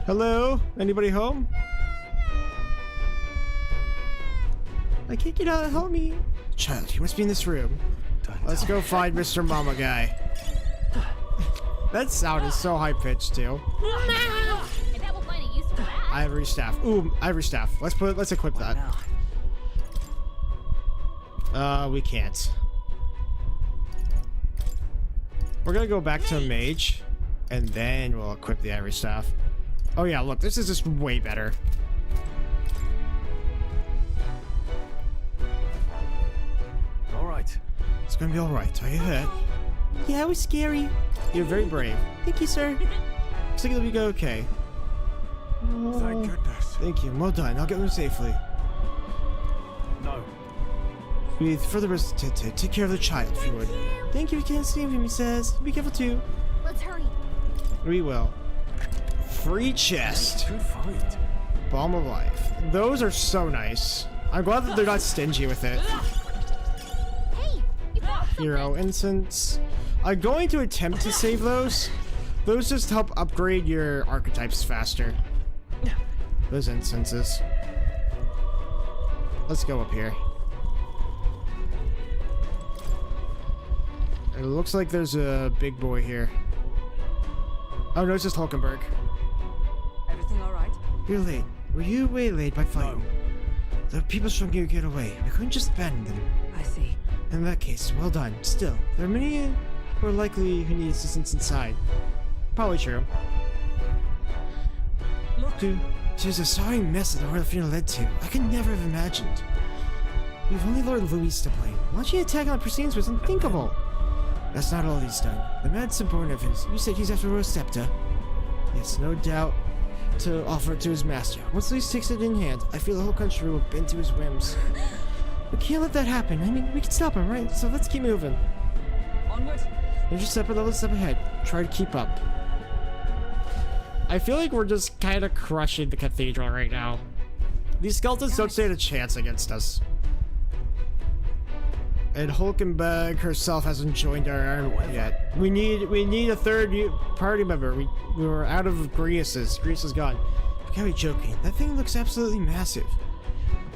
Hello? Anybody home? I can't get out. Help me. Child, you must be in this room. Let's go find Mr. Mama Guy. That sound is so high-pitched, too. Ivory staff. Ooh, ivory staff. Let's equip that. We can't. We're gonna go back to a mage, and then we'll equip the ivory staff. Oh yeah, look, this is just way better. right. It's gonna be alright. Are you hurt? Yeah, it was scary. You're very brave. Thank you, sir. Looks like it'll be okay. Thank goodness. Thank you. Well done. I'll get them safely. No. We further to take care of the child, if you would. Thank you. You can't see him, he says. Be careful too. Let's hurry. We will. Free chest. Good find. Balm of life. Those are so nice. I'm glad that they're not stingy with it. Hey, you found something. Hero incense. I'm going to attempt to save those. Those just help upgrade your archetypes faster. Those incenses. Let's go up here. It looks like there's a big boy here. Oh no, it's just Hulkenberg. Everything all right? You're late. Were you waylaid by fighting? No. The people trying to get away. We couldn't just abandon them. I see. In that case, well done. Still, there are many who are likely who need assistance inside. Probably true. Look. Dude, there's a sorry mess that the Royal Funeral led to. I could never have imagined. We've only Lord Louis to blame. Launching an attack on the proceedings was unthinkable. That's not all he's done. The mad subordinate of his. You said he's after Royal Scepter. Yes, no doubt to offer it to his master. Once Louis takes it in hand, I feel the whole country will bend to his whims. We can't let that happen. I mean, we can stop him, right? So let's keep moving. Onward. There's a separate level step ahead. Try to keep up. I feel like we're just kind of crushing the cathedral right now. These skeletons don't stand a chance against us. And Hulkenberg herself hasn't joined our army yet. We need a third party member. We were out of Grease's. Grease is gone. You can't be joking. That thing looks absolutely massive.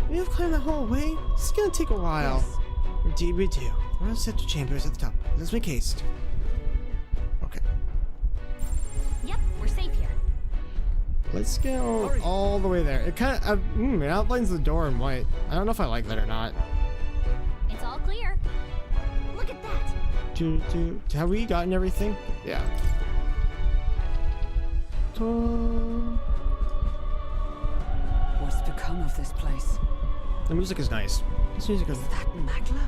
We have climbed the whole way. This is gonna take a while. Yes. Indeed we do. The Royal Scepter Chamber is at the top. Let's make haste. Okay. Yep, we're safe here. Let's go all the way there. It kind of it outlines the door in white. I don't know if I like that or not. It's all clear. Look at that. Have we gotten everything? Yeah. What's become of this place? The music is nice. This music is. Is that Magla?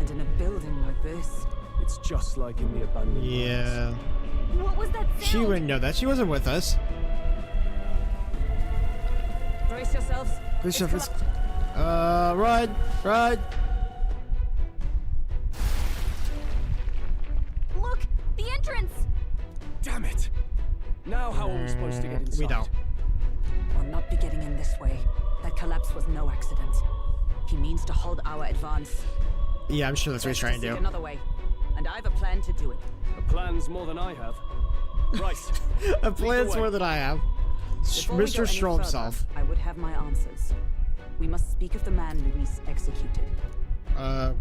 And in a building like this? It's just like in the abandoned mines. Yeah. What was that sound? She wouldn't know that. She wasn't with us. Brace yourselves. Brace yourselves. Run! Look, the entrance. Damn it! Now how are we supposed to get inside? We don't. We'll not be getting in this way. That collapse was no accident. He means to hold our advance. Yeah, I'm sure that's what he's trying to do. Another way, and I have a plan to do it. A plan's more than I have. Right. A plan's more than I have. Mr. Stroll himself. I would have my answers. We must speak of the man Luis executed.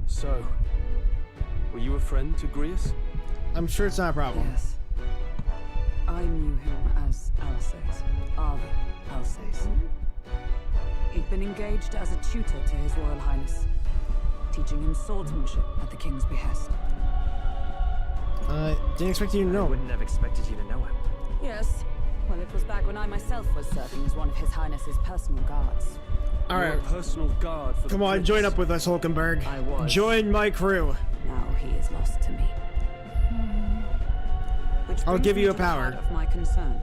So, were you a friend to Grius? I'm sure it's not a problem. Yes. I knew him as Alsace. Arthur Alsace. He'd been engaged as a tutor to His Royal Highness, teaching him swordsmanship at the King's behest. Didn't expect you to know. I wouldn't have expected you to know him. Yes. Well, it was back when I myself was serving as one of His Highness's personal guards. Alright. Personal guard for Come on, join up with us, Hulkenberg. I was. Join my crew. Now he is lost to me. Which I'll give you a the power. heart of my concern.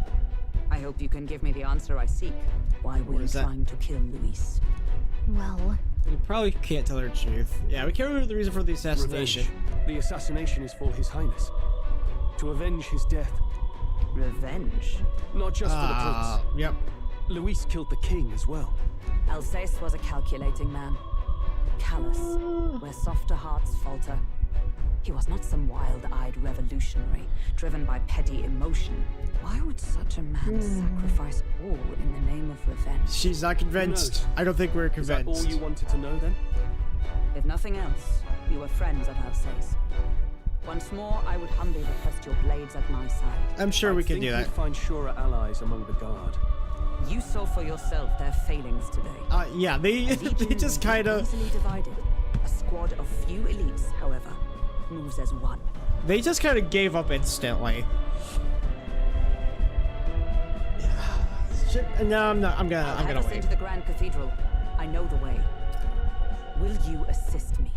I hope you can give me the answer I seek. Why were you trying to kill Luis? Well, You probably can't tell her the truth. Yeah, we can't remember the reason for the assassination. Revenge. The assassination is for His Highness. To avenge his death. Revenge? Not just for the prince. Yep. Luis killed the king as well. Alsace was a calculating man. Callous, where softer hearts falter. He was not some wild-eyed revolutionary, driven by petty emotion. Why would such a man sacrifice all in the name of revenge? She's not convinced. I don't think we're convinced. Is that all you wanted to know then? If nothing else, you were friends of Alsace. Once more, I would humbly request your blades at my side. I'm sure we can do that. We'd find surer allies among the guard. You saw for yourself their failings today. Yeah, they just kind of easily divided. A squad of few elites, however, moves as one. They just kind of gave up instantly. No, I'm not. I'm gonna wait. Into the Grand Cathedral. I know the way. Will you assist me?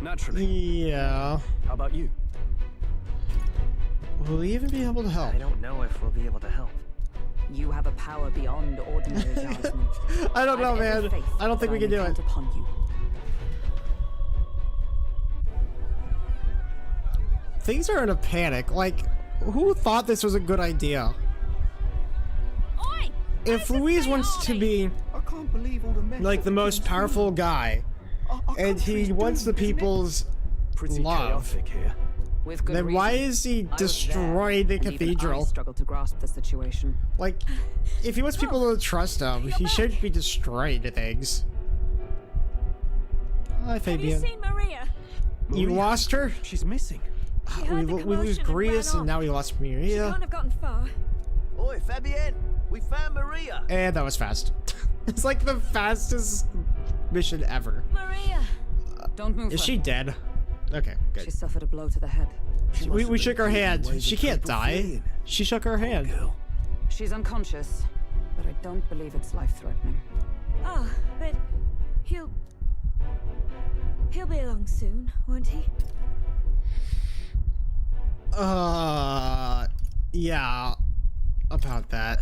Naturally. Yeah. How about you? Will we even be able to help? I don't know if we'll be able to help. You have a power beyond ordinary judgment. I don't know, man. I don't think we can do it. Upon you. Things are in a panic. Like, who thought this was a good idea? Oi! If Louise wants to be I can't believe all the men like the most powerful guy, and he wants the people's love, here. With good then why reason. is he I was destroying the there, and even cathedral? I struggled to grasp the situation. Like, if he wants people to trust him, he shouldn't be destroying things. Hi, Fabian. Have you seen Maria? You lost her? She's missing. We lose Grius, and now we lost She Maria. can't have gotten far. Oi, Fabienne, we found Maria. And that was fast. It's like the fastest mission ever. Maria! Don't move Is her. she dead? Okay, She good. suffered a blow to the head. We shook her hand. She can't die. She shook her hand. She's unconscious, but I don't believe it's life-threatening. Ah, but he'll be along soon, won't he? Yeah, about that.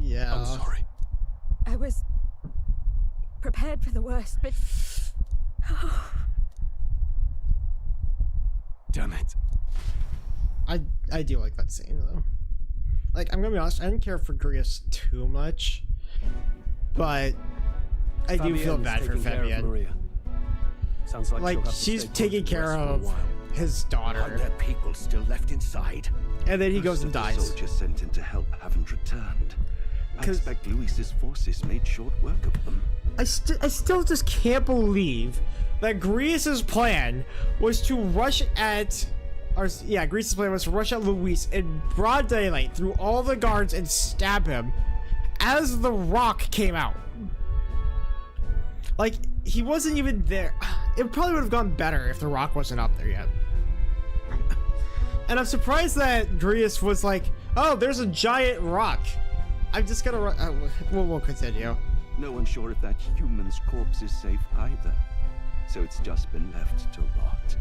Yeah. I'm sorry. I was prepared for the worst, but Damn it. I do like that scene though. Like, I'm gonna be honest, I didn't care for Grius too much, but I do feel Fabienne is bad for taking care of Fabienne. Maria. Sounds like, Like, she'll have to she's stay taking close to care us for a of while. his Are daughter, there people still left inside? and then he Most goes of and the dies. soldiers sent in to help haven't returned. I 'Cause- expect Luis's forces made short work of them. I still just can't believe that Grius's plan was to rush at, Grius's plan was to rush at Luis in broad daylight through all the guards and stab him as the rock came out. Like, he wasn't even there. It probably would have gone better if the rock wasn't up there yet. And I'm surprised that Grius was like, oh, there's a giant rock. I'm just gonna run. We'll continue. No one's sure if that human's corpse is safe either. So it's just been left to rot.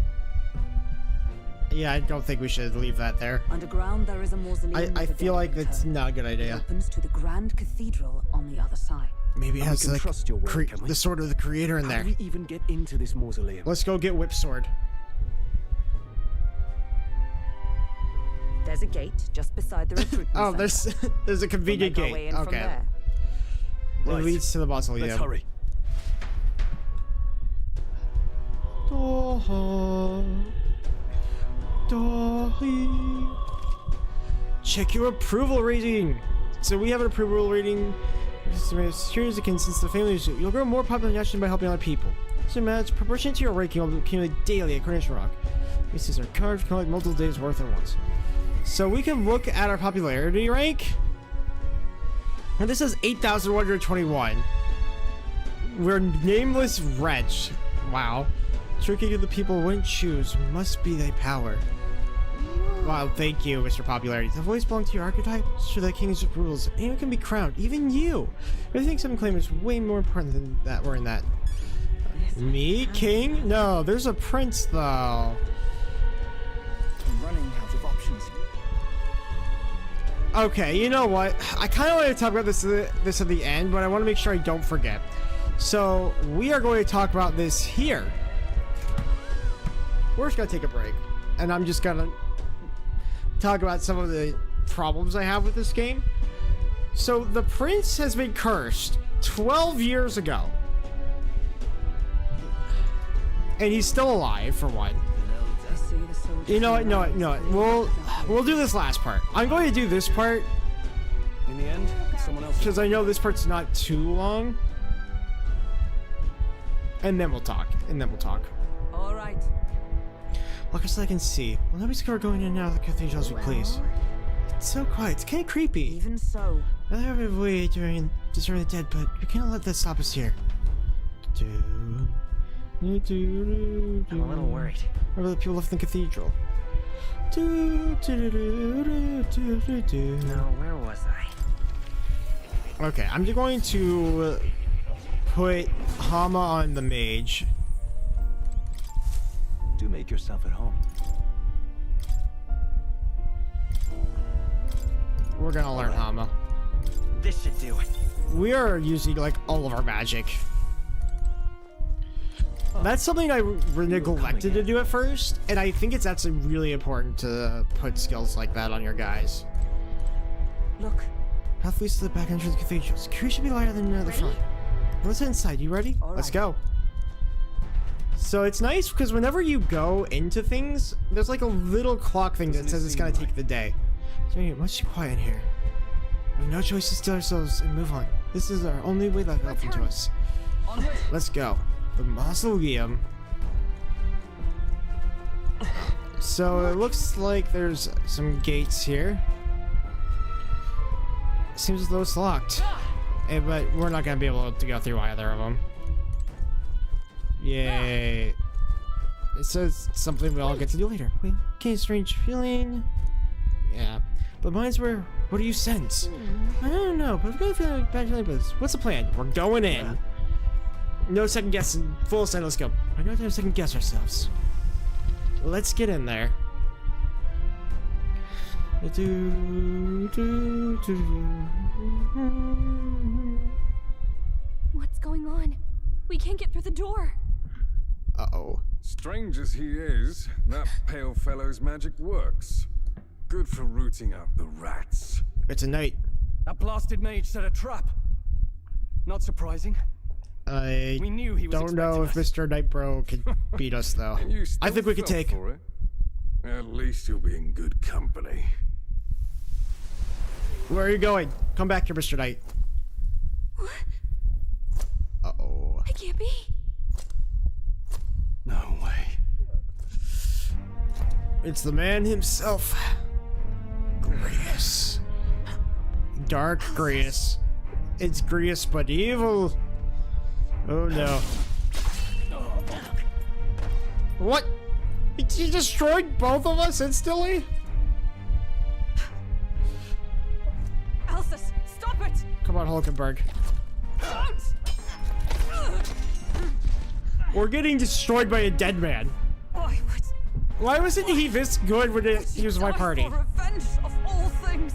Yeah, I don't think we should leave that there. Underground, there is a mausoleum. I with a feel like dead that's interred. not a good It idea. opens to the Grand Cathedral on the other side. Maybe it And we has can like trust your word, can we? the sword of the creator in How there. do we even get into this mausoleum? Let's go get Whip Sword. There's a gate just beside the recruitment Oh, center. there's a convenient We'll make our way gate. in from Okay. there. It Right. leads to the mausoleum. Let's hurry. Check your approval rating. So we have an approval rating. Here's the since the family is you'll grow more popular nationally by helping other people. So match proportion to your ranking will accumulate daily at Coronation Rock. This is our card can collect multiple days worth at once. So we can look at our popularity rank. And this is 8,121. We're nameless wretch. Wow. Tricking the people wouldn't choose must be thy power. Wow, thank you, Mr. Popularity. The voice belongs to your archetype, so the king's rules. Anyone can be crowned, even you. But I think some claim is way more important than that. We're in that. Me, king? No, there's a prince though. I'm running out of options. Okay, you know what? I kind of want to talk about this at the end, but I want to make sure I don't forget. So we are going to talk about this here. We're just gonna take a break, and I'm just gonna talk about some of the problems I have with this game. So the prince has been cursed 12 years ago, and he's still alive for one. You know what? No. We'll do this last part. I'm going to do this part In the end, someone else. because I know this part's not too long, and then we'll talk. All right. Look as I can see. Well, nobody's ever going in and out of the cathedral as we please. It's so quiet. It's kind of creepy. Even so. I have a way during the dead, but we can't let that stop us here. I'm I'm a little worried. What about the people left in the cathedral? Now, where was I? Okay, I'm just going to put Hama on the mage. Do make yourself at home. We're gonna learn Hama. This should do it. We are using like all of our magic. That's something I neglected to do at first, and I think it's actually really important to put skills like that on your guys. Look. Path leads to the back entrance of the cathedral. Security should be lighter than the front. Let's head inside. You ready? Let's go. So it's nice because whenever you go into things, there's like a little clock thing that says it's gonna take the day. It's much too quiet in here. We have no choice to still ourselves and move on. This is our only way left open to us. Let's go. The mausoleum. So it looks like there's some gates here. Seems as though it's locked. But we're not gonna be able to go through either of them. Yay. It says something we'll all get to do later. Wait, okay, strange feeling. Yeah. But mine's where, what do you sense? I don't know, but I've got a feeling like bad feeling about this. What's the plan? We're going in. No second guessing. Full send, let's go. I know there's second guess ourselves. Let's get in there. What's going on? We can't get through the door. Uh-oh. Strange as he is, that pale fellow's magic works. Good for rooting out the rats. It's a knight. That blasted mage set a trap. Not surprising. I don't know if Mr. Nightbro can beat us, though. I think we could take. For it. At least you'll be in good company. Where are you going? Come back here, Mr. Knight. Uh-oh. I can't be. No way. It's the man himself. Grius. Dark Grius. It's Grius, but evil. Oh no. What? He destroyed both of us instantly? Alphys, stop it! Come on, Hulkenberg. We're getting destroyed by a dead man. Why wasn't he this good when he was my party? For revenge of all things.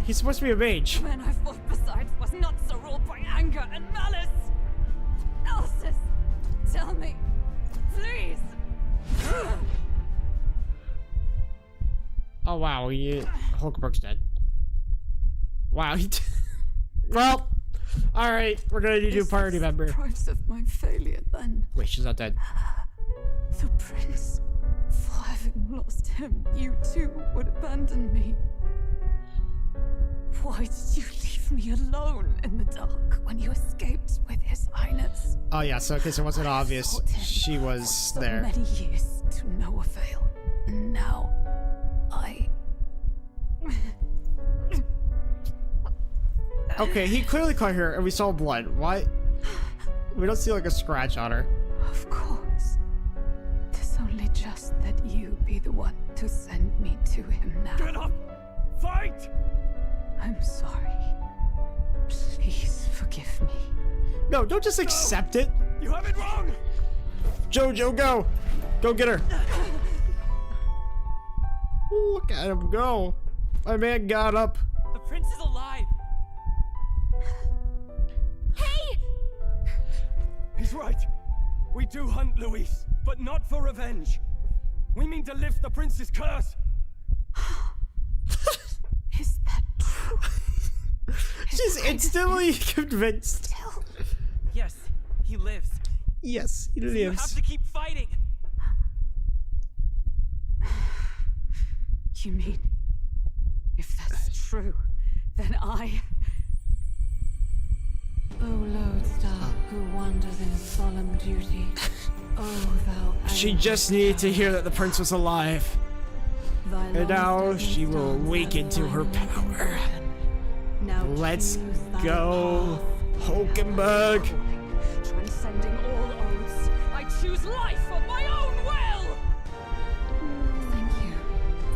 He's supposed to be a mage. The man I fought beside was not so ruled by anger and malice. Alphys, tell me, please. Oh wow, Hulkenberg's dead. Wow, well, alright, we're gonna need a party member. The price of my failure then. Wait, she's not dead. The prince. For having lost him, you too would abandon me. Why did you leave me alone in the dark when you escaped with his highness? Oh yeah, so in case it wasn't obvious, she was there. Many years to no avail. Now, I... Okay, he clearly caught her and we saw blood. Why? We don't see like a scratch on her. Of course. 'Tis only just that you be the one to send me to him now. Get up! Fight! I'm sorry. Please forgive me. No, don't just accept it. You have it wrong! Jojo, go! Go get her! Look at him go! My man got up. The prince is alive! Hey! He's right. We do hunt Luis, but not for revenge. We mean to lift the prince's curse. Is that true? She's instantly convinced. Yes, he lives. Yes, he You lives. have to keep fighting. You mean, if that's true, then I... O lodestar who wanders in solemn duty, O thou... She just needed to hear that the prince was alive. And now she will awaken to her power. Let's go, Hulkenberg. Transcending all oaths, I choose life of my own will! Thank you.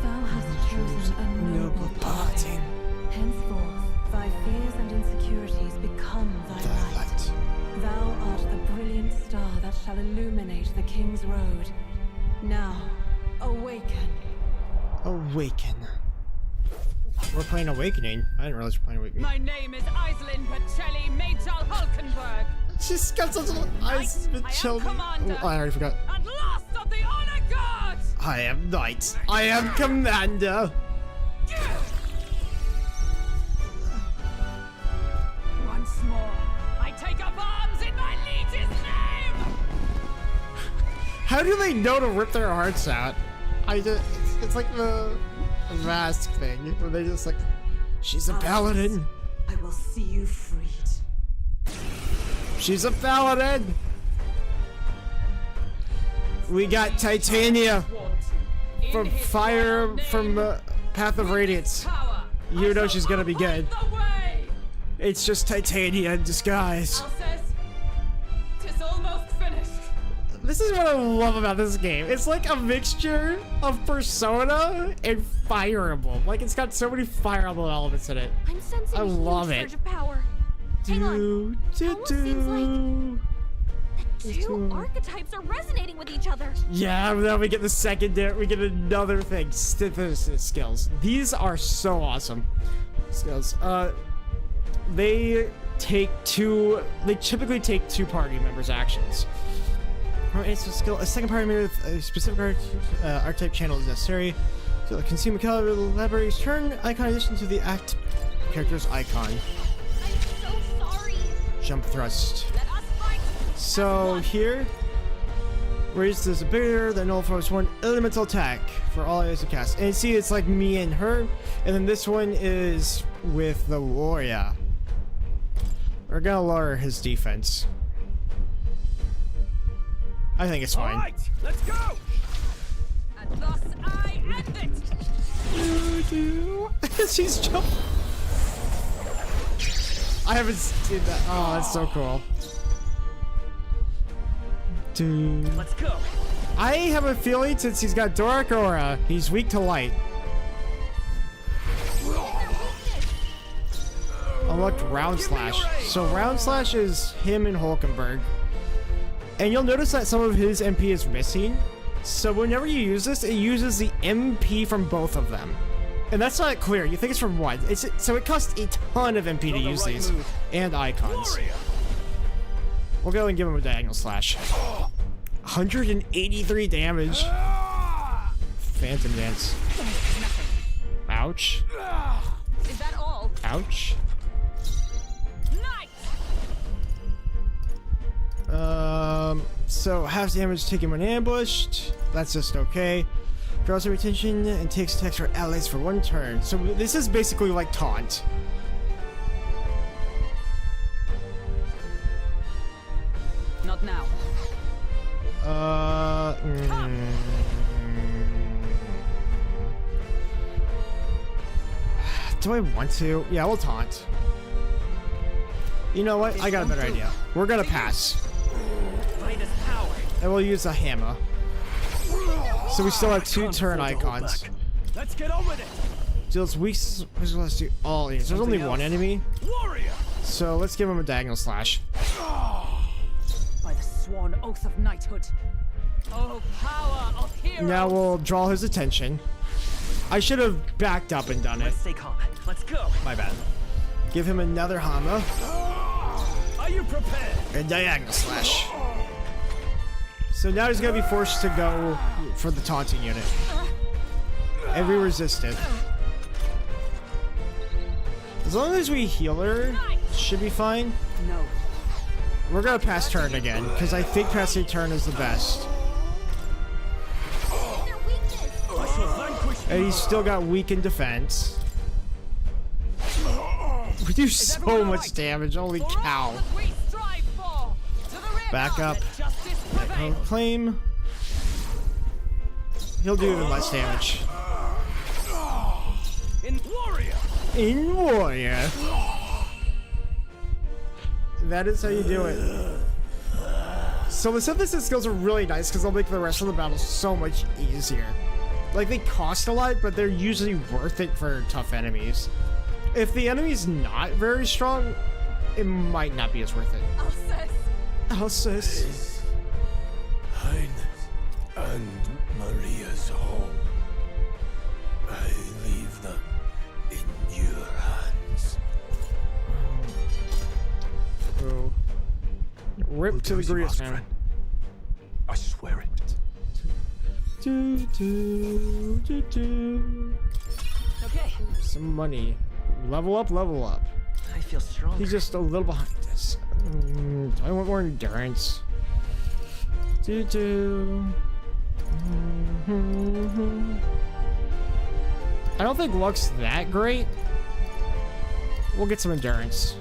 Thou hast chosen a noble parting. Henceforth, thy fears and insecurities become thy light. Thy shall illuminate the King's Road. Now, awaken. Awaken. We're playing Awakening. I didn't realize we're playing Awakening. My name is Iselin Pacelli Majal Hulkenberg. She's got such a eyes Pacelli. Oh, I already forgot. At last of the Honor Guards! I am Knight. I am Commander. Once more, I take up arms in my liege's name! How do they know to rip their hearts out? It's like the mask thing where they just like, she's a paladin. I will see you freed. She's a paladin. We got Titania from Path of Radiance. You know she's gonna be good. It's just Titania in disguise. Tis almost finished. This is what I love about this game. It's like a mixture of Persona and Fire Emblem. Like, it's got so many Fire Emblem elements in it. I'm sensing I love a huge it. surge of power. Hang on. Almost seems like the two archetypes are resonating with each other. Yeah, then we get the secondary, we get another thing, synthesis skills. These are so awesome. Skills. They typically take two party members' actions. It's a skill. A second party member with a specific archetype channel is necessary. So consume a caliber library's turn icon addition to the act character's icon. I'm so sorry. Jump thrust. So here, raise this ability that nullifies one elemental attack for all areas of cast. And you see, it's like me and her, and then this one is with the warrior. We're gonna lower his defense. I think it's fine. All right, let's go. And thus I end it. She's jumping. I haven't seen that. Oh, that's so cool. Dude. Let's go. I have a feeling since he's got Dark Aura, he's weak to light. Unlocked Round Slash. So Round Slash is him and Hulkenberg. And you'll notice that some of his MP is missing. So whenever you use this, it uses the MP from both of them. And that's not clear. You think it's from one. So it costs a ton of MP to use these. And icons. We'll go and give him a diagonal slash. 183 damage. Phantom Dance. Ouch. Is that all? Ouch. So half damage taken when ambushed. That's just okay. Draws some attention and takes attacks for allies for one turn. So this is basically like taunt. Not now. Do I want to? Yeah, we'll taunt. You know what? I got a better idea. We're gonna pass. And we'll use a hammer. So we still have two turn icons. Let's get on with it. Deals weak to all enemies. There's only one enemy. So let's give him a diagonal slash. By the sworn oath of knighthood. Oh, power of heroes. Now we'll draw his attention. I should have backed up and done it. Let's stay calm. Let's go. My bad. Give him another hammer. Are you prepared? And diagonal slash. So now he's gonna be forced to go for the taunting unit. And we resist it. As long as we heal her, should be fine. No. We're gonna pass turn again, because I think passing turn is the best. And he's still got weakened defense. We do so much damage, holy cow. Back up. Claim. He'll do even less damage. In warrior. That is how you do it. So the synthesis skills are really nice because they'll make the rest of the battle so much easier. Like, they cost a lot, but they're usually worth it for tough enemies. If the enemy's not very strong, it might not be as worth it. Alcest. Rip to the grease, man. I swear it. Okay. Some money. Level up, level up. I feel strong. He's just a little behind us. I want more endurance. I don't think luck's that great. We'll get some endurance.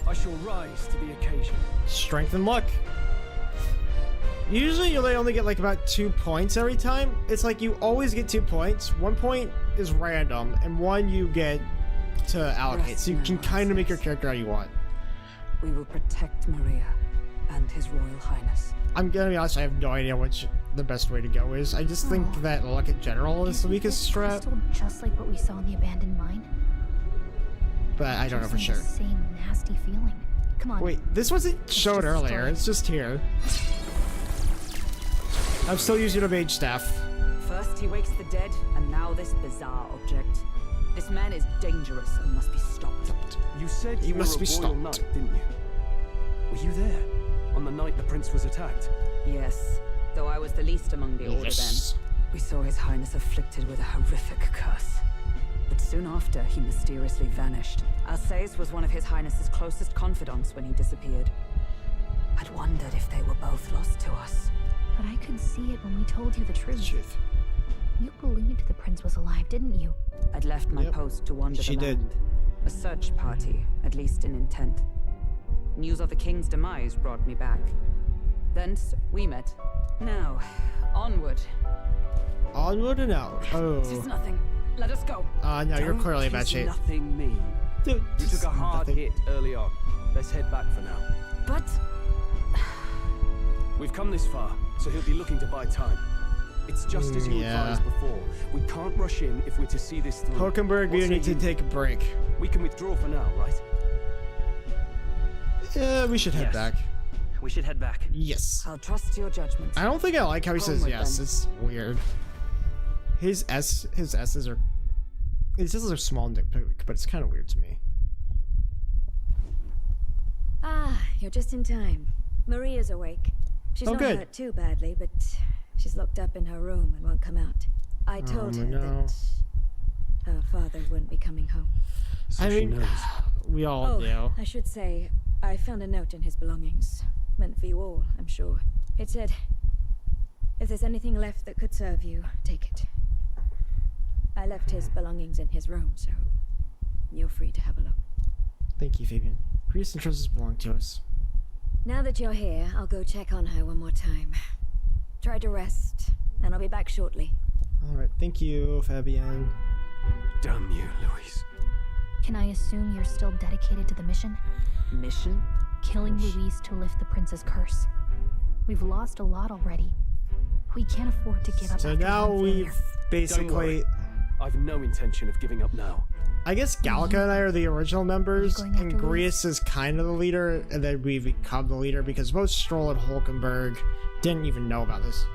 I shall rise to the occasion. Strength and luck. Usually you only get like about 2 points every time. It's like you always get 2 points. 1 point is random, and 1 you get to allocate. So you can kind of make your character how you want. We will protect Maria and His Royal Highness. I'm gonna be honest, I have no idea which the best way to go is. I just think that luck in general is the weakest strat. Just like what we saw in the abandoned mine. But I don't know for sure. The same nasty feeling. Come on. Wait, this wasn't shown earlier. It's just here. I'm still using a mage staff. First he wakes the dead, and now this bizarre object. This man is dangerous and must be stopped. You said He you must were be a royal stopped. knight, didn't you? Were you there on the night the prince was attacked? Yes, though I was the least among the order then. We saw His Highness afflicted with a horrific curse. But soon after, he mysteriously vanished. Alsace was one of His Highness's closest confidants when he disappeared. I'd wondered if they were both lost to us. But I could see it when we told you the truth. You believed the prince was alive, didn't you? I'd left my post to wander the land. A search party, at least in intent. News of the king's demise brought me back. Thence, we met. Now, onward. Onward and out. Oh. Tis nothing. Let us go. No, you're clearly in bad shape. Nothing me. Dude, you took a hard hit early on. Let's head back for now. But we've come this far, so he'll be looking to buy time. It's just as you advised before. We can't rush in if we're to see this through. Hulkenberg, you need to take a break. We can withdraw for now, right? Yeah, we should head back. We should head back. Yes. I'll trust your judgment. I don't think I like how he says yes. Then. It's weird. His S's are... His S's are small and but it's kind of weird to me. Ah, you're just in time. Maria's awake. She's not hurt too badly, but she's locked up in her room and won't come out. I told her that her father wouldn't be coming home. So I mean, we all do. I should say, I found a note in his belongings. Meant for you all, I'm sure. It said, if there's anything left that could serve you, take it. I left his belongings in his room, so you're free to have a look. Thank you, Fabian. Grease and Trusses belong to us. Now that you're here, I'll go check on her one more time. Try to rest, and I'll be back shortly. Alright, thank you, Fabian. Damn you, Louise. Can I assume you're still dedicated to the mission? Mission? Killing Louise to lift the prince's curse. We've lost a lot already. We can't afford to give up. So now we've basically... I've no intention of giving up now. I guess Gallica and I are the original members, and Grease is kind of the leader, and then we become the leader because both Stroll and Hulkenberg didn't even know about this.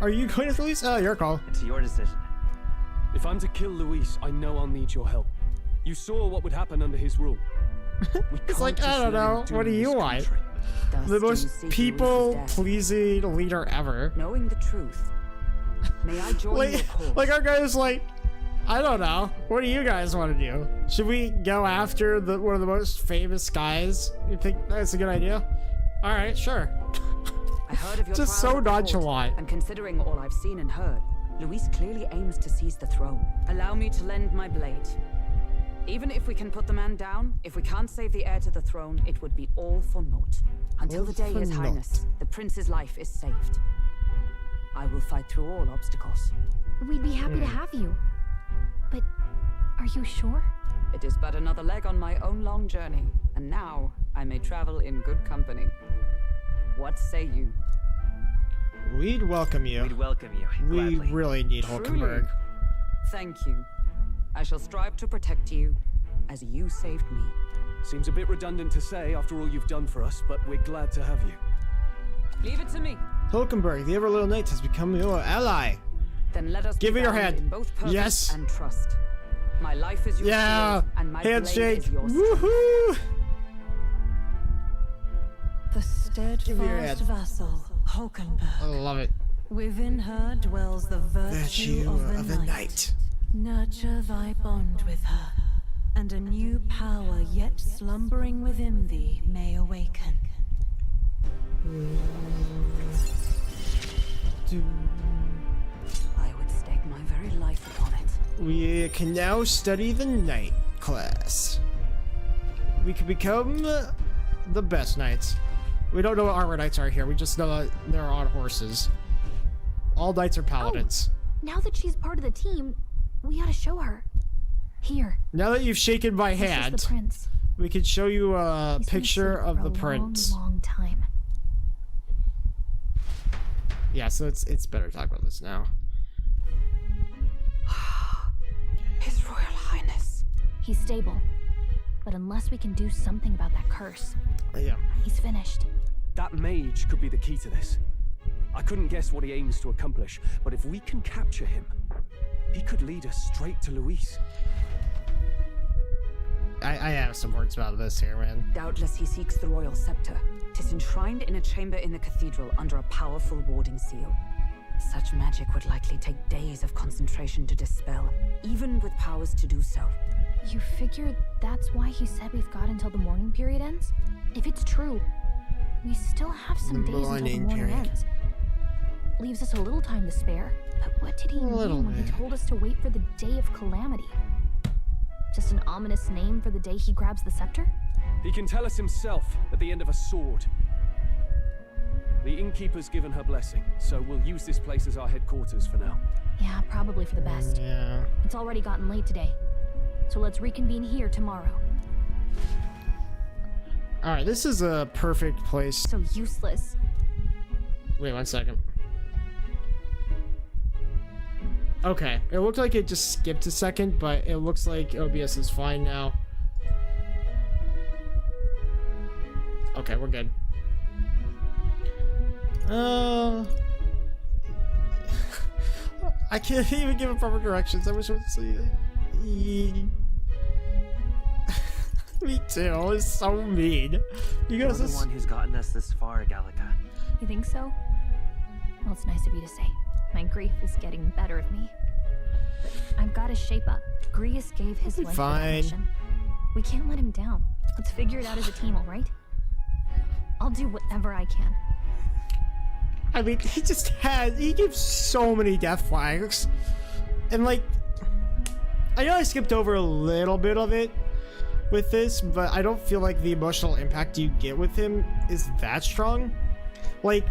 Are you going to Louise? Oh, your call. It's your decision. If I'm to kill Luis, I know I'll need your help. You saw what would happen under his rule. It's like, I don't know, what do you want? The most people-pleasing leader ever. Knowing the truth. May I join your cause? Like our guy is like, I don't know. What do you guys want to do? Should we go after one of the most famous guys? You think that's a good idea? All right, sure. I heard of your just so nonchalant. And considering all I've seen and heard, Luis clearly aims to seize the throne. Allow me to lend my blade. Even if we can put the man down, if we can't save the heir to the throne, it would be all for naught. Until the day His Highness, the prince's life is saved. I will fight through all obstacles. We'd be happy to have you. But are you sure? It is but another leg on my own long journey, and now I may travel in good company. What say you? We'd welcome you. We'd welcome you. We gladly. really need Hulkenberg. Thank you. I shall strive to protect you as you saved me. Seems a bit redundant to say after all you've done for us, but we're glad to have you. Leave it to me. Hulkenberg, the Everloyal Knight, has become your ally. Then let us give me your hand. In both purpose yes. And trust. My life is your yeah. Shield, and my handshake. Blade is yours. Woohoo! steadfast vassal, Hulkenberg. I love it. Within her dwells the virtue of the night. Nurture thy bond with her, and a new power yet slumbering within thee may awaken. I would stake my very life upon it. We can now study the knight class. We can become the best knights. We don't know what armor knights are here. We just know that they're on horses. All knights are paladins. Now that she's part of the team, we ought to show her. Here. Now that you've shaken my hand, the prince. We can show you a picture of the prince. Long time. Yeah, so it's better to talk about this now. His Royal Highness. He's stable. But unless we can do something about that curse, yeah, he's finished. That mage could be the key to this. I couldn't guess what he aims to accomplish, but if we can capture him, he could lead us straight to Luis. I have some words about this here, man. Doubtless he seeks the royal scepter. 'Tis enshrined in a chamber in the cathedral under a powerful warding seal. Such magic would likely take days of concentration to dispel, even with powers to do so. You figure that's why he said we've got until the mourning period ends? If it's true, we still have some days until the mourning ends. Leaves us a little time to spare. But what did he mean when he told us to wait for the day of calamity? Just an ominous name for the day he grabs the scepter? He can tell us himself at the end of a sword. The innkeeper's given her blessing, so we'll use this place as our headquarters for now. Yeah, probably for the best. Yeah. It's already gotten late today, so let's reconvene here tomorrow. Alright, this is a perfect place. So useless. Wait 1 second. Okay, it looked like it just skipped a second, but it looks like OBS is fine now. Okay, we're good. I can't even give it proper directions. I wish I would see it. Me too. It's so mean. You guys You're the one who's gotten us this far, Gallica. You think so? Well, it's nice of you to say. My grief is getting the better of me. But I've got to shape up. Grius gave his life for that mission. We can't let him down. Let's figure it out as a team, all right? I'll do whatever I can. I mean, he gives so many death flags. And like, I know I skipped over a little bit of it with this, but I don't feel like the emotional impact you get with him is that strong. Like,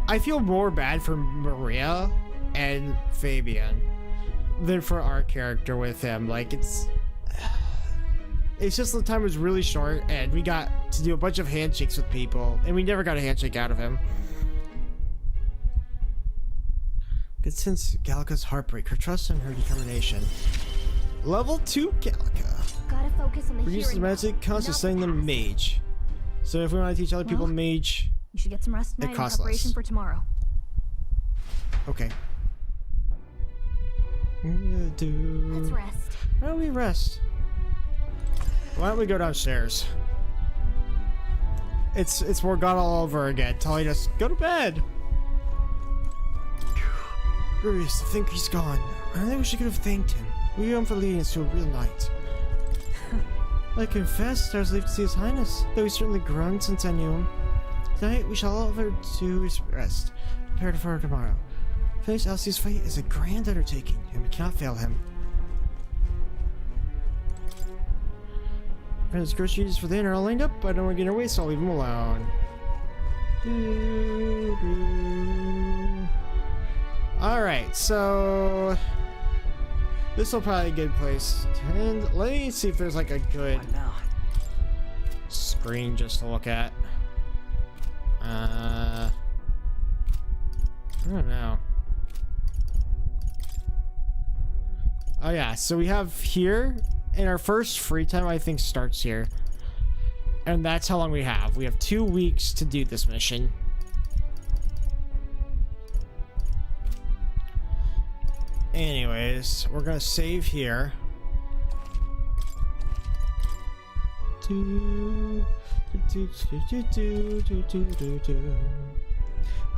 I feel more bad for Maria and Fabian than for our character with him. Like, it's just the time was really short, and we got to do a bunch of handshakes with people, and we never got a handshake out of him. Good sense Gallica's heartbreak, her trust and her determination. Level 2 Gallica. Gotta focus on the Reduces magic cost of studying the mage. So if we want to teach other people mage, you should get some rest tonight in preparation for tomorrow. Okay. Let's rest. Why don't we rest? Why don't we go downstairs? It's Morgana all over again, telling us, go to bed! Curious to think he's gone. I think we should have thanked him. We owe him for leading us to a real night. I confess, I was relieved to see His Highness, though he's certainly grown since I knew him. Tonight, we shall all have to rest, prepared for tomorrow. Finish Elsie's fight is a grand undertaking, and we cannot fail him. His groceries for the dinner are all lined up, but I don't want to get in our way, so I'll leave him alone. Alright, so this will probably be a good place. And let me see if there's like a good screen just to look at. I don't know. Oh yeah, so we have here, and our first free time I think starts here. And that's how long we have. We have 2 weeks to do this mission. Anyways, we're gonna save here.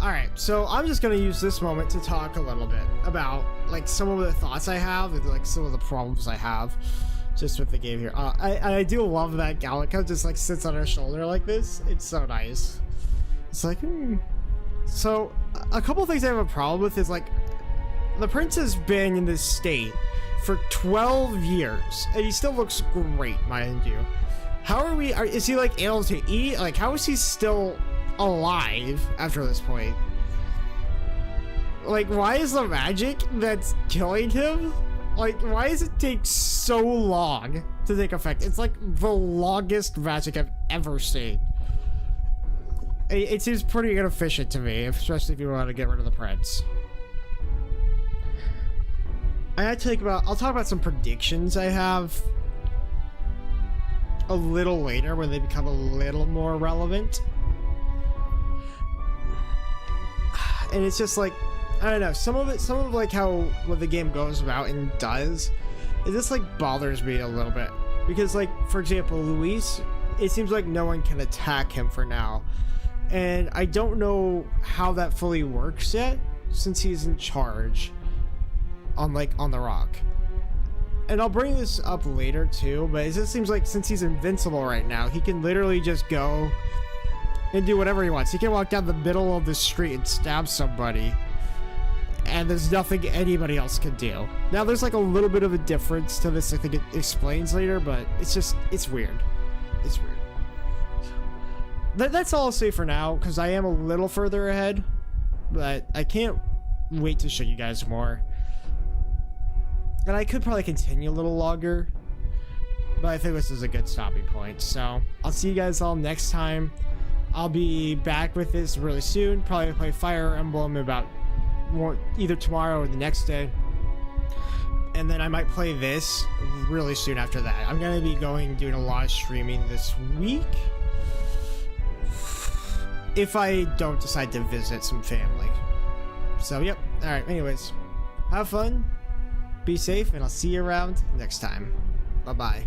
Alright, so I'm just gonna use this moment to talk a little bit about like some of the thoughts I have and like some of the problems I have just with the game here. I do love that Gallica just like sits on her shoulder like this. It's so nice. It's like, So a couple things I have a problem with is like the prince has been in this state for 12 years and he still looks great, mind you. How are we? Is he like able to eat? Like, how is he still alive after this point? Like, why is the magic that's killing him? Like, why does it take so long to take effect? It's like the longest magic I've ever seen. It seems pretty inefficient to me, especially if you want to get rid of the prince. I'll talk about some predictions I have a little later when they become a little more relevant. And it's just like, I don't know, some of like how what the game goes about and does, it just like bothers me a little bit. Because like, for example, Luis, it seems like no one can attack him for now. And I don't know how that fully works yet, since he's in charge on the rock. And I'll bring this up later too, but it just seems like since he's invincible right now, he can literally just go and do whatever he wants. He can walk down the middle of the street and stab somebody, and there's nothing anybody else can do. Now there's like a little bit of a difference to this, I think it explains later, but it's weird. It's weird. That's all I'll say for now, because I am a little further ahead, but I can't wait to show you guys more. And I could probably continue a little longer, but I think this is a good stopping point. So I'll see you guys all next time. I'll be back with this really soon. Probably play Fire Emblem about either tomorrow or the next day. And then I might play this really soon after that. I'm going to be doing a lot of streaming this week, if I don't decide to visit some family. So, yep. Alright, anyways. Have fun. Be safe, and I'll see you around next time. Bye-bye.